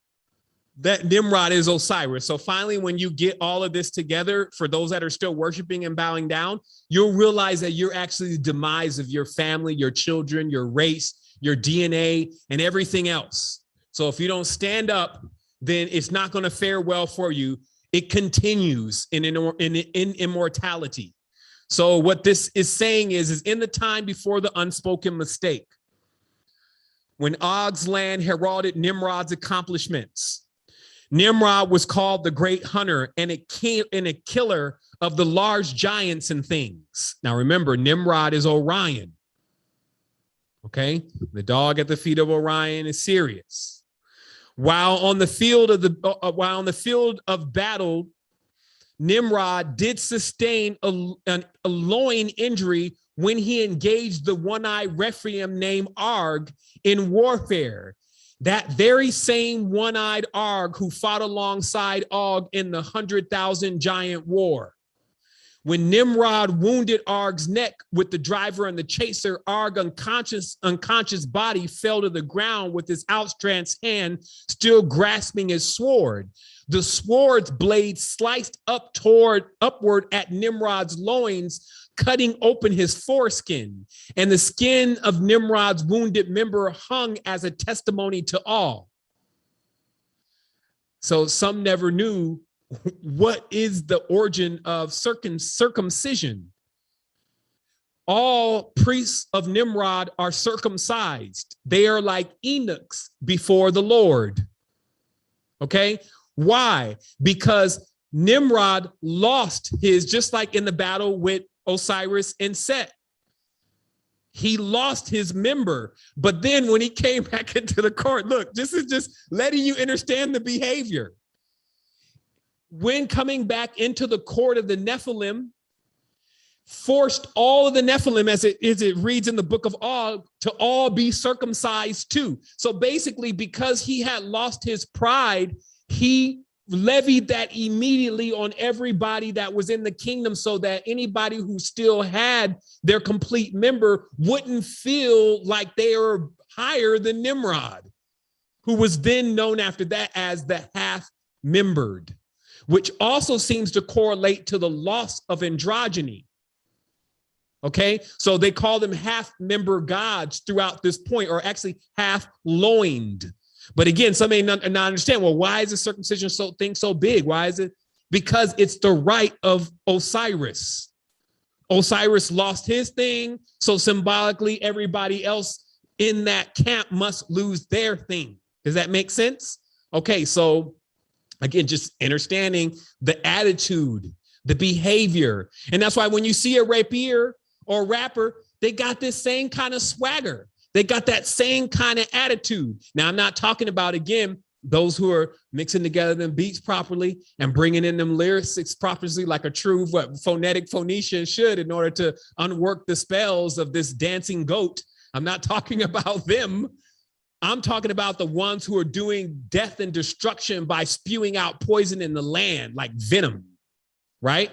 that Nimrod is Osiris. So finally, when you get all of this together, for those that are still worshiping and bowing down, you'll realize that you're actually the demise of your family, your children, your race, your DNA, and everything else. So if you don't stand up, then it's not going to fare well for you. It continues in immortality. So what this is saying is in the time before the unspoken mistake, when Og's land heralded Nimrod's accomplishments, Nimrod was called the great hunter and a killer of the large giants and things. Now remember, Nimrod is Orion. Okay, the dog at the feet of Orion is Sirius. While on the field of battle, Nimrod did sustain a loin injury when he engaged the one-eyed Rephaim named Arg in warfare. That very same one-eyed Arg who fought alongside Og in the 100,000 giant war. When Nimrod wounded Arg's neck with the driver and the chaser, Arg unconscious body fell to the ground with his outstretched hand still grasping his sword. The sword's blade sliced upward at Nimrod's loins, cutting open his foreskin, and the skin of Nimrod's wounded member hung as a testimony to all. So some never knew what is the origin of circumcision. All priests of Nimrod are circumcised. They are like eunuchs before the Lord. Okay? Why? Because Nimrod lost his, just like in the battle with Osiris and Set. He lost his member. But then when he came back into the court, look, this is just letting you understand the behavior. When coming back into the court of the Nephilim, forced all of the Nephilim, as it reads in the book of Og, to all be circumcised too. So basically, because he had lost his pride, he levied that immediately on everybody that was in the kingdom, so that anybody who still had their complete member wouldn't feel like they were higher than Nimrod, who was then known after that as the half-membered, which also seems to correlate to the loss of androgyny. Okay, so they call them half-member gods throughout this point, or actually half-loined. But again, some may not understand, well, why is the circumcision thing so big? Why is it? Because it's the right of Osiris. Osiris lost his thing, so symbolically everybody else in that camp must lose their thing. Does that make sense? Okay, so Again, just understanding the attitude, the behavior. And that's why when you see a rapier or rapper, they got this same kind of swagger. They got that same kind of attitude. Now, I'm not talking about, again, those who are mixing together them beats properly and bringing in them lyrics properly like a true phonetic Phoenician should in order to unwork the spells of this dancing goat. I'm not talking about them. I'm talking about the ones who are doing death and destruction by spewing out poison in the land like venom, right?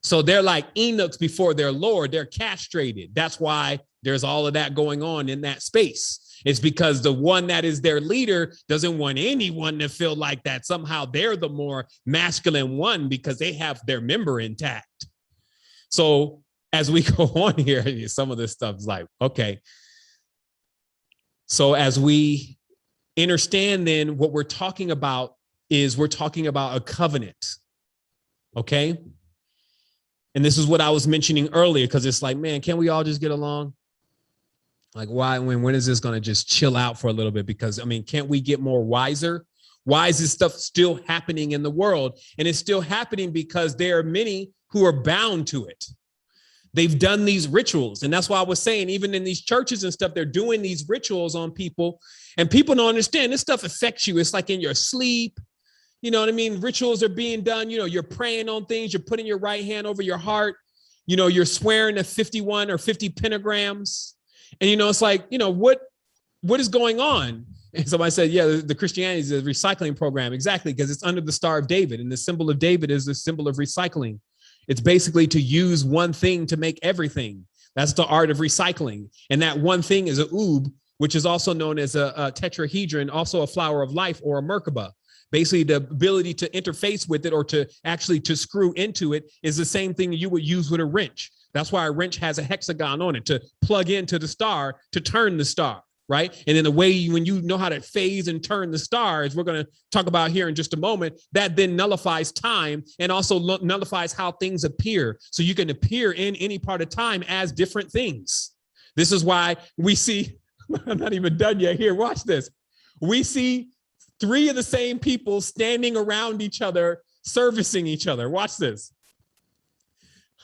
So they're like eunuchs before their Lord. They're castrated. That's why there's all of that going on in that space. It's because the one that is their leader doesn't want anyone to feel like that somehow they're the more masculine one because they have their member intact. So as we go on here, some of this stuff is like, okay. So as we understand then what we're talking about is we're talking about a covenant, okay? And this is what I was mentioning earlier because it's like, man, can't we all just get along? Like, why, when is this going to just chill out for a little bit? Because, I mean, can't we get more wiser? Why is this stuff still happening in the world? And it's still happening because there are many who are bound to it. They've done these rituals. And that's why I was saying, even in these churches and stuff, they're doing these rituals on people. And people don't understand this stuff affects you. It's like in your sleep. You know what I mean? Rituals are being done. You know, you're praying on things. You're putting your right hand over your heart. You know, you're swearing to 51 or 50 pentagrams. And, you know, it's like, you know, what is going on? And somebody said, yeah, the Christianity is a recycling program. Exactly, because it's under the Star of David. And the symbol of David is the symbol of recycling. It's basically to use one thing to make everything. That's the art of recycling. And that one thing is a oob, which is also known as a tetrahedron, also a flower of life or a Merkaba. Basically, the ability to interface with it or to actually to screw into it is the same thing you would use with a wrench. That's why a wrench has a hexagon on it to plug into the star to turn the star, right? And then the way when you know how to phase and turn the stars, we're going to talk about here in just a moment, that then nullifies time and also nullifies how things appear. So you can appear in any part of time as different things. This is why we see, I'm not even done yet here, watch this. We see 3 of the same people standing around each other, servicing each other. Watch this.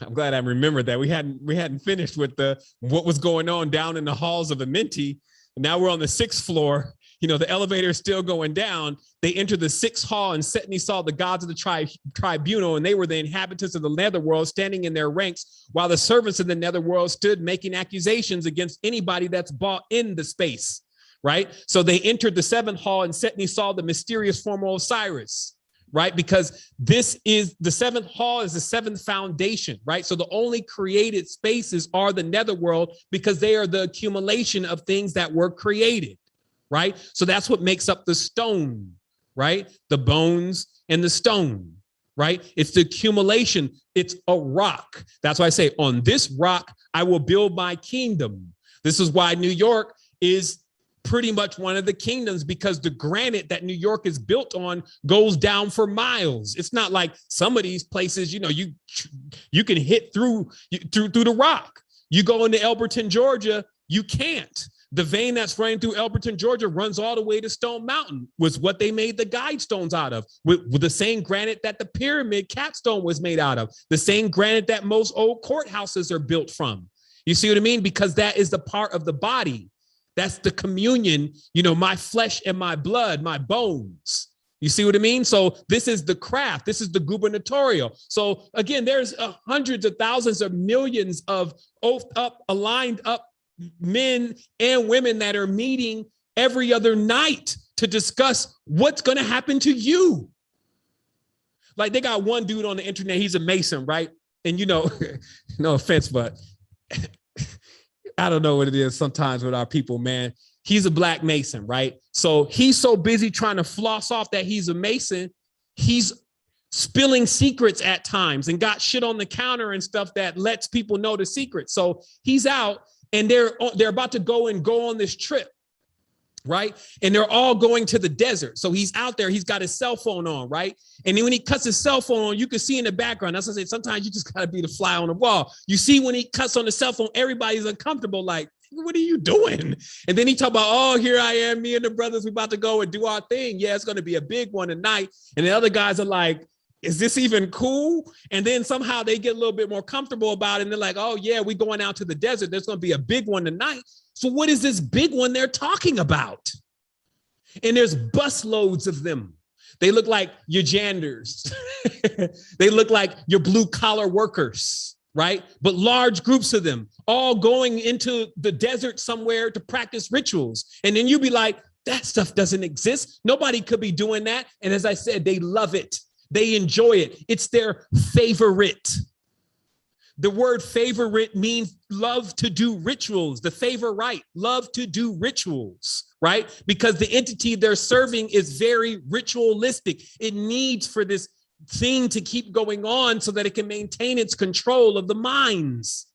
I'm glad I remembered that we hadn't finished with what was going on down in the halls of the Minty. Now we're on the 6th floor. You know, the elevator is still going down. They entered the 6th hall and Setni saw the gods of the tribunal, and they were the inhabitants of the netherworld standing in their ranks, while the servants of the netherworld stood making accusations against anybody that's bought in the space, right? So they entered the 7th hall and Setni saw the mysterious form of Osiris, right? Because this is the 7th hall is the 7th foundation, right? So the only created spaces are the netherworld because they are the accumulation of things that were created, right? So that's what makes up the stone, right? The bones and the stone, right? It's the accumulation. It's a rock. That's why I say on this rock, I will build my kingdom. This is why New York is pretty much one of the kingdoms, because the granite that New York is built on goes down for miles. It's not like some of these places, you know, you can hit through the rock. You go into Elberton, Georgia, you can't. The vein that's running through Elberton, Georgia runs all the way to Stone Mountain, was what they made the guide stones out of, with the same granite that the pyramid capstone was made out of, the same granite that most old courthouses are built from. You see what I mean? Because that is the part of the body. That's the communion, you know, my flesh and my blood, my bones. You see what I mean? So this is the craft. This is the gubernatorial. So again, there's hundreds of thousands of millions of oathed up, aligned up men and women that are meeting every other night to discuss what's going to happen to you. Like they got one dude on the internet. He's a Mason, right? And, you know, no offense, but I don't know what it is sometimes with our people, man. He's a black Mason, right? So he's so busy trying to floss off that he's a Mason. He's spilling secrets at times and got shit on the counter and stuff that lets people know the secrets. So he's out and they're about to go on this trip, right? And they're all going to the desert. So he's out there, he's got his cell phone on, right? And then when he cuts his cell phone on, you can see in the background, that's what I say, sometimes you just gotta be the fly on the wall. You see when he cuts on the cell phone, everybody's uncomfortable, like, what are you doing? And then he talk about, oh, here I am, me and the brothers, we about to go and do our thing. Yeah, it's going to be a big one tonight. And the other guys are like, is this even cool? And then somehow they get a little bit more comfortable about it. And they're like, oh yeah, we going out to the desert. There's going to be a big one tonight. So what is this big one they're talking about? And there's busloads of them. They look like your janitors. They look like your blue collar workers, right? But large groups of them all going into the desert somewhere to practice rituals. And then you be like, that stuff doesn't exist. Nobody could be doing that. And as I said, they love it. They enjoy it. It's their favorite. The word favorite means love to do rituals. The favorite, love to do rituals, right? Because the entity they're serving is very ritualistic. It needs for this thing to keep going on so that it can maintain its control of the minds,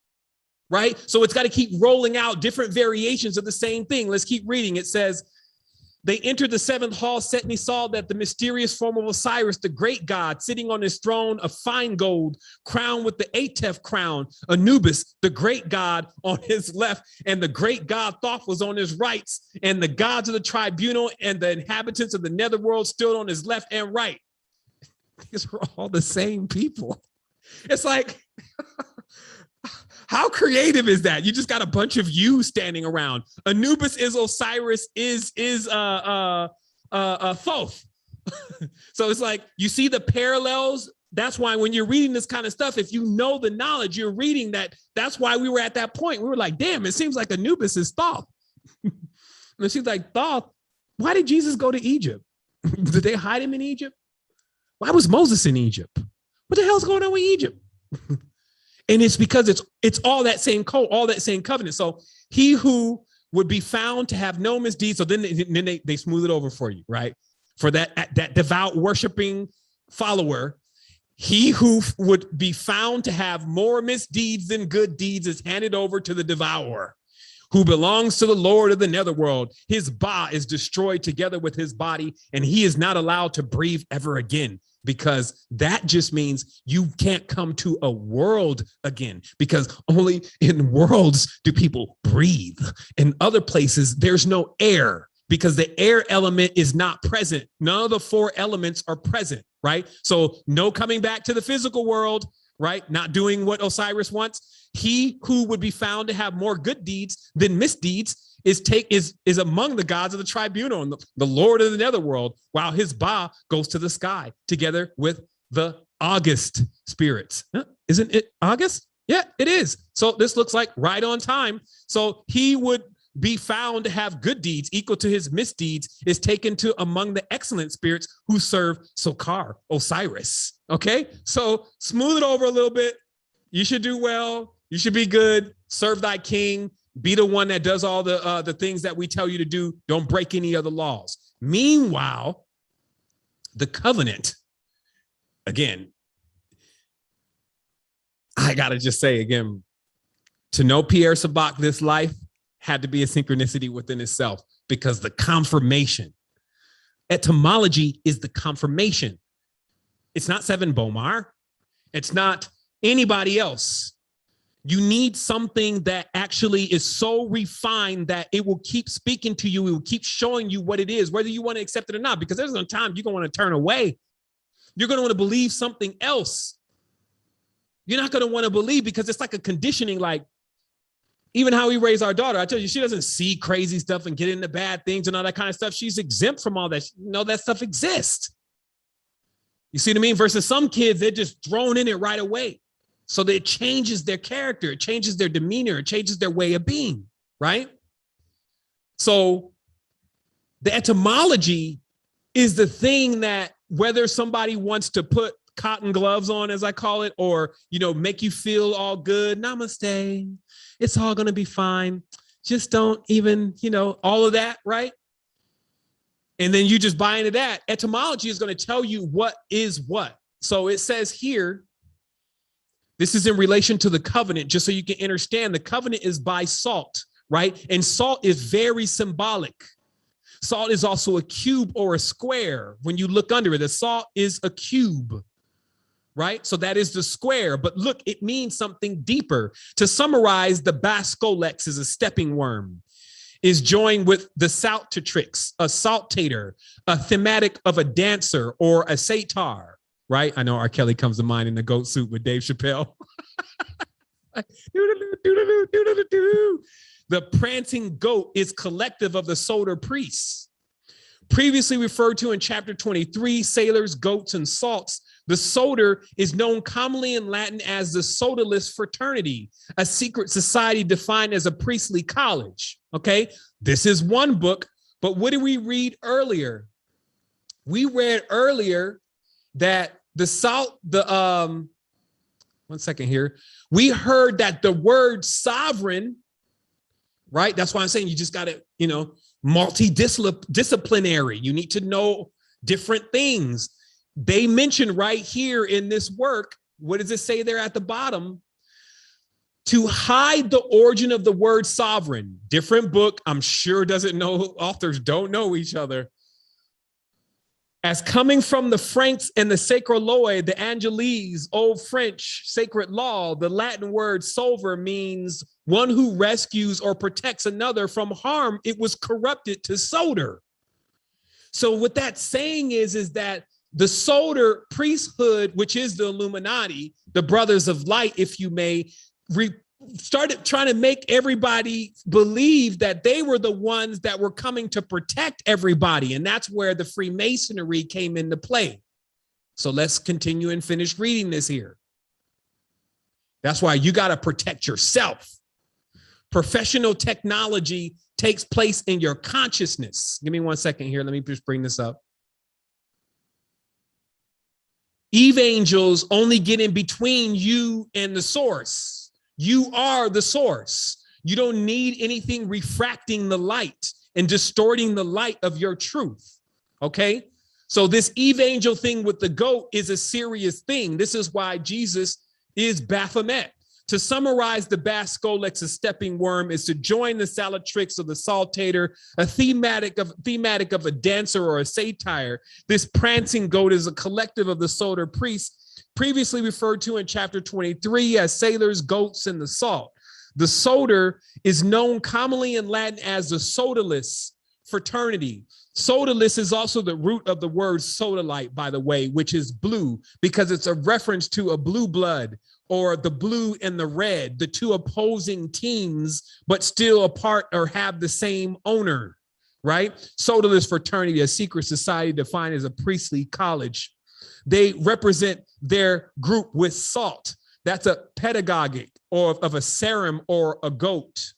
right? So it's got to keep rolling out different variations of the same thing. Let's keep reading. It says, they entered the seventh hall, set, and he saw that the mysterious form of Osiris, the great god, sitting on his throne of fine gold, crowned with the Atef crown, Anubis, the great god, on his left, and the great god Thoth was on his right, and the gods of the tribunal and the inhabitants of the netherworld stood on his left and right. These were all the same people. It's like, how creative is that? You just got a bunch of you standing around. Anubis is Osiris, is Thoth. So it's like, you see the parallels. That's why when you're reading this kind of stuff, if you know the knowledge, you're reading that. That's why we were at that point. We were like, damn, it seems like Anubis is Thoth. And it seems like Thoth. Why did Jesus go to Egypt? Did they hide him in Egypt? Why was Moses in Egypt? What the hell's going on with Egypt? And it's because it's all that same code, all that same covenant. So he who would be found to have no misdeeds, so then they smooth it over for you, right? For that devout worshiping follower, he who would be found to have more misdeeds than good deeds is handed over to the devourer, who belongs to the Lord of the netherworld. His ba is destroyed together with his body, and he is not allowed to breathe ever again. Because that just means you can't come to a world again, because only in worlds do people breathe. In other places, there's no air because the air element is not present. None of the four elements are present, right? So no coming back to the physical world, right? Not doing what Osiris wants. He who would be found to have more good deeds than misdeeds is among the gods of the tribunal and the Lord of the netherworld, while his ba goes to the sky together with the August spirits. Isn't it August? Yeah, it is. So this looks like right on time. So he would be found to have good deeds equal to his misdeeds is taken to among the excellent spirits who serve Sokar, Osiris. Okay, so smooth it over a little bit. You should do well. You should be good. Serve thy king. Be the one that does all the things that we tell you to do. Don't break any of the laws. Meanwhile, the covenant, again, I got to just say again, to know Pierre Sabak this life had to be a synchronicity within itself, because the confirmation, etymology is the confirmation. It's not Sevan Bomar. It's not anybody else. You need something that actually is so refined that it will keep speaking to you. It will keep showing you what it is, whether you want to accept it or not, because there's no time you're going to want to turn away. You're going to want to believe something else. You're not going to want to believe, because it's like a conditioning, like even how we raise our daughter. I tell you, she doesn't see crazy stuff and get into bad things and all that kind of stuff. She's exempt from all that. That stuff exists. You see what I mean? Versus some kids, they're just thrown in it right away. So that it changes their character, it changes their demeanor, it changes their way of being, right? So the etymology is the thing that, whether somebody wants to put cotton gloves on, as I call it, or, make you feel all good, namaste, it's all going to be fine. Just don't even, all of that, right? And then you just buy into that. Etymology is going to tell you what is what. So it says here, this is in relation to the covenant, just so you can understand. The covenant is by salt, right? And salt is very symbolic. Salt is also a cube or a square. When you look under it, the salt is a cube, right? So that is the square, but look, it means something deeper. To summarize, the bascolex is a stepping worm, is joined with the saltatrix, a saltator, a thematic of a dancer or a satyr, right? I know R. Kelly comes to mind in the goat suit with Dave Chappelle. The prancing goat is collective of the solar priests. Previously referred to in chapter 23, sailors, goats, and salts, the soter is known commonly in Latin as the sodalist fraternity, a secret society defined as a priestly college. Okay, this is one book, but what did we read earlier? We read earlier that one second here. We heard that the word sovereign, right? That's why I'm saying you just got to, multidisciplinary. You need to know different things. They mention right here in this work, what does it say there at the bottom? To hide the origin of the word sovereign. Different book, I'm sure doesn't know, authors don't know each other. As coming from the Franks and the Sacroloid, the Angelese, Old French, sacred law, the Latin word solver means one who rescues or protects another from harm. It was corrupted to soter. So what that saying is that the soter priesthood, which is the Illuminati, the brothers of light, if you may, started trying to make everybody believe that they were the ones that were coming to protect everybody. And that's where the Freemasonry came into play. So let's continue and finish reading this here. That's why you got to protect yourself. Professional technology takes place in your consciousness. Give me 1 second here. Let me just bring this up. Eve angels only get in between you and the source. You are the source. You don't need anything refracting the light and distorting the light of your truth. Okay? So this evangel thing with the goat is a serious thing. This is why Jesus is Baphomet. To summarize, the bascolex, a stepping worm, is to join the salatrix or the saltator, a thematic of a dancer or a satyr. This prancing goat is a collective of the soter priests, previously referred to in chapter 23 as sailors, goats, and the salt. The soter is known commonly in Latin as the sodalist fraternity. Sodalist is also the root of the word sodalite, by the way, which is blue, because it's a reference to a blue blood, or the blue and the red, the two opposing teams, but still apart or have the same owner, right? Sodalist fraternity, a secret society defined as a priestly college. They represent their group with salt. That's a pedagogic or of a serum or a goat.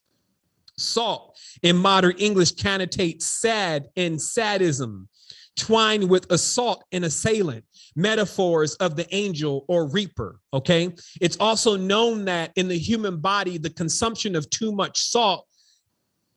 Salt in modern English connotates sad and sadism, twined with assault and assailant, metaphors of the angel or reaper, okay? It's also known that in the human body, the consumption of too much salt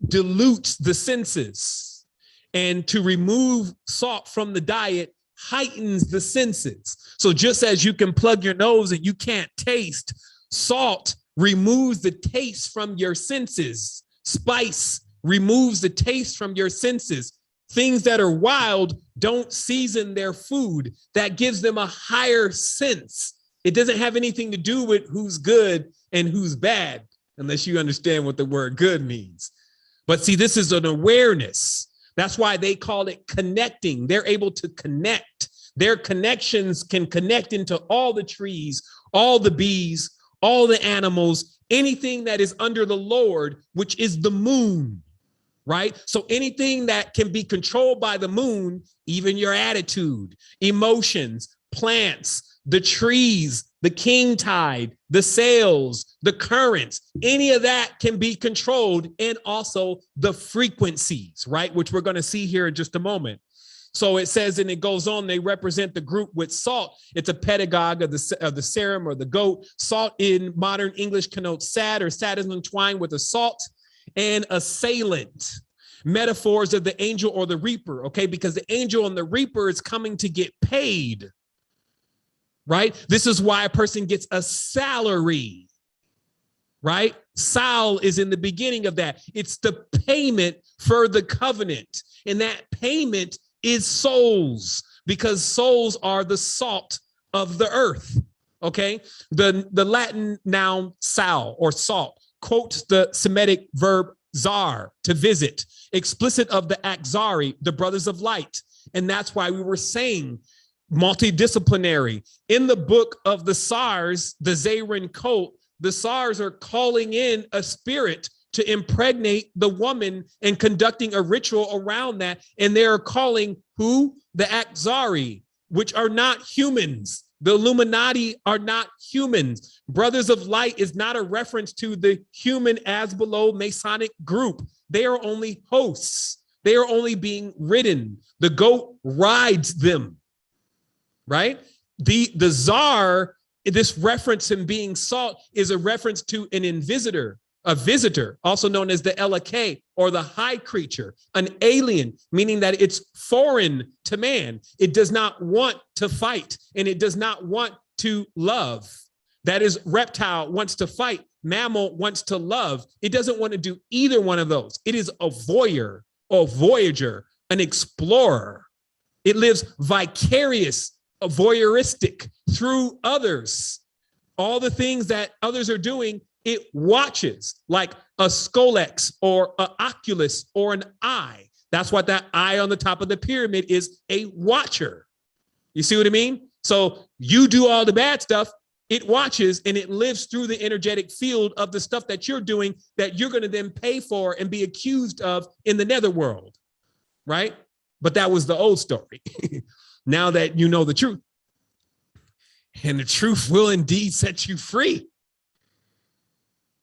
dilutes the senses. And to remove salt from the diet heightens the senses. So just as you can plug your nose and you can't taste, salt removes the taste from your senses. Spice removes the taste from your senses. Things that are wild don't season their food. That gives them a higher sense. It doesn't have anything to do with who's good and who's bad, unless you understand what the word good means. But see, this is an awareness. That's why they call it connecting. They're able to connect. Their connections can connect into all the trees, all the bees, all the animals, anything that is under the Lord, which is the moon. Right? So anything that can be controlled by the moon, even your attitude, emotions, plants, the trees, the king tide, the sails, the currents, any of that can be controlled, and also the frequencies, right? Which we're going to see here in just a moment. So it says, and it goes on, they represent the group with salt. It's a pedagogue of the serum or the goat. Salt in modern English connotes sad or sadism entwined with assault and assailant, metaphors of the angel or the reaper, okay? Because the angel and the reaper is coming to get paid, right? This is why a person gets a salary, right? Sal is in the beginning of that. It's the payment for the covenant, and that payment is souls, because souls are the salt of the earth, Okay, the Latin noun sal or salt quotes the Semitic verb zar, to visit, explicit of the axari, the brothers of light. And that's why we were saying multidisciplinary. In the book of the SARS, the Zarin cult, the SARS are calling in a spirit to impregnate the woman and conducting a ritual around that. And they're calling who? The Akzari, which are not humans. The Illuminati are not humans. Brothers of Light is not a reference to the human as below Masonic group. They are only hosts. They are only being ridden. The goat rides them, right? The czar, this reference in being salt is a reference to an invisitor, a visitor, also known as the Elake or the high creature, an alien, meaning that it's foreign to man. It does not want to fight and it does not want to love. That is, reptile wants to fight, mammal wants to love. It doesn't want to do either one of those. It is a voyeur or voyager, an explorer. It lives vicarious, voyeuristic through others. All the things that others are doing, it watches, like a Scolex or an Oculus or an eye. That's what that eye on the top of the pyramid is, a watcher. You see what I mean? So you do all the bad stuff, it watches and it lives through the energetic field of the stuff that you're doing that you're going to then pay for and be accused of in the netherworld, right? But that was the old story. Now that you know the truth, and the truth will indeed set you free.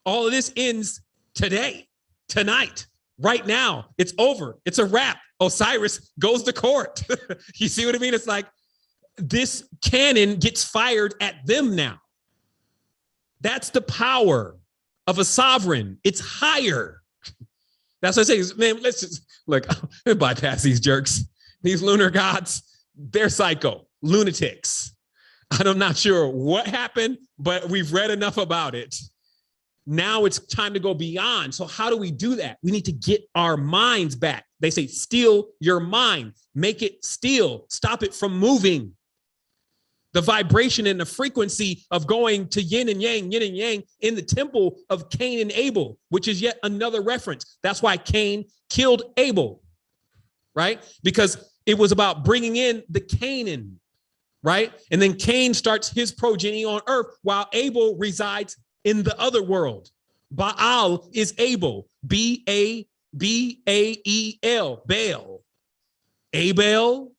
All of this ends today, tonight, right now. It's over. It's a wrap. Osiris goes to court. You see what I mean? It's like this cannon gets fired at them now. That's the power of a sovereign. It's higher. That's what I say, man, let's just, look, bypass these jerks. These lunar gods, they're psycho, lunatics. I'm not sure what happened, but we've read enough about it. Now it's time to go beyond. So how do we do that? We need to get our minds back. They say, steal your mind, make it still, stop it from moving. The vibration and the frequency of going to yin and yang in the temple of Cain and Abel, which is yet another reference. That's why Cain killed Abel, right? Because it was about bringing in the Canaan, right? And then Cain starts his progeny on earth while Abel resides in the other world. Baal is Abel, B-A-B-A-E-L, Baal. Abel,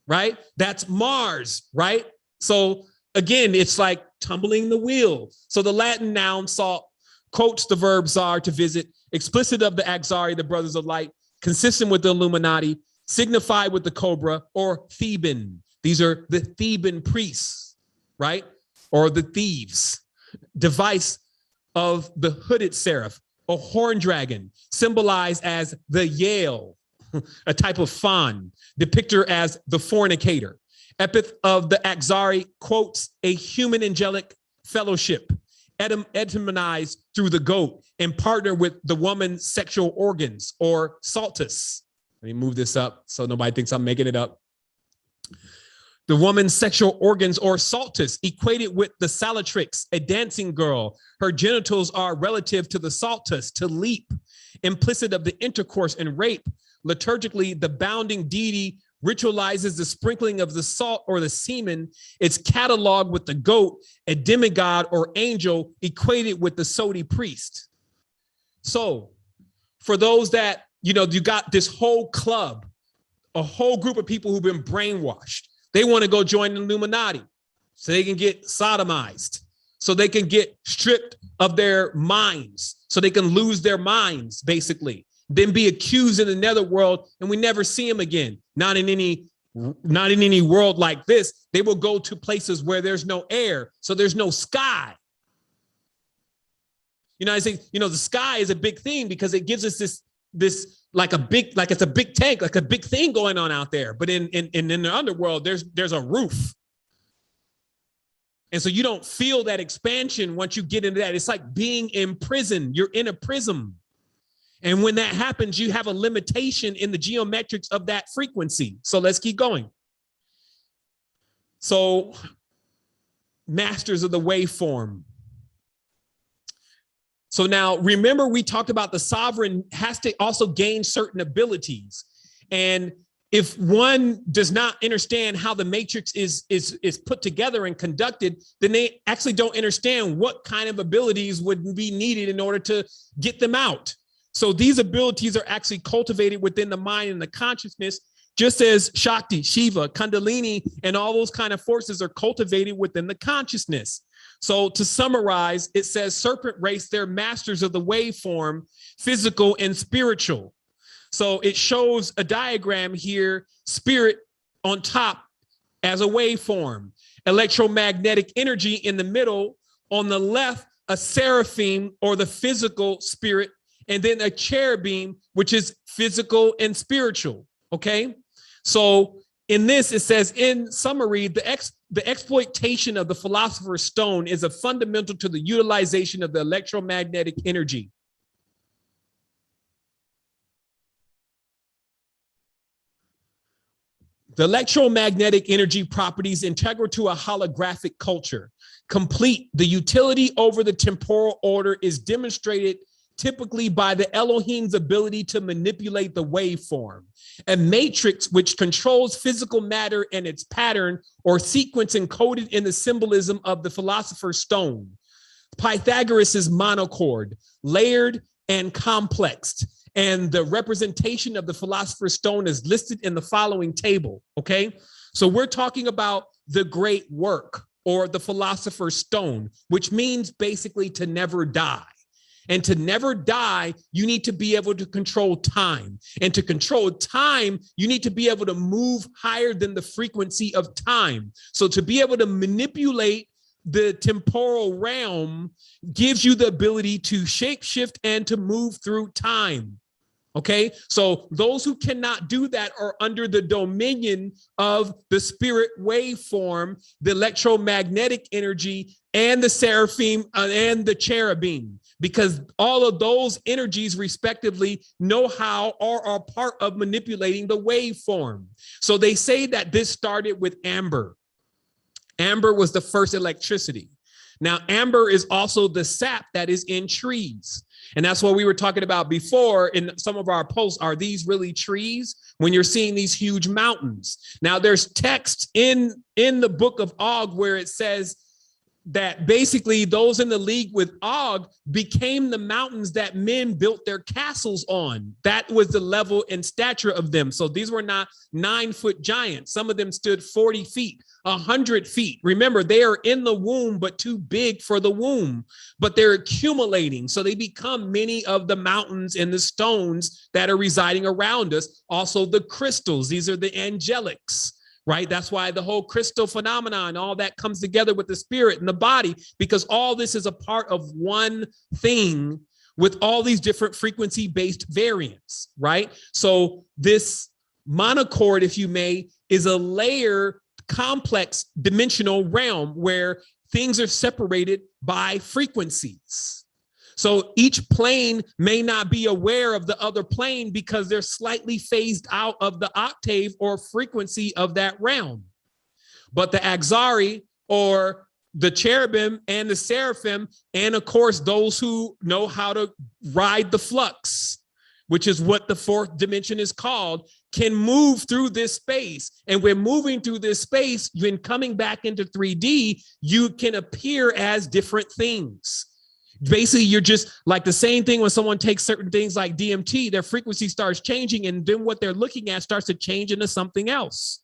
right? That's Mars, right? So again, it's like tumbling the wheel. So the Latin noun salt quotes the verb zar, to visit, explicit of the Axari, the brothers of light, consistent with the Illuminati, signified with the cobra or Theban. These are the Theban priests, right? Or the thieves. Device of the hooded seraph, a horn dragon, symbolized as the Yale, a type of fawn, depict her as the fornicator. Epith of the Axari quotes a human angelic fellowship, etymologized through the goat and partner with the woman's sexual organs or saltus. Let me move this up so nobody thinks I'm making it up. The woman's sexual organs or saltus, equated with the salatrix, a dancing girl. Her genitals are relative to the saltus, to leap, implicit of the intercourse and rape. Liturgically, the bounding deity ritualizes the sprinkling of the salt or the semen. It's cataloged with the goat, a demigod or angel, equated with the Sodi priest. So for those that, you know, you got this whole club, a whole group of people who've been brainwashed. They want to go join the Illuminati so they can get sodomized, so they can get stripped of their minds, so they can lose their minds, basically, then be accused in the netherworld, and we never see them again. Not in any world like this. They will go to places where there's no air, so there's no sky. You know, I say, you know, the sky is a big thing because it gives us this like it's a big tank, like a big thing going on out there. But in the underworld, there's a roof. And so you don't feel that expansion once you get into that. It's like being in prison. You're in a prism. And when that happens, you have a limitation in the geometrics of that frequency. So let's keep going. So masters of the waveform. So now remember, we talked about the sovereign has to also gain certain abilities. And if one does not understand how the matrix is put together and conducted, then they actually don't understand what kind of abilities would be needed in order to get them out. So these abilities are actually cultivated within the mind and the consciousness, just as Shakti, Shiva, Kundalini, and all those kind of forces are cultivated within the consciousness. So to summarize, it says serpent race, they're masters of the waveform, physical and spiritual. So it shows a diagram here, spirit on top as a waveform, electromagnetic energy in the middle, on the left, a seraphim or the physical spirit, and then a cherubim, which is physical and spiritual, okay? So in this, it says, in summary, the exploitation of the philosopher's stone is a fundamental to the utilization of the electromagnetic energy. The electromagnetic energy properties integral to a holographic culture. Complete, the utility over the temporal order is demonstrated typically by the Elohim's ability to manipulate the waveform. A matrix which controls physical matter and its pattern or sequence encoded in the symbolism of the philosopher's stone. Pythagoras' monochord, layered and complexed. And the representation of the philosopher's stone is listed in the following table, okay? So we're talking about the great work or the philosopher's stone, which means basically to never die. And to never die, you need to be able to control time. And to control time, you need to be able to move higher than the frequency of time. So to be able to manipulate the temporal realm gives you the ability to shapeshift and to move through time. Okay, so those who cannot do that are under the dominion of the spirit waveform, the electromagnetic energy, and the seraphim and the cherubim, because all of those energies respectively know how or are part of manipulating the waveform. So they say that this started with amber. Amber was the first electricity. Now, amber is also the sap that is in trees. And that's what we were talking about before in some of our posts. Are these really trees? When you're seeing these huge mountains. Now, there's text in the book of Og where it says that basically those in the league with Og became the mountains that men built their castles on. That was the level and stature of them. So these were not 9-foot giants. Some of them stood 40 feet, 100 feet. Remember, they are in the womb, but too big for the womb, but they're accumulating. So they become many of the mountains and the stones that are residing around us. Also the crystals, these are the angelics. Right? That's why the whole crystal phenomenon, all that comes together with the spirit and the body, because all this is a part of one thing with all these different frequency-based variants, right? So this monochord, if you may, is a layer, complex dimensional realm where things are separated by frequencies. So each plane may not be aware of the other plane because they're slightly phased out of the octave or frequency of that realm. But the Axari or the cherubim and the seraphim, and of course, those who know how to ride the flux, which is what the fourth dimension is called, can move through this space. And when moving through this space, when coming back into 3D, you can appear as different things. Basically, you're just like the same thing when someone takes certain things like DMT, their frequency starts changing and then what they're looking at starts to change into something else.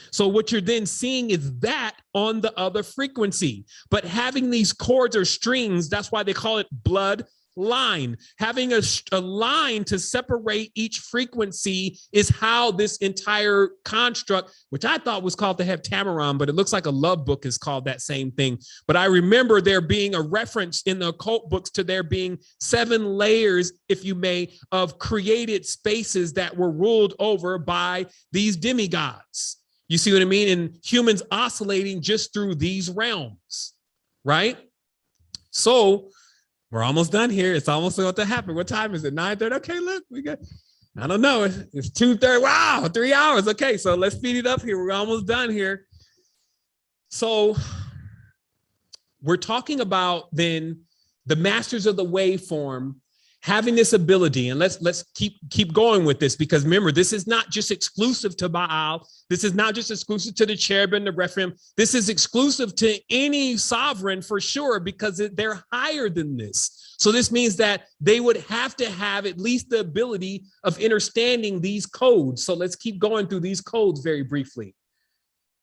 So what you're then seeing is that on the other frequency. But having these chords or strings, that's why they call it blood line. Having a line to separate each frequency is how this entire construct, which I thought was called the Heptameron, but it looks like a love book is called that same thing. But I remember there being a reference in the occult books to there being 7 layers, if you may, of created spaces that were ruled over by these demigods. You see what I mean? And humans oscillating just through these realms, right? So we're almost done here. It's almost about to happen. What time is it? 9:30? Okay, look, we got, I don't know. It's 2:30. Wow, 3 hours. Okay, so let's speed it up here. We're almost done here. So we're talking about then the masters of the waveform having this ability, and let's keep going with this, because remember, this is not just exclusive to Baal. This is not just exclusive to the cherubim, the Rephaim. This is exclusive to any sovereign for sure, because they're higher than this. So this means that they would have to have at least the ability of understanding these codes. So let's keep going through these codes very briefly.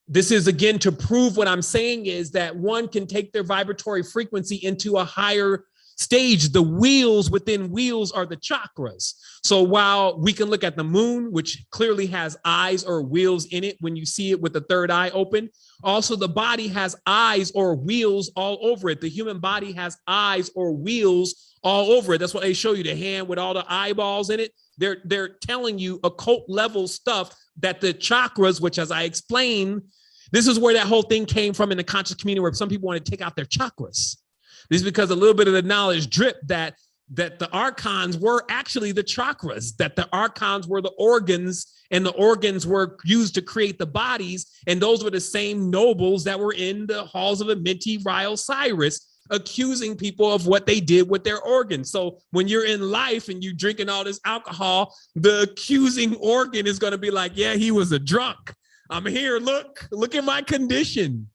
This is, again, to prove what I'm saying is that one can take their vibratory frequency into a higher stage. The wheels within wheels are the chakras. So while we can look at the moon, which clearly has eyes or wheels in it when you see it with the third eye open, also the body has eyes or wheels all over it. The human body has eyes or wheels all over it. That's why they show you the hand with all the eyeballs in it. They're telling you occult level stuff that the chakras, which, as I explained, this is where that whole thing came from in the conscious community, where some people want to take out their chakras. This is because a little bit of the knowledge dripped that the archons were actually the chakras, that the archons were the organs, and the organs were used to create the bodies. And those were the same nobles that were in the halls of Amenti, Rio, Cyrus, accusing people of what they did with their organs. So when you're in life and you're drinking all this alcohol, the accusing organ is going to be like, yeah, he was a drunk. I'm here. Look at my condition.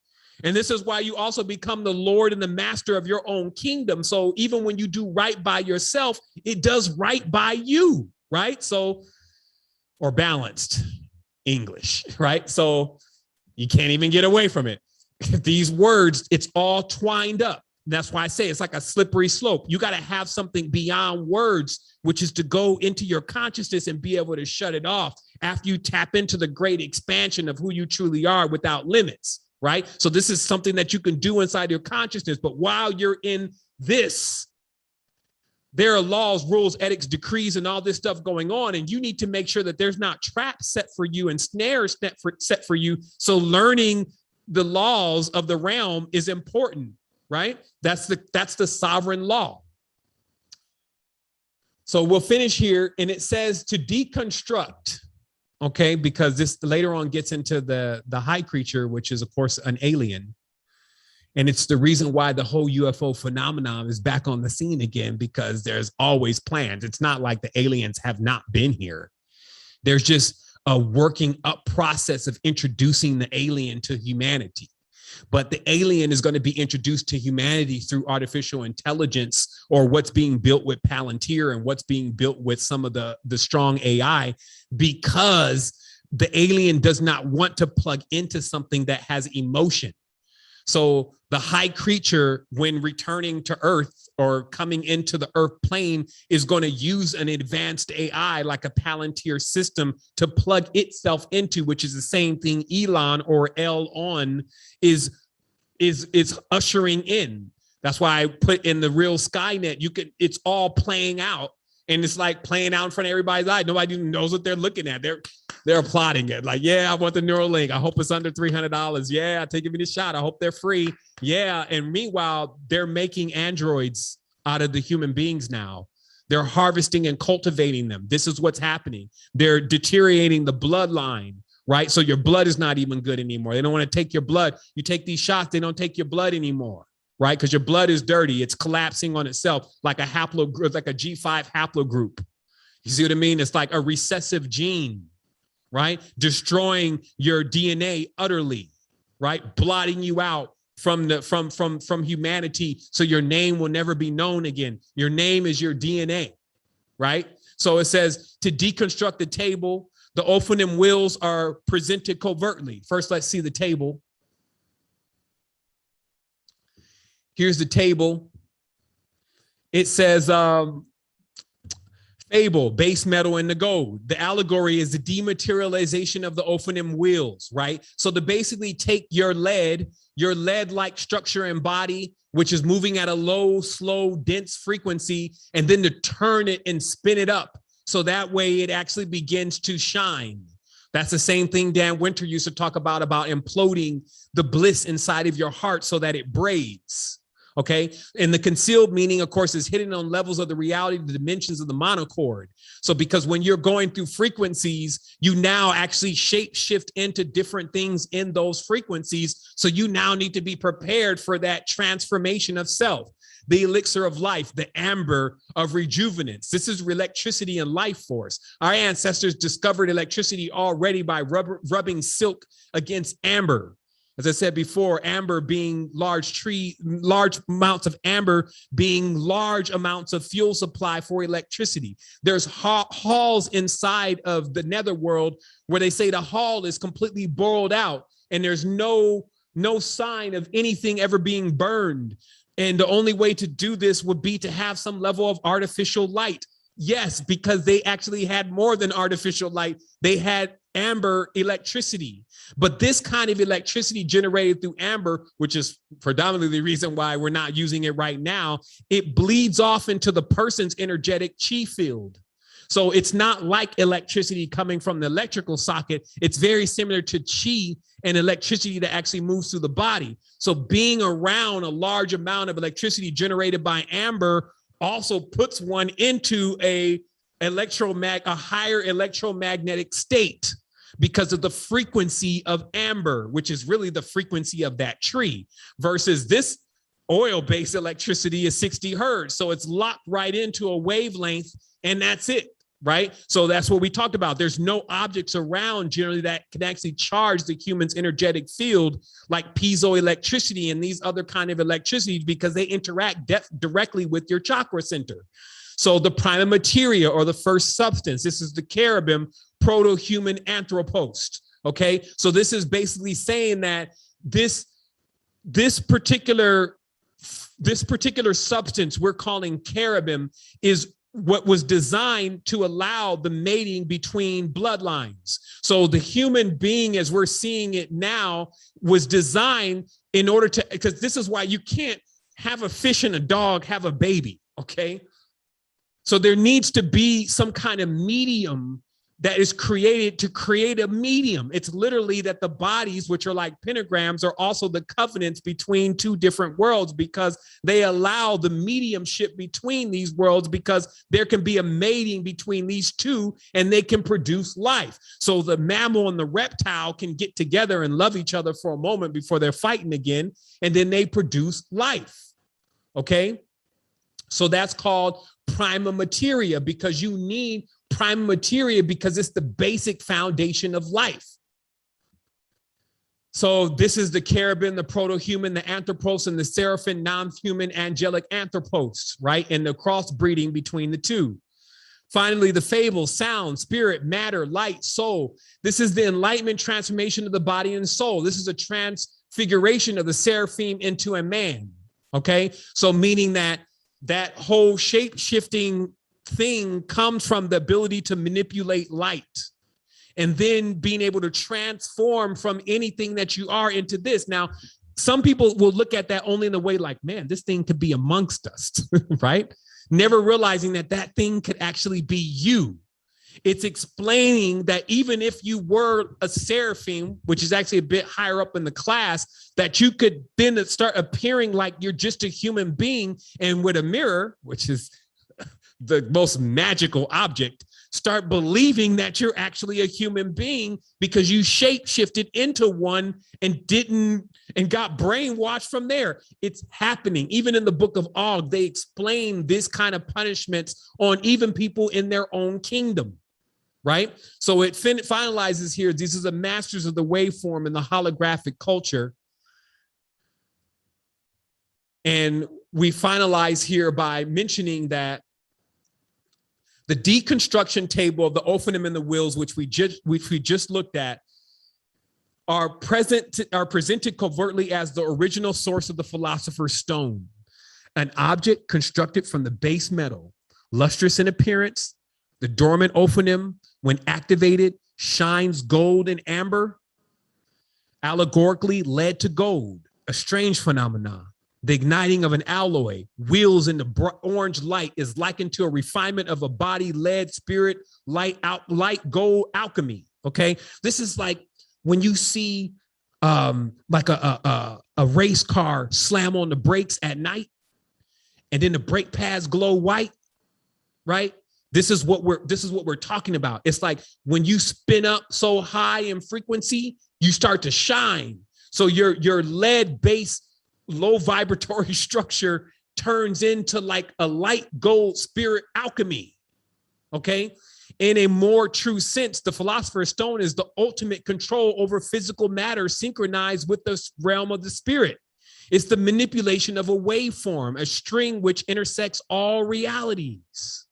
And this is why you also become the Lord and the master of your own kingdom. So even when you do right by yourself, it does right by you, right? So, or balanced English, right? So you can't even get away from it. These words, it's all twined up. That's why I say it's like a slippery slope. You got to have something beyond words, which is to go into your consciousness and be able to shut it off after you tap into the great expansion of who you truly are without limits. Right? So this is something that you can do inside your consciousness. But while you're in this, there are laws, rules, edicts, decrees, and all this stuff going on. And you need to make sure that there's not traps set for you and snares set for you. So learning the laws of the realm is important, right? That's the sovereign law. So we'll finish here. And it says to deconstruct. Okay, because this later on gets into the high creature, which is, of course, an alien. And it's the reason why the whole UFO phenomenon is back on the scene again, because there's always plans. It's not like the aliens have not been here. There's just a working up process of introducing the alien to humanity. But the alien is going to be introduced to humanity through artificial intelligence, or what's being built with Palantir and what's being built with some of the strong AI, because the alien does not want to plug into something that has emotion. So the high creature, when returning to Earth or coming into the Earth plane, is going to use an advanced AI like a Palantir system to plug itself into, which is the same thing Elon or Elon is ushering in. That's why I put in the real Skynet. It's all playing out, and it's like playing out in front of everybody's eye. Nobody even knows what they're looking at. They're plotting it. Like, yeah, I want the Neuralink. I hope it's under $300. Yeah, I take it a shot. I hope they're free. Yeah. And meanwhile, they're making androids out of the human beings now. They're harvesting and cultivating them. This is what's happening. They're deteriorating the bloodline, right? So your blood is not even good anymore. They don't want to take your blood. You take these shots, they don't take your blood anymore, right? Because your blood is dirty. It's collapsing on itself like a haplogroup, like a G5 haplogroup. You see what I mean? It's like a recessive gene, right? Destroying your DNA utterly, right? Blotting you out from humanity, so your name will never be known again. Your name is your DNA, right? So it says to deconstruct the table, the Ophanim wills are presented covertly. First, let's see the table. Here's the table. It says, fable, base metal, and the gold. The allegory is the dematerialization of the Ophanim wheels, right? So to basically take your lead-like structure and body, which is moving at a low, slow, dense frequency, and then to turn it and spin it up. So that way it actually begins to shine. That's the same thing Dan Winter used to talk about imploding the bliss inside of your heart so that it braids. Okay. And the concealed meaning, of course, is hidden on levels of the reality, the dimensions of the monochord. So because when you're going through frequencies, you now actually shape shift into different things in those frequencies. So you now need to be prepared for that transformation of self. The elixir of life, the amber of rejuvenance. This is electricity and life force. Our ancestors discovered electricity already by rubbing silk against amber. As I said before, amber being large amounts of amber being large amounts of fuel supply for electricity. There's halls inside of the netherworld where they say the hall is completely boiled out and there's no sign of anything ever being burned. And the only way to do this would be to have some level of artificial light. Yes, because they actually had more than artificial light. They had amber electricity. But this kind of electricity generated through amber, which is predominantly the reason why we're not using it right now, it bleeds off into the person's energetic chi field. So it's not like electricity coming from the electrical socket. It's very similar to chi and electricity that actually moves through the body. So being around a large amount of electricity generated by amber also puts one into a higher electromagnetic state because of the frequency of amber, which is really the frequency of that tree, versus this oil-based electricity is 60 hertz. So it's locked right into a wavelength and that's it. Right. So that's what we talked about. There's no objects around generally that can actually charge the human's energetic field like piezoelectricity and these other kind of electricities because they interact directly with your chakra center. So the prima materia or the first substance, this is the cherubim, proto-human anthropost. OK, so this is basically saying that this particular substance we're calling cherubim is what was designed to allow the mating between bloodlines. So the human being, as we're seeing it now, was designed in order to, because this is why you can't have a fish and a dog have a baby, okay? So there needs to be some kind of medium that is created to create a medium. It's literally that the bodies, which are like pentagrams, are also the covenants between two different worlds because they allow the mediumship between these worlds because there can be a mating between these two and they can produce life. So the mammal and the reptile can get together and love each other for a moment before they're fighting again, and then they produce life, okay? So that's called prima materia because you need prima materia because it's the basic foundation of life. So this is the cherubim, the proto-human, the anthropos, and the seraphim, non-human, angelic anthropos, right? And the crossbreeding between the two. Finally, the fable, sound, spirit, matter, light, soul. This is the enlightenment transformation of the body and soul. This is a transfiguration of the seraphim into a man, okay? So meaning that whole shape-shifting thing comes from the ability to manipulate light and then being able to transform from anything that you are into this. Now, some people will look at that only in the way like, man, this thing could be amongst us, right? Never realizing that that thing could actually be you. It's explaining that even if you were a seraphim, which is actually a bit higher up in the class, that you could then start appearing like you're just a human being, and with a mirror, which is the most magical object, start believing that you're actually a human being because you shape shifted into one and got brainwashed from there. It's happening. Even in the book of Og, they explain this kind of punishments on even people in their own kingdom, right? So it finalizes here. These are the masters of the waveform and the holographic culture. And we finalize here by mentioning that the deconstruction table of the Ophanim and the Wills, which we just looked at, are presented covertly as the original source of the philosopher's stone, an object constructed from the base metal, lustrous in appearance. The dormant Ophanim, when activated, shines gold and amber, allegorically led to gold, a strange phenomenon. The igniting of an alloy, wheels in the orange light, is likened to a refinement of a body, lead, spirit, light, gold alchemy. Okay, this is like when you see like a race car slam on the brakes at night, and then the brake pads glow white, right? This is what we're talking about. It's like when you spin up so high in frequency, you start to shine. So your lead-based low vibratory structure turns into like a light gold spirit alchemy. Okay. In a more true sense, the Philosopher's Stone is the ultimate control over physical matter synchronized with the realm of the spirit. It's the manipulation of a waveform, a string which intersects all realities.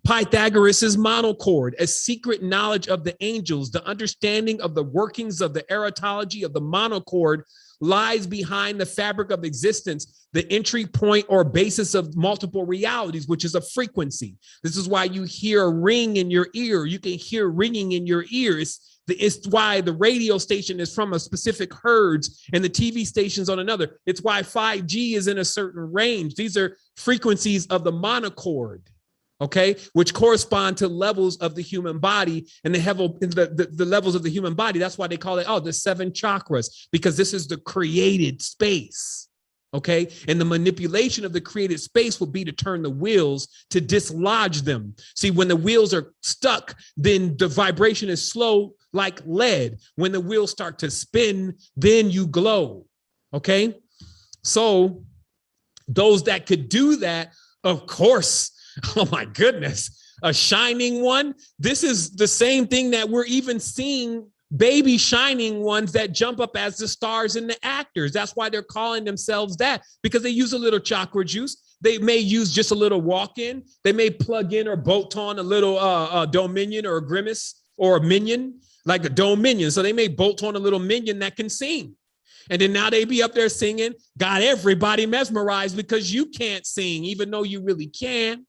Pythagoras' monochord, a secret knowledge of the angels, the understanding of the workings of the erotology of the monochord lies behind the fabric of existence, the entry point or basis of multiple realities, which is a frequency. This is why you hear a ring in your ear. You can hear ringing in your ears. It's why the radio station is from a specific hertz and the TV station's on another. It's why 5G is in a certain range. These are frequencies of the monochord, okay, which correspond to levels of the human body and the levels of the human body. That's why they call it, the 7 chakras, because this is the created space, okay? And the manipulation of the created space will be to turn the wheels to dislodge them. See, when the wheels are stuck, then the vibration is slow like lead. When the wheels start to spin, then you glow, okay? So those that could do that, of course, oh my goodness, a shining one. This is the same thing that we're even seeing, baby shining ones that jump up as the stars and the actors. That's why they're calling themselves that, because they use a little chakra juice. They may use just a little walk-in. They may plug in or bolt on a little dominion or a grimace or a minion, like a dominion. So they may bolt on a little minion that can sing. And then now they be up there singing, got everybody mesmerized because you can't sing, even though you really can.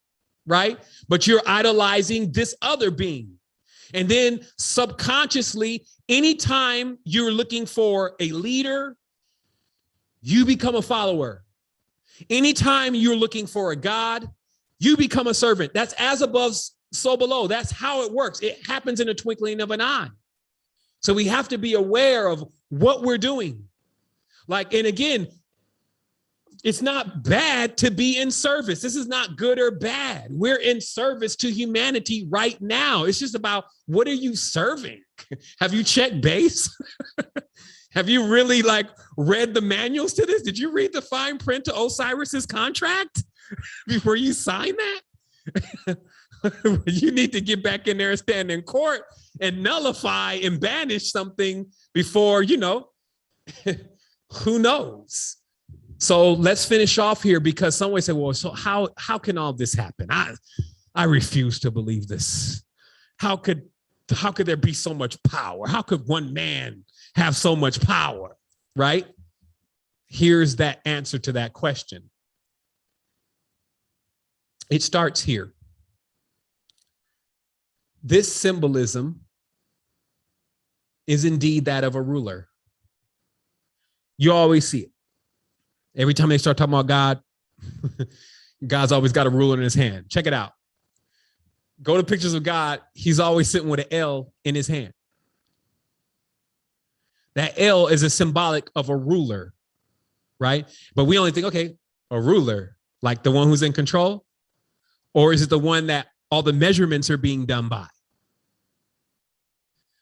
Right? But you're idolizing this other being. And then subconsciously, anytime you're looking for a leader, you become a follower. Anytime you're looking for a God, you become a servant. That's as above, so below. That's how it works. It happens in a twinkling of an eye. So we have to be aware of what we're doing. Like, and again, it's not bad to be in service. This is not good or bad. We're in service to humanity right now. It's just about, what are you serving? Have you checked base? Have you really read the manuals to this? Did you read the fine print to Osiris's contract before you sign that? You need to get back in there and stand in court and nullify and banish something before, who knows? So let's finish off here, because someone say, well, so how can all this happen? I refuse to believe this. How could there be so much power? How could one man have so much power, right? Here's that answer to that question. It starts here. This symbolism is indeed that of a ruler. You always see it. Every time they start talking about God, God's always got a ruler in his hand. Check it out. Go to pictures of God. He's always sitting with an L in his hand. That L is a symbolic of a ruler, right? But we only think, okay, a ruler, like the one who's in control, or is it the one that all the measurements are being done by?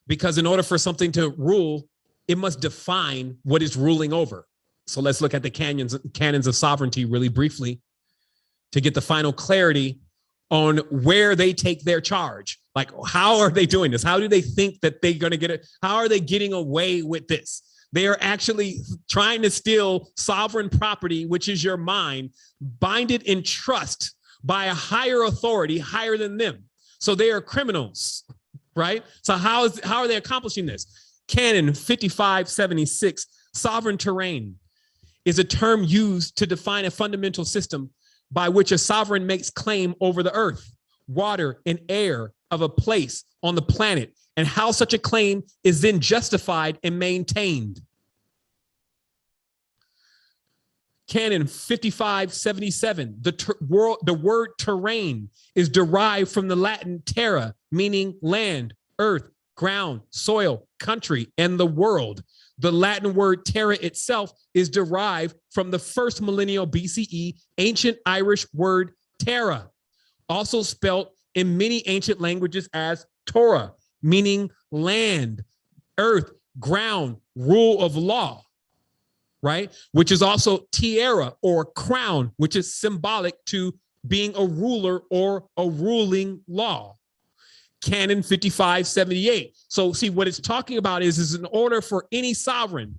Because in order for something to rule, it must define what it's ruling over. So let's look at the canons of sovereignty really briefly to get the final clarity on where they take their charge. Like, how are they doing this? How do they think that they're going to get it? How are they getting away with this? They are actually trying to steal sovereign property, which is your mind, bind it in trust by a higher authority, higher than them. So they are criminals, right? So how are they accomplishing this? Canon 5576, sovereign terrain, is a term used to define a fundamental system by which a sovereign makes claim over the earth, water, and air of a place on the planet, and how such a claim is then justified and maintained. Canon 5577, the word terrain is derived from the Latin terra, meaning land, earth, ground, soil, country, and the world. The Latin word terra itself is derived from the first millennial BCE ancient Irish word terra, also spelt in many ancient languages as Torah, meaning land, earth, ground, rule of law, right? Which is also tiara or crown, which is symbolic to being a ruler or a ruling law. Canon 5578. So see, what it's talking about is in order for any sovereign.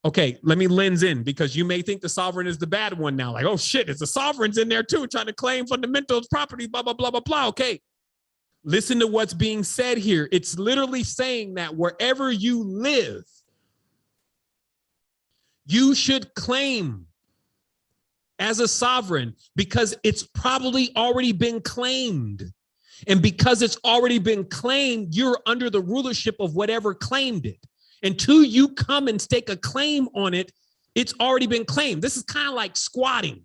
Okay, let me lens in, because you may think the sovereign is the bad one now. Like, oh shit, it's the sovereigns in there too, trying to claim fundamental property, blah, blah, blah, blah, blah. Okay, listen to what's being said here. It's literally saying that wherever you live, you should claim as a sovereign, because it's probably already been claimed. And because it's already been claimed, you're under the rulership of whatever claimed it. Until you come and stake a claim on it, it's already been claimed. This is kind of like squatting.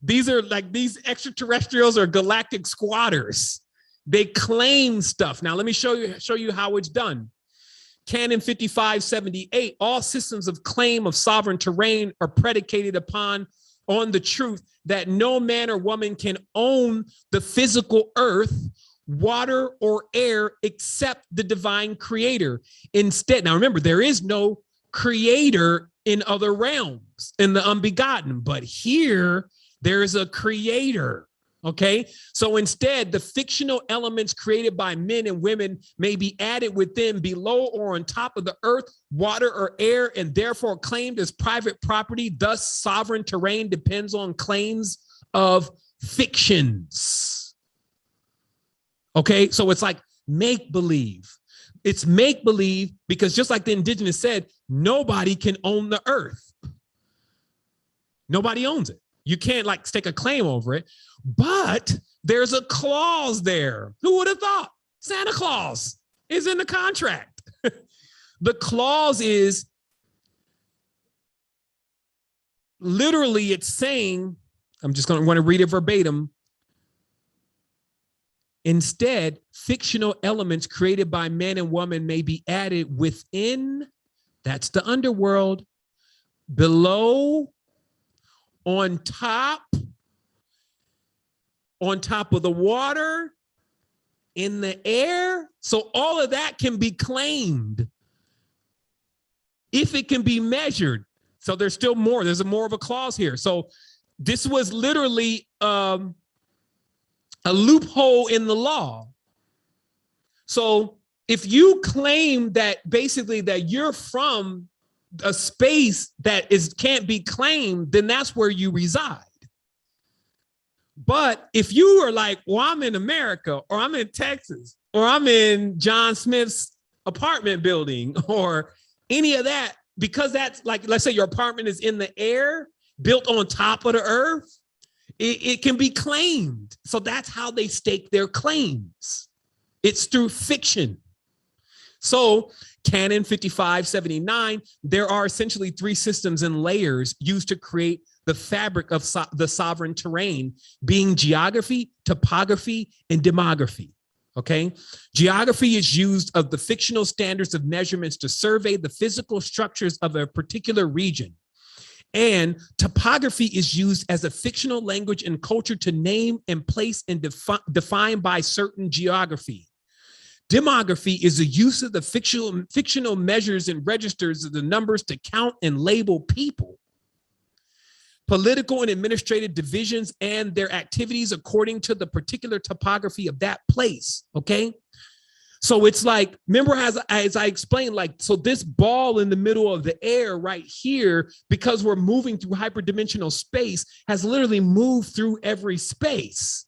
These are like, these extraterrestrials are galactic squatters. They claim stuff. Now, let me show you how it's done. Canon 5578, all systems of claim of sovereign terrain are predicated on the truth that no man or woman can own the physical earth, water, or air except the divine creator. Instead, now remember, there is no creator in other realms, in the unbegotten, but here there is a creator. Okay, so instead, the fictional elements created by men and women may be added within, below, or on top of the earth, water, or air, and therefore claimed as private property. Thus, sovereign terrain depends on claims of fictions. Okay, so it's like make-believe. It's make-believe because, just like the indigenous said, nobody can own the earth. Nobody owns it. You can't like stake a claim over it, but there's a clause there. Who would have thought? Santa Claus is in the contract. The clause is literally, it's saying, I'm just going to want to read it verbatim. Instead, fictional elements created by man and woman may be added within, that's the underworld, below, on top of the water, in the air. So all of that can be claimed if it can be measured. So there's still more. There's more of a clause here. So this was literally a loophole in the law. So if you claim that basically that you're from a space that can't be claimed, then that's where you reside. But if you are like, well, I'm in America, or I'm in Texas, or I'm in John Smith's apartment building, or any of that, because that's like, let's say your apartment is in the air, built on top of the earth, it can be claimed. So that's how they stake their claims. It's through fiction. So Canon 5579, there are essentially three systems and layers used to create the fabric of the sovereign terrain, being geography, topography, and demography. Okay, geography is used of the fictional standards of measurements to survey the physical structures of a particular region. And topography is used as a fictional language and culture to name and place and define by certain geography. Demography is the use of the fictional measures and registers of the numbers to count and label people. Political and administrative divisions and their activities according to the particular topography of that place, okay? So it's like, remember as I explained, like, so this ball in the middle of the air right here, because we're moving through hyperdimensional space, has literally moved through every space.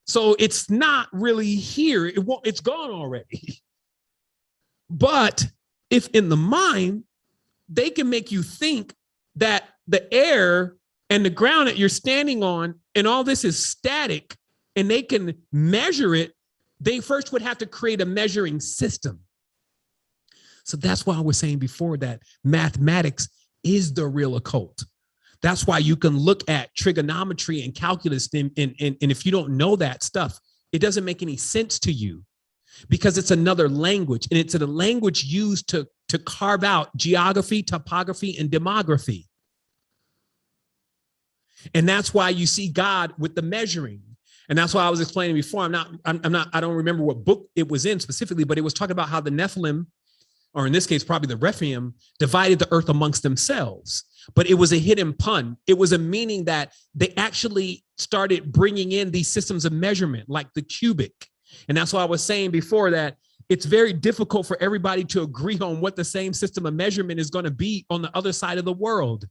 So it's not really here. It's gone already. But if in the mind, they can make you think that the air and the ground that you're standing on and all this is static, and they can measure it, they first would have to create a measuring system. So that's why I was saying before that mathematics is the real occult. That's why you can look at trigonometry and calculus, and if you don't know that stuff, it doesn't make any sense to you, because it's another language, and it's a language used to to carve out geography, topography, and demography. And that's why you see God with the measuring. And that's why I was explaining before. I don't remember what book it was in specifically, but it was talking about how the Nephilim, or in this case, probably the Rephaim, divided the earth amongst themselves. But it was a hidden pun. It was a meaning that they actually started bringing in these systems of measurement, like the cubic. And that's why I was saying before that it's very difficult for everybody to agree on what the same system of measurement is going to be on the other side of the world.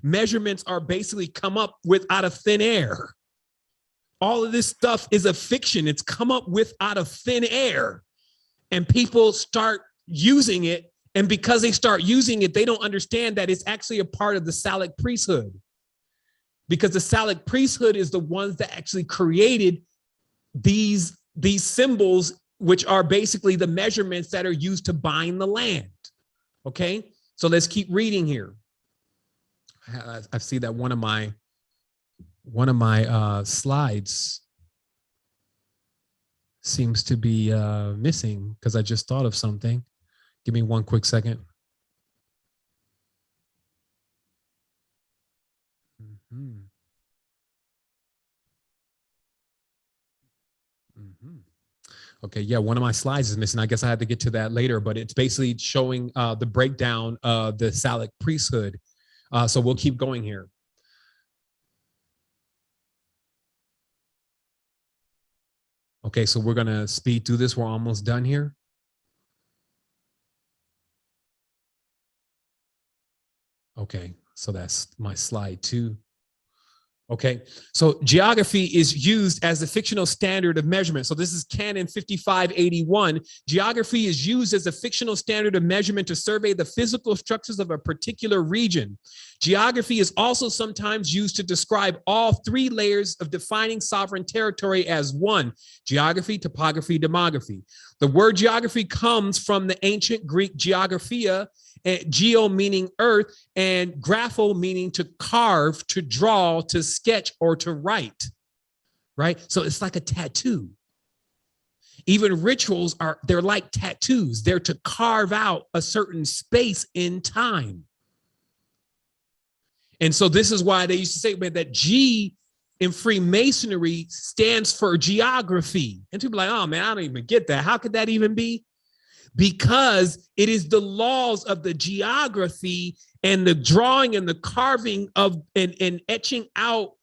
Measurements are basically come up with out of thin air. All of this stuff is a fiction. It's come up with out of thin air. And people start using it. And because they start using it, they don't understand that it's actually a part of the Salic priesthood. Because the Salic priesthood is the ones that actually created these symbols, which are basically the measurements that are used to bind the land. Okay, so let's keep reading here. I see that one of my slides seems to be missing because I just thought of something. Give me one quick second. Okay, yeah, one of my slides is missing. I guess I had to get to that later, but it's basically showing the breakdown of the Salic priesthood. So we'll keep going here. Okay, so we're gonna speed through this. We're almost done here. Okay, so that's my slide 2. Okay, so geography is used as the fictional standard of measurement. So this is Canon 5581. Geography is used as a fictional standard of measurement to survey the physical structures of a particular region. Geography is also sometimes used to describe all 3 layers of defining sovereign territory as one: geography, topography, demography. The word geography comes from the ancient Greek geographia, geo meaning earth, and grapho meaning to carve, to draw, to sketch, or to write, right? So it's like a tattoo. Even rituals they're like tattoos. They're to carve out a certain space in time. And so this is why they used to say, man, that G in Freemasonry stands for geography. And people are like, oh man, I don't even get that. How could that even be? Because it is the laws of the geography and the drawing and the carving of and etching out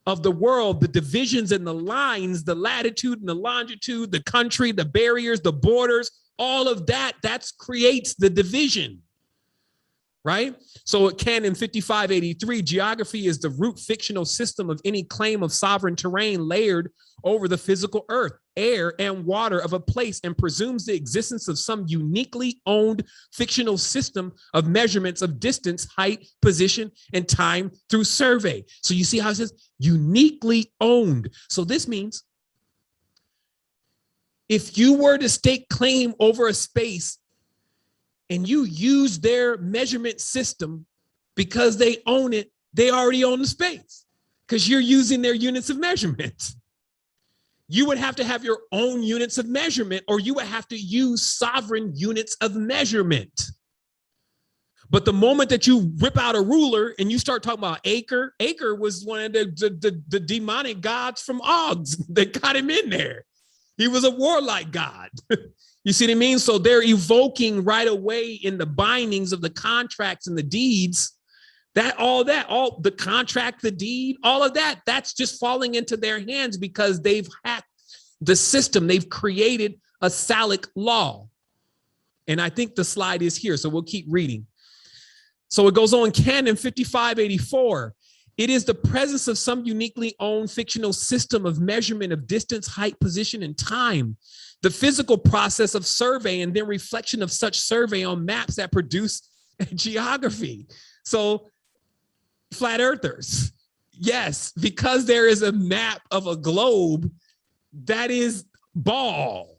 of the world, the divisions and the lines, the latitude and the longitude, the country, the barriers, the borders, all of that, creates the division, right? So at Canon 5583, geography is the root fictional system of any claim of sovereign terrain layered over the physical earth, air, and water of a place, and presumes the existence of some uniquely owned fictional system of measurements of distance, height, position, and time through survey. So you see how it says uniquely owned. So this means if you were to stake claim over a space and you use their measurement system because they own it, they already own the space because you're using their units of measurement. You would have to have your own units of measurement, or you would have to use sovereign units of measurement. But the moment that you rip out a ruler and you start talking about acre was one of the demonic gods from Og's that got him in there. He was a warlike god. You see what I mean? So they're evoking right away in the bindings of the contracts and the deeds all the contract, the deed, all of that, that's just falling into their hands because they've hacked the system. They've created a Salic law. And I think the slide is here, so we'll keep reading. So it goes on, Canon 5584. It is the presence of some uniquely owned fictional system of measurement of distance, height, position, and time. The physical process of survey and then reflection of such survey on maps that produce geography. So flat earthers, yes, because there is a map of a globe that is ball.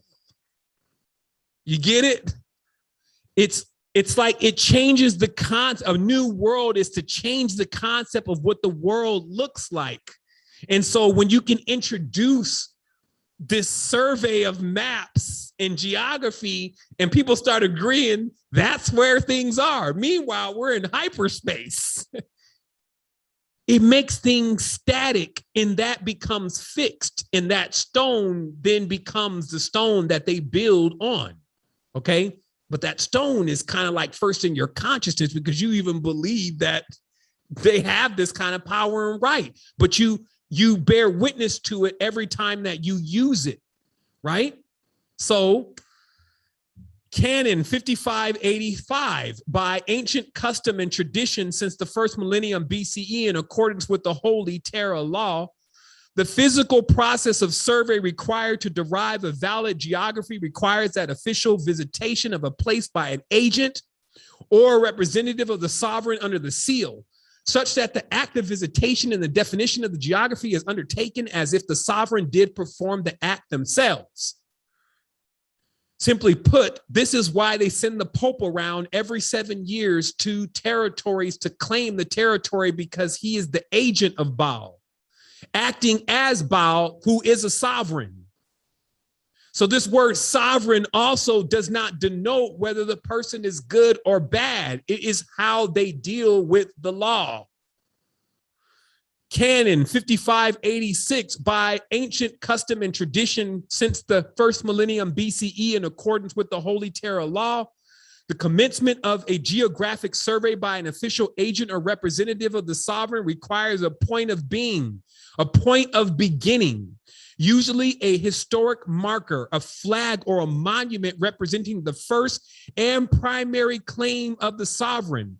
You get it? It's like it changes the concept. A new world is to change the concept of what the world looks like. And so when you can introduce this survey of maps in geography and people start agreeing that's where things are. Meanwhile, we're in hyperspace. It makes things static, and that becomes fixed, and that stone then becomes the stone that they build on. Okay. But that stone is kind of like first in your consciousness because you even believe that they have this kind of power and right, but you bear witness to it every time that you use it, right? So Canon 5585, by ancient custom and tradition since the first millennium BCE, in accordance with the Holy Terra law, the physical process of survey required to derive a valid geography requires that official visitation of a place by an agent or a representative of the sovereign under the seal, such that the act of visitation and the definition of the geography is undertaken as if the sovereign did perform the act themselves. Simply put, this is why they send the Pope around every 7 years to territories to claim the territory, because he is the agent of Baal, acting as Baal, who is a sovereign. So this word sovereign also does not denote whether the person is good or bad. It is how they deal with the law. Canon 5586, by ancient custom and tradition since the first millennium BCE, in accordance with the Holy Terra law, the commencement of a geographic survey by an official agent or representative of the sovereign requires a point of being, a point of beginning, usually a historic marker, a flag, or a monument representing the first and primary claim of the sovereign.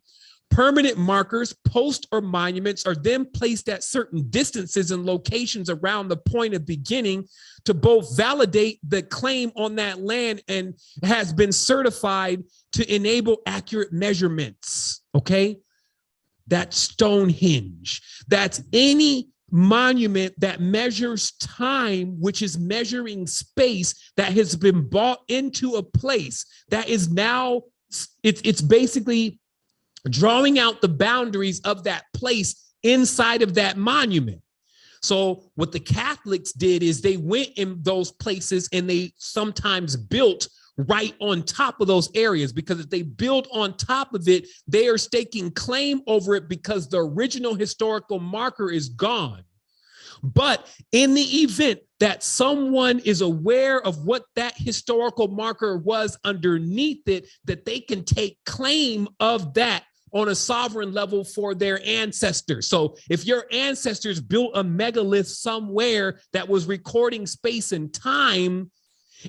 Permanent markers, posts, or monuments are then placed at certain distances and locations around the point of beginning to both validate the claim on that land and has been certified to enable accurate measurements. Okay, that's Stonehenge. That's any monument that measures time, which is measuring space, that has been brought into a place that is now, it's basically drawing out the boundaries of that place inside of that monument. So what the Catholics did is they went in those places and they sometimes built right on top of those areas, because if they build on top of it, they are staking claim over it because the original historical marker is gone. But in the event that someone is aware of what that historical marker was underneath it, that they can take claim of that on a sovereign level for their ancestors. So if your ancestors built a megalith somewhere that was recording space and time,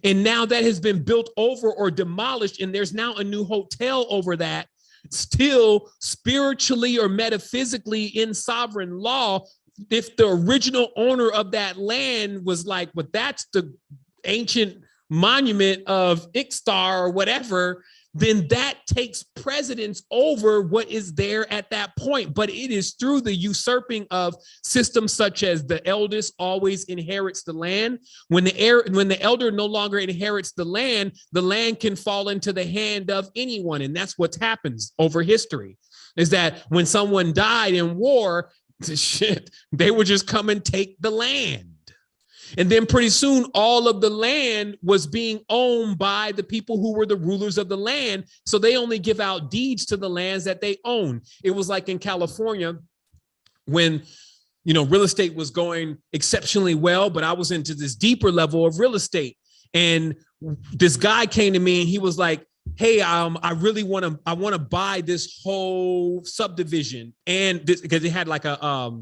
and now that has been built over or demolished, and there's now a new hotel over that, still spiritually or metaphysically in sovereign law, if the original owner of that land was like, but that's the ancient monument of Ixtar or whatever, then that takes precedence over what is there at that point. But it is through the usurping of systems such as the eldest always inherits the land. When the elder no longer inherits the land can fall into the hand of anyone. And that's what happens over history, is that when someone died in war, they would just come and take the land. And then pretty soon, all of the land was being owned by the people who were the rulers of the land. So they only give out deeds to the lands that they own. It was like in California when, real estate was going exceptionally well, but I was into this deeper level of real estate. And this guy came to me and he was like, hey, I want to buy this whole subdivision. And because it had like a,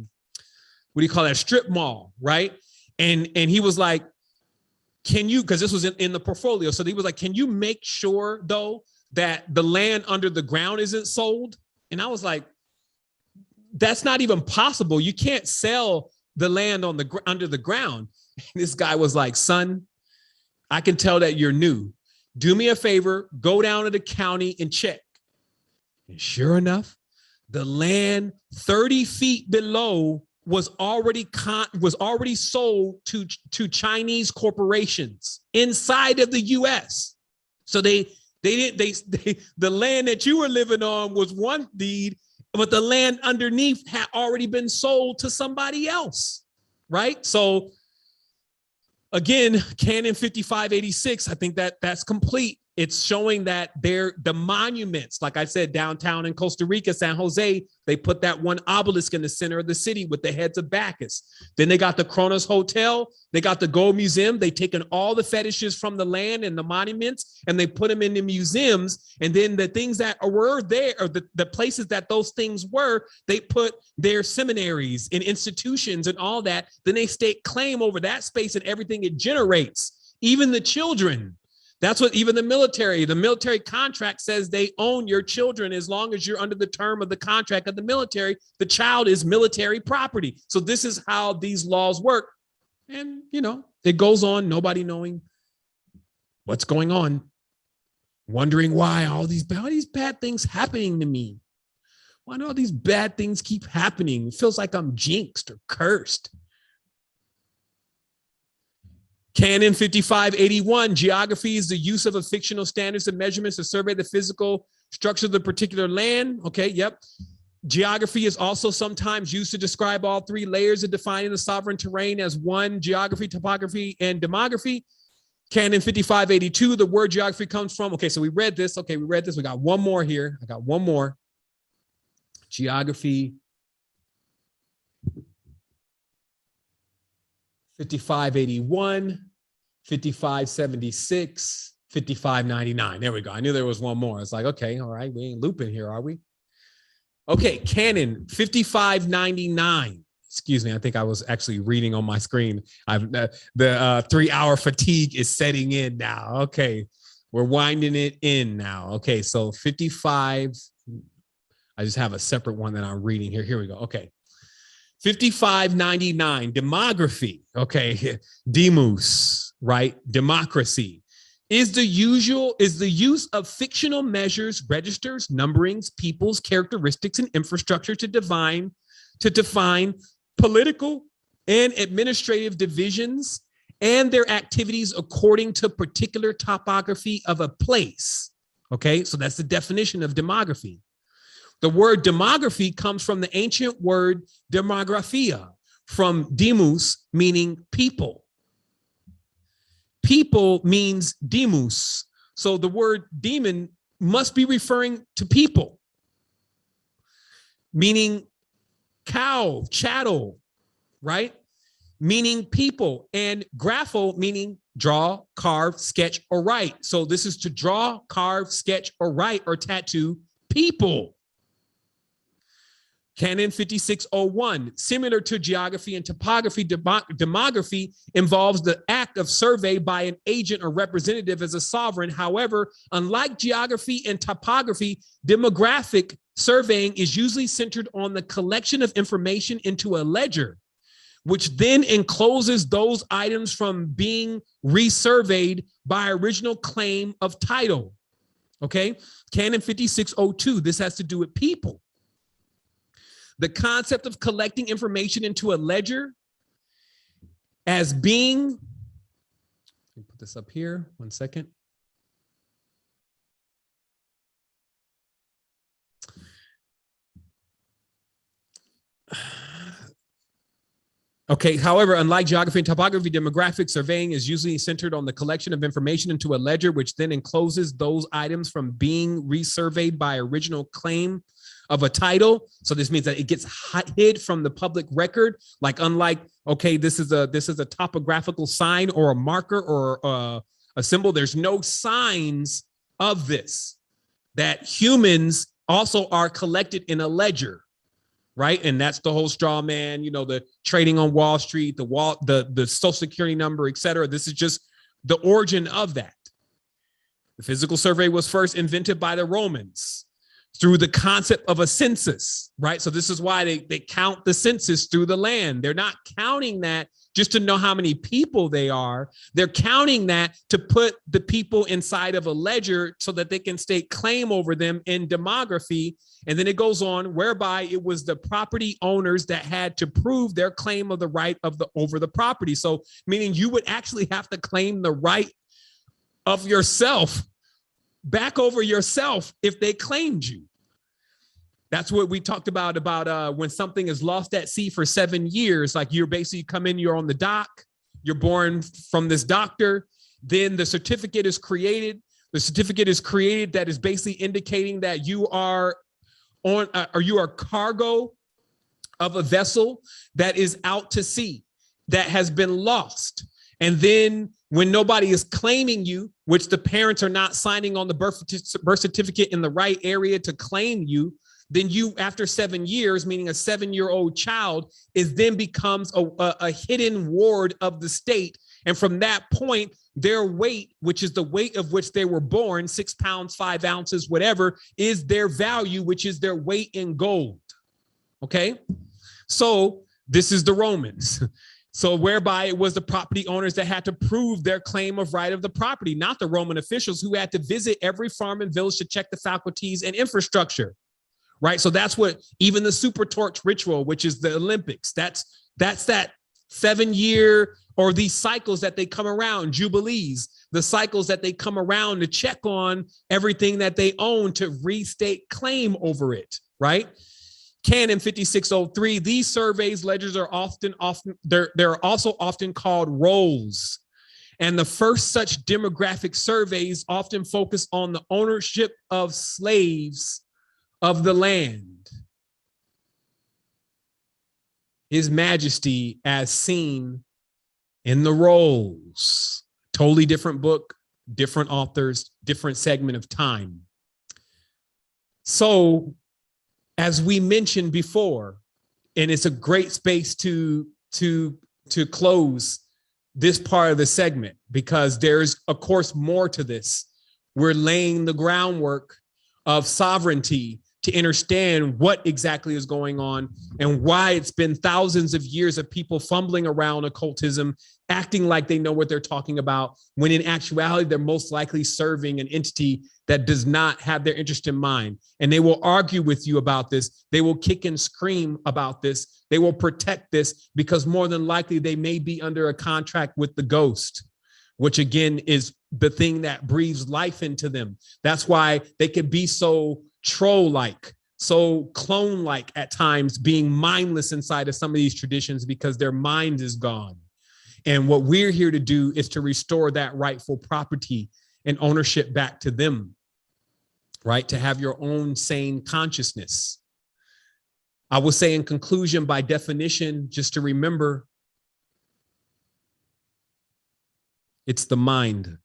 a strip mall, right? And he was like, can you, because this was in the portfolio. So he was like, can you make sure though that the land under the ground isn't sold? And I was like, that's not even possible. You can't sell the land under the ground. And this guy was like, son, I can tell that you're new. Do me a favor, go down to the county and check. And sure enough, the land 30 feet below was already sold to Chinese corporations inside of the U.S. So the land that you were living on was one deed, but the land underneath had already been sold to somebody else, right? So Again, Canon 5586, I think that's complete. It's showing that the monuments, like I said, downtown in Costa Rica, San Jose, they put that one obelisk in the center of the city with the heads of Bacchus. Then they got the Kronos Hotel, they got the Gold Museum. They taken all the fetishes from the land and the monuments, and they put them in the museums. And then the things that were there, or the places that those things were, they put their seminaries and institutions and all that. Then they stake claim over that space and everything it generates, even the children. That's what even the military contract says they own your children as long as you're under the term of the contract of the military. The child is military property. So this is how these laws work. And, it goes on, nobody knowing what's going on, wondering why all these bad things happening to me. Why do all these bad things keep happening? It feels like I'm jinxed or cursed. Canon 5581, geography is the use of a fictional standards and measurements to survey the physical structure of the particular land. Okay, yep. Geography is also sometimes used to describe all three layers of defining the sovereign terrain as one: geography, topography, and demography. Canon 5582, the word geography comes from, okay, so we read this. Okay, we read this. We got one more here. I got one more. Geography 5581, 5576, 5599. There we go. I knew there was one more. It's like, okay, all right, we ain't looping here, are we? Okay, Canon 5599. Excuse me, I think I was actually reading on my screen. The 3-hour fatigue is setting in now. Okay, we're winding it in now. Okay, so 55. I just have a separate one that I'm reading here. Here we go. Okay. 5599, demography, okay, demos, right? Democracy is the use of fictional measures, registers, numberings, peoples, characteristics, and infrastructure to define political and administrative divisions and their activities according to particular topography of a place. Okay, so that's the definition of demography. The word demography comes from the ancient word demographia, from demos, meaning people. People means demos. So the word demon must be referring to people, meaning cow, chattel, right? Meaning people, and grapho meaning draw, carve, sketch, or write. So this is to draw, carve, sketch, or write, or tattoo people. Canon 5601, similar to geography and topography, demography involves the act of survey by an agent or representative as a sovereign. However, unlike geography and topography, demographic surveying is usually centered on the collection of information into a ledger, which then encloses those items from being resurveyed by original claim of title. Okay, Canon 5602, this has to do with people. The concept of collecting information into a ledger as being, let me put this up here, 1 second. Okay, however, unlike geography and topography, demographic surveying is usually centered on the collection of information into a ledger, which then encloses those items from being resurveyed by original claim of a title. So this means that it gets hid from the public record. Like, unlike, okay, this is a topographical sign or a marker or a symbol. There's no signs of this, that humans also are collected in a ledger, right? And that's the whole straw man, the trading on Wall Street, the social security number, et cetera. This is just the origin of that. The physical survey was first invented by the Romans through the concept of a census, right? So this is why they count the census through the land. They're not counting that just to know how many people they are. They're counting that to put the people inside of a ledger so that they can stake claim over them in demography. And then it goes on, whereby it was the property owners that had to prove their claim of the right over the property. So meaning you would actually have to claim the right of yourself back over yourself if they claimed you. That's what we talked about when something is lost at sea for 7 years, like you're basically come in, you're on the dock, you're born from this doctor. Then the certificate is created. The certificate is created that is basically indicating that you are on, or you are cargo of a vessel that is out to sea, that has been lost. And then when nobody is claiming you, which the parents are not signing on the birth certificate in the right area to claim you, then you, after 7 years, meaning a 7-year-old child, is then becomes a hidden ward of the state. And from that point, their weight, which is the weight of which they were born, 6 pounds, 5 ounces, whatever, is their value, which is their weight in gold. Okay? So this is the Romans. So whereby it was the property owners that had to prove their claim of right of the property, not the Roman officials who had to visit every farm and village to check the faculties and infrastructure, right? So that's what even the super torch ritual, which is the Olympics, that's that 7-year, or these cycles that they come around, jubilees, the cycles that they come around to check on everything that they own to restate claim over it, right? Canon 5603, these surveys, ledgers are they're also often called rolls. And the first such demographic surveys often focus on the ownership of slaves of the land. His Majesty as seen in the rolls. Totally different book, different authors, different segment of time. So, as we mentioned before, and it's a great space to close this part of the segment, because there's, of course, more to this. We're laying the groundwork of sovereignty to understand what exactly is going on and why it's been thousands of years of people fumbling around occultism, acting like they know what they're talking about, when in actuality, they're most likely serving an entity that does not have their interest in mind. And they will argue with you about this. They will kick and scream about this. They will protect this because more than likely they may be under a contract with the ghost, which again is the thing that breathes life into them. That's why they can be so troll-like, so clone-like at times, being mindless inside of some of these traditions because their mind is gone. And what we're here to do is to restore that rightful property and ownership back to them, right? To have your own sane consciousness. I will say in conclusion, by definition, just to remember, it's the mind.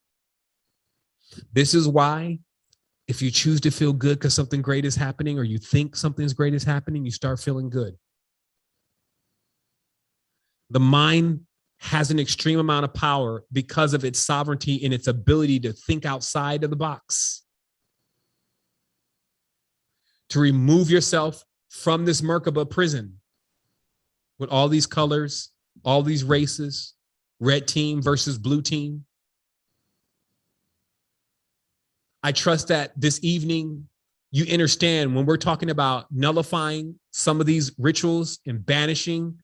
This is why if you choose to feel good because something great is happening, or you think something great is happening, you start feeling good. The mind has an extreme amount of power because of its sovereignty and its ability to think outside of the box, to remove yourself from this Merkaba prison with all these colors, all these races, red team versus blue team. I trust that this evening you understand when we're talking about nullifying some of these rituals and banishing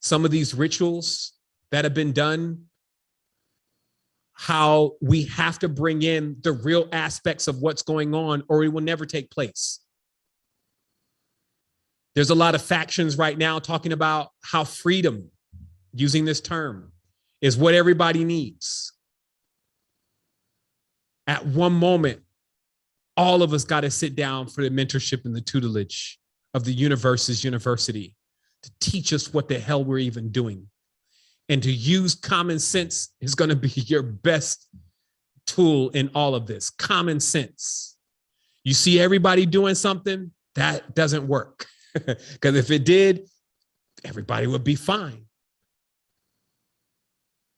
some of these rituals that have been done, how we have to bring in the real aspects of what's going on, or it will never take place. There's a lot of factions right now talking about how freedom, using this term, is what everybody needs. At one moment, all of us got to sit down for the mentorship and the tutelage of the universe's university to teach us what the hell we're even doing. And to use common sense is going to be your best tool in all of this. Common sense. You see everybody doing something, that doesn't work. Because if it did, everybody would be fine.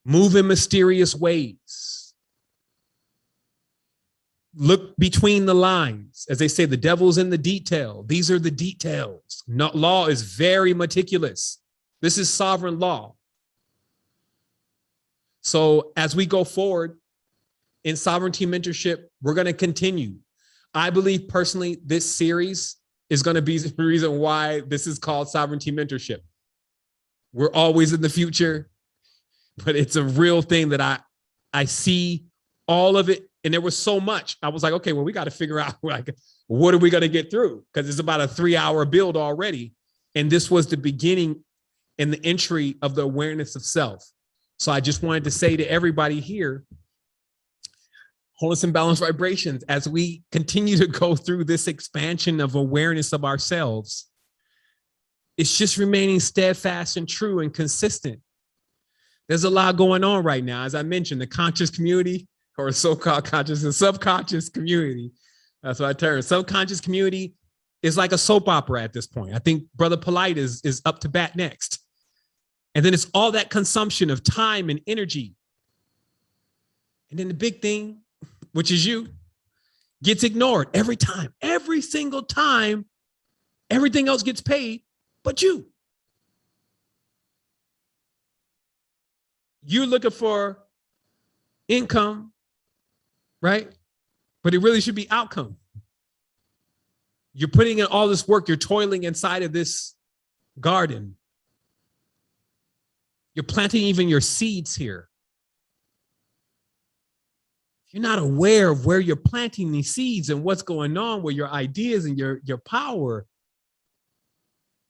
Move in mysterious ways. Look between the lines. As they say, the devil's in the detail. These are the details. Law is very meticulous. This is sovereign law. So as we go forward in sovereignty mentorship, we're going to continue. I believe personally, this series is going to be the reason why this is called sovereignty mentorship. We're always in the future, but it's a real thing that I see all of it. And there was so much. I was like, okay, well, we got to figure out like, what are we going to get through? Because it's about a 3-hour build already. And this was the beginning and the entry of the awareness of self. So I just wanted to say to everybody here, wholeness and balanced vibrations, as we continue to go through this expansion of awareness of ourselves, it's just remaining steadfast and true and consistent. There's a lot going on right now. As I mentioned, the conscious community, or so-called conscious and subconscious community. That's what I term. Subconscious community is like a soap opera at this point. I think Brother Polite is up to bat next. And then it's all that consumption of time and energy. And then the big thing, which is you, gets ignored every time. Every single time, everything else gets paid, but you. You're looking for income, right? But it really should be outcome. You're putting in all this work. You're toiling inside of this garden. You're planting even your seeds here. You're not aware of where you're planting these seeds and what's going on with your ideas and your power.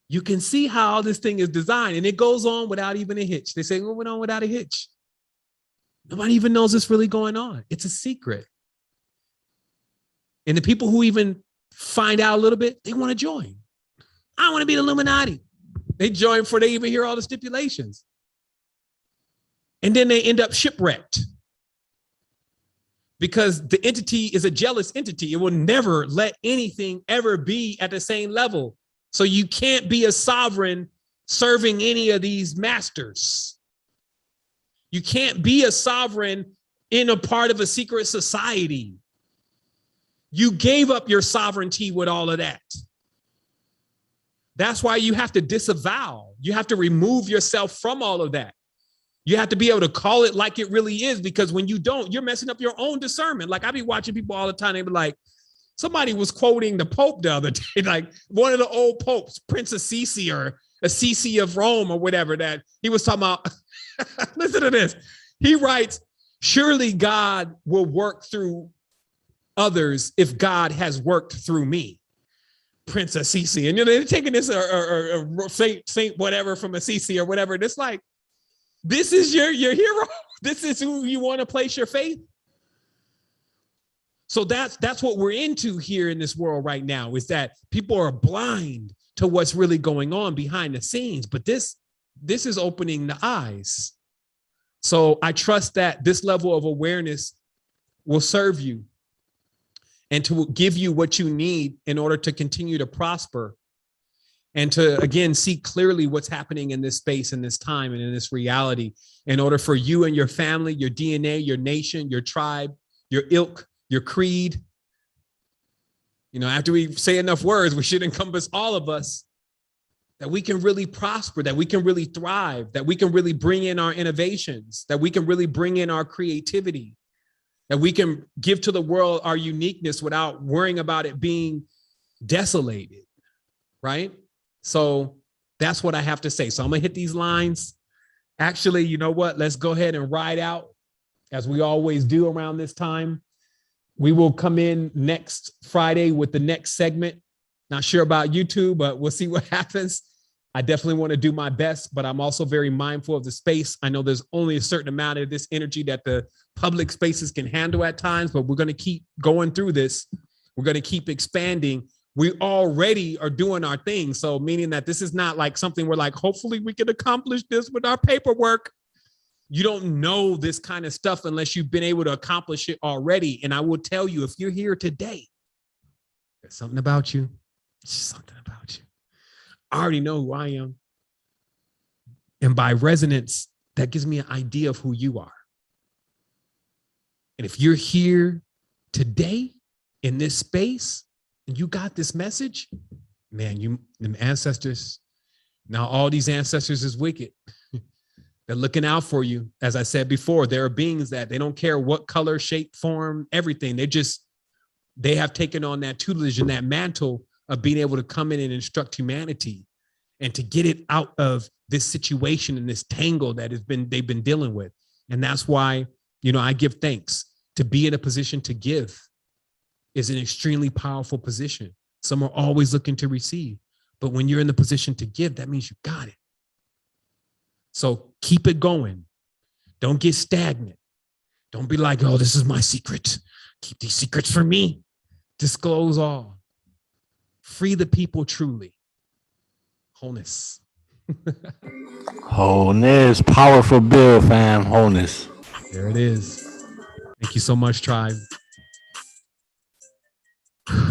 You can see how all this thing is designed, and it goes on without even a hitch. They say, well, went on without a hitch. Nobody even knows what's really going on. It's a secret. And the people who even find out a little bit, they want to join. I want to be the Illuminati. They join before they even hear all the stipulations. And then they end up shipwrecked because the entity is a jealous entity. It will never let anything ever be at the same level. So you can't be a sovereign serving any of these masters. You can't be a sovereign in a part of a secret society. You gave up your sovereignty with all of that. That's why you have to disavow. You have to remove yourself from all of that. You have to be able to call it like it really is, because when you don't, you're messing up your own discernment. Like I be watching people all the time. They be like, somebody was quoting the Pope the other day, like one of the old popes, Prince Assisi or Assisi of Rome or whatever, that he was talking about. Listen to this. He writes, surely God will work through others if God has worked through me. Prince Assisi. And you know, they're taking this or Saint whatever from Assisi or whatever. And it's like, this is your hero. This is who you want to place your faith. So that's what we're into here in this world right now, is that people are blind to what's really going on behind the scenes. But this is opening the eyes. So I trust that this level of awareness will serve you and to give you what you need in order to continue to prosper and to, again, see clearly what's happening in this space, in this time, and in this reality, in order for you and your family, your DNA, your nation, your tribe, your ilk, your creed. You know, after we say enough words, we should encompass all of us, that we can really prosper, that we can really thrive, that we can really bring in our innovations, that we can really bring in our creativity, that we can give to the world our uniqueness without worrying about it being desolated, right? So that's what I have to say. So I'm gonna hit these lines. Actually, you know what? Let's go ahead and ride out, as we always do around this time. We will come in next Friday with the next segment. Not sure about YouTube, but we'll see what happens. I definitely want to do my best, but I'm also very mindful of the space. I know there's only a certain amount of this energy that the public spaces can handle at times, but we're going to keep going through this. We're going to keep expanding. We already are doing our thing. So meaning that this is not like something we're like, hopefully we can accomplish this with our paperwork. You don't know this kind of stuff unless you've been able to accomplish it already. And I will tell you, if you're here today, there's something about you. It's just something about you. I already know who I am. And by resonance, that gives me an idea of who you are. And if you're here today in this space and you got this message, man, them ancestors, now all these ancestors is wicked. They're looking out for you. As I said before, there are beings that they don't care what color, shape, form, everything. They have taken on that tutelage and that mantle of being able to come in and instruct humanity and to get it out of this situation and this tangle that they've been dealing with. And that's why, you know, I give thanks. To be in a position to give is an extremely powerful position. Some are always looking to receive, but when you're in the position to give, that means you got it. So keep it going. Don't get stagnant. Don't be like, oh, this is my secret. Keep these secrets from me. Disclose all. Free the people truly. Wholeness. Wholeness. Powerful bill, fam. Wholeness. There it is. Thank you so much, tribe. Yeah.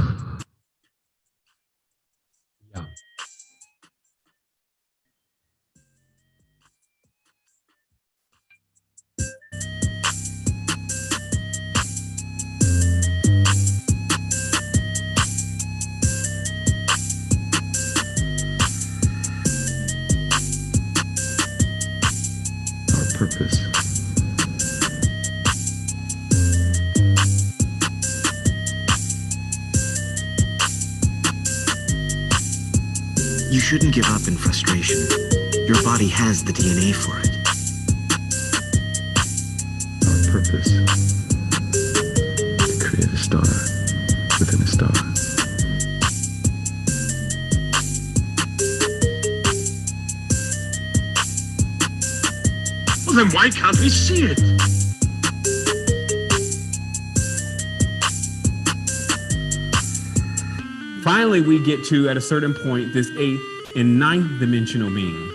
Our purpose. You shouldn't give up in frustration. Your body has the DNA for it. Our purpose. To create a star within a star. Well, then why can't we see it? Finally, we get to, at a certain point, this 8th and 9th dimensional being.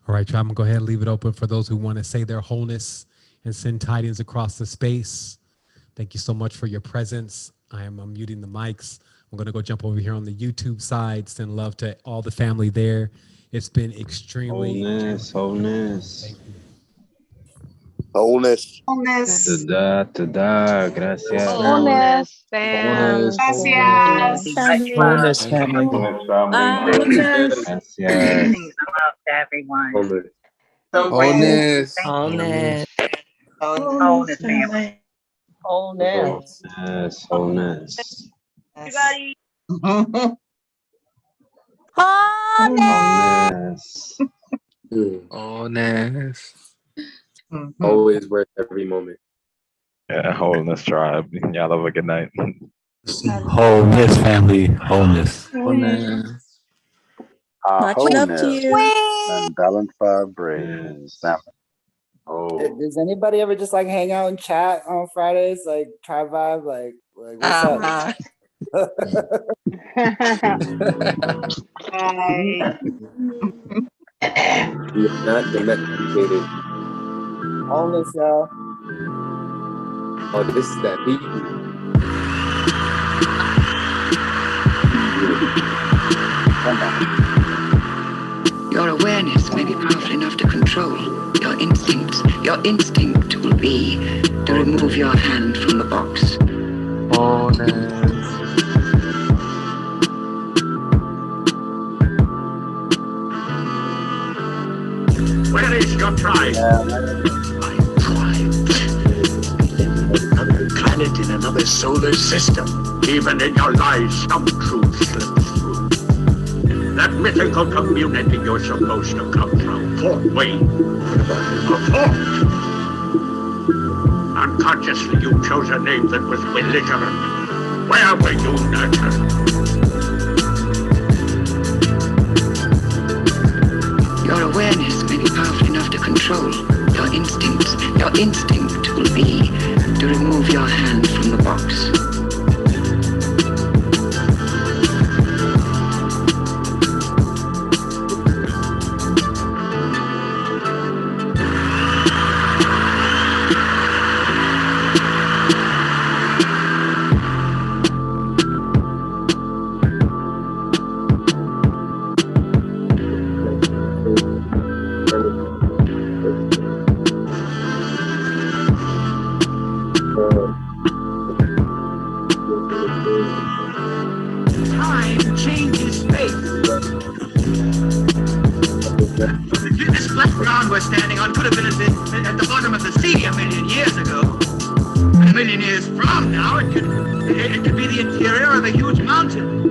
All right, tribe, I'm gonna go ahead and leave it open for those who want to say their wholeness and send tidings across the space. Thank you so much for your presence. I am unmuting the mics. I'm gonna go jump over here on the YouTube side, send love to all the family there. It's been extremely Wholeness. Wholeness. Toda, gracias. Wholeness, fam. Gracias. Wholeness, family. Gracias. Love to everyone. Wholeness. Wholeness. Wholeness, family. Wholeness. Wholeness. Everybody. Wholeness. Wholeness. Always worth every moment. Yeah, wholeness tribe. Y'all have a good night. Wholeness, family. Wholeness. Wholeness. Much love to you. And balanced vibrations. Does anybody ever just like hang out and chat on Fridays, like tribe vibe, like what's up? You're not domesticated. Wholeness, y'all. Oh, this is that beat. Your awareness may be powerful enough to control your instincts. Your instinct will be to remove your hand from the box. Where is your tribe? Another planet in another solar system. Even in your lies, some truth slips through. That mythical community you're supposed to come from, Fort Wayne. Occult. Unconsciously, you chose a name that was belligerent. Where were you nurtured? Your awareness may be powerful enough to control your instincts. Your instinct will be to remove your hand from the box. Time changes space. This flat ground we're standing on could have been at the bottom of the sea a million years ago. And a million years from now, it could be the interior of a huge mountain.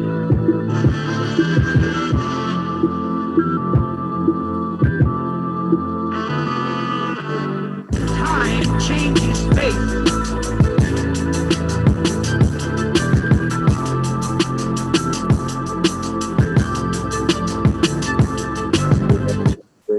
Time changes space.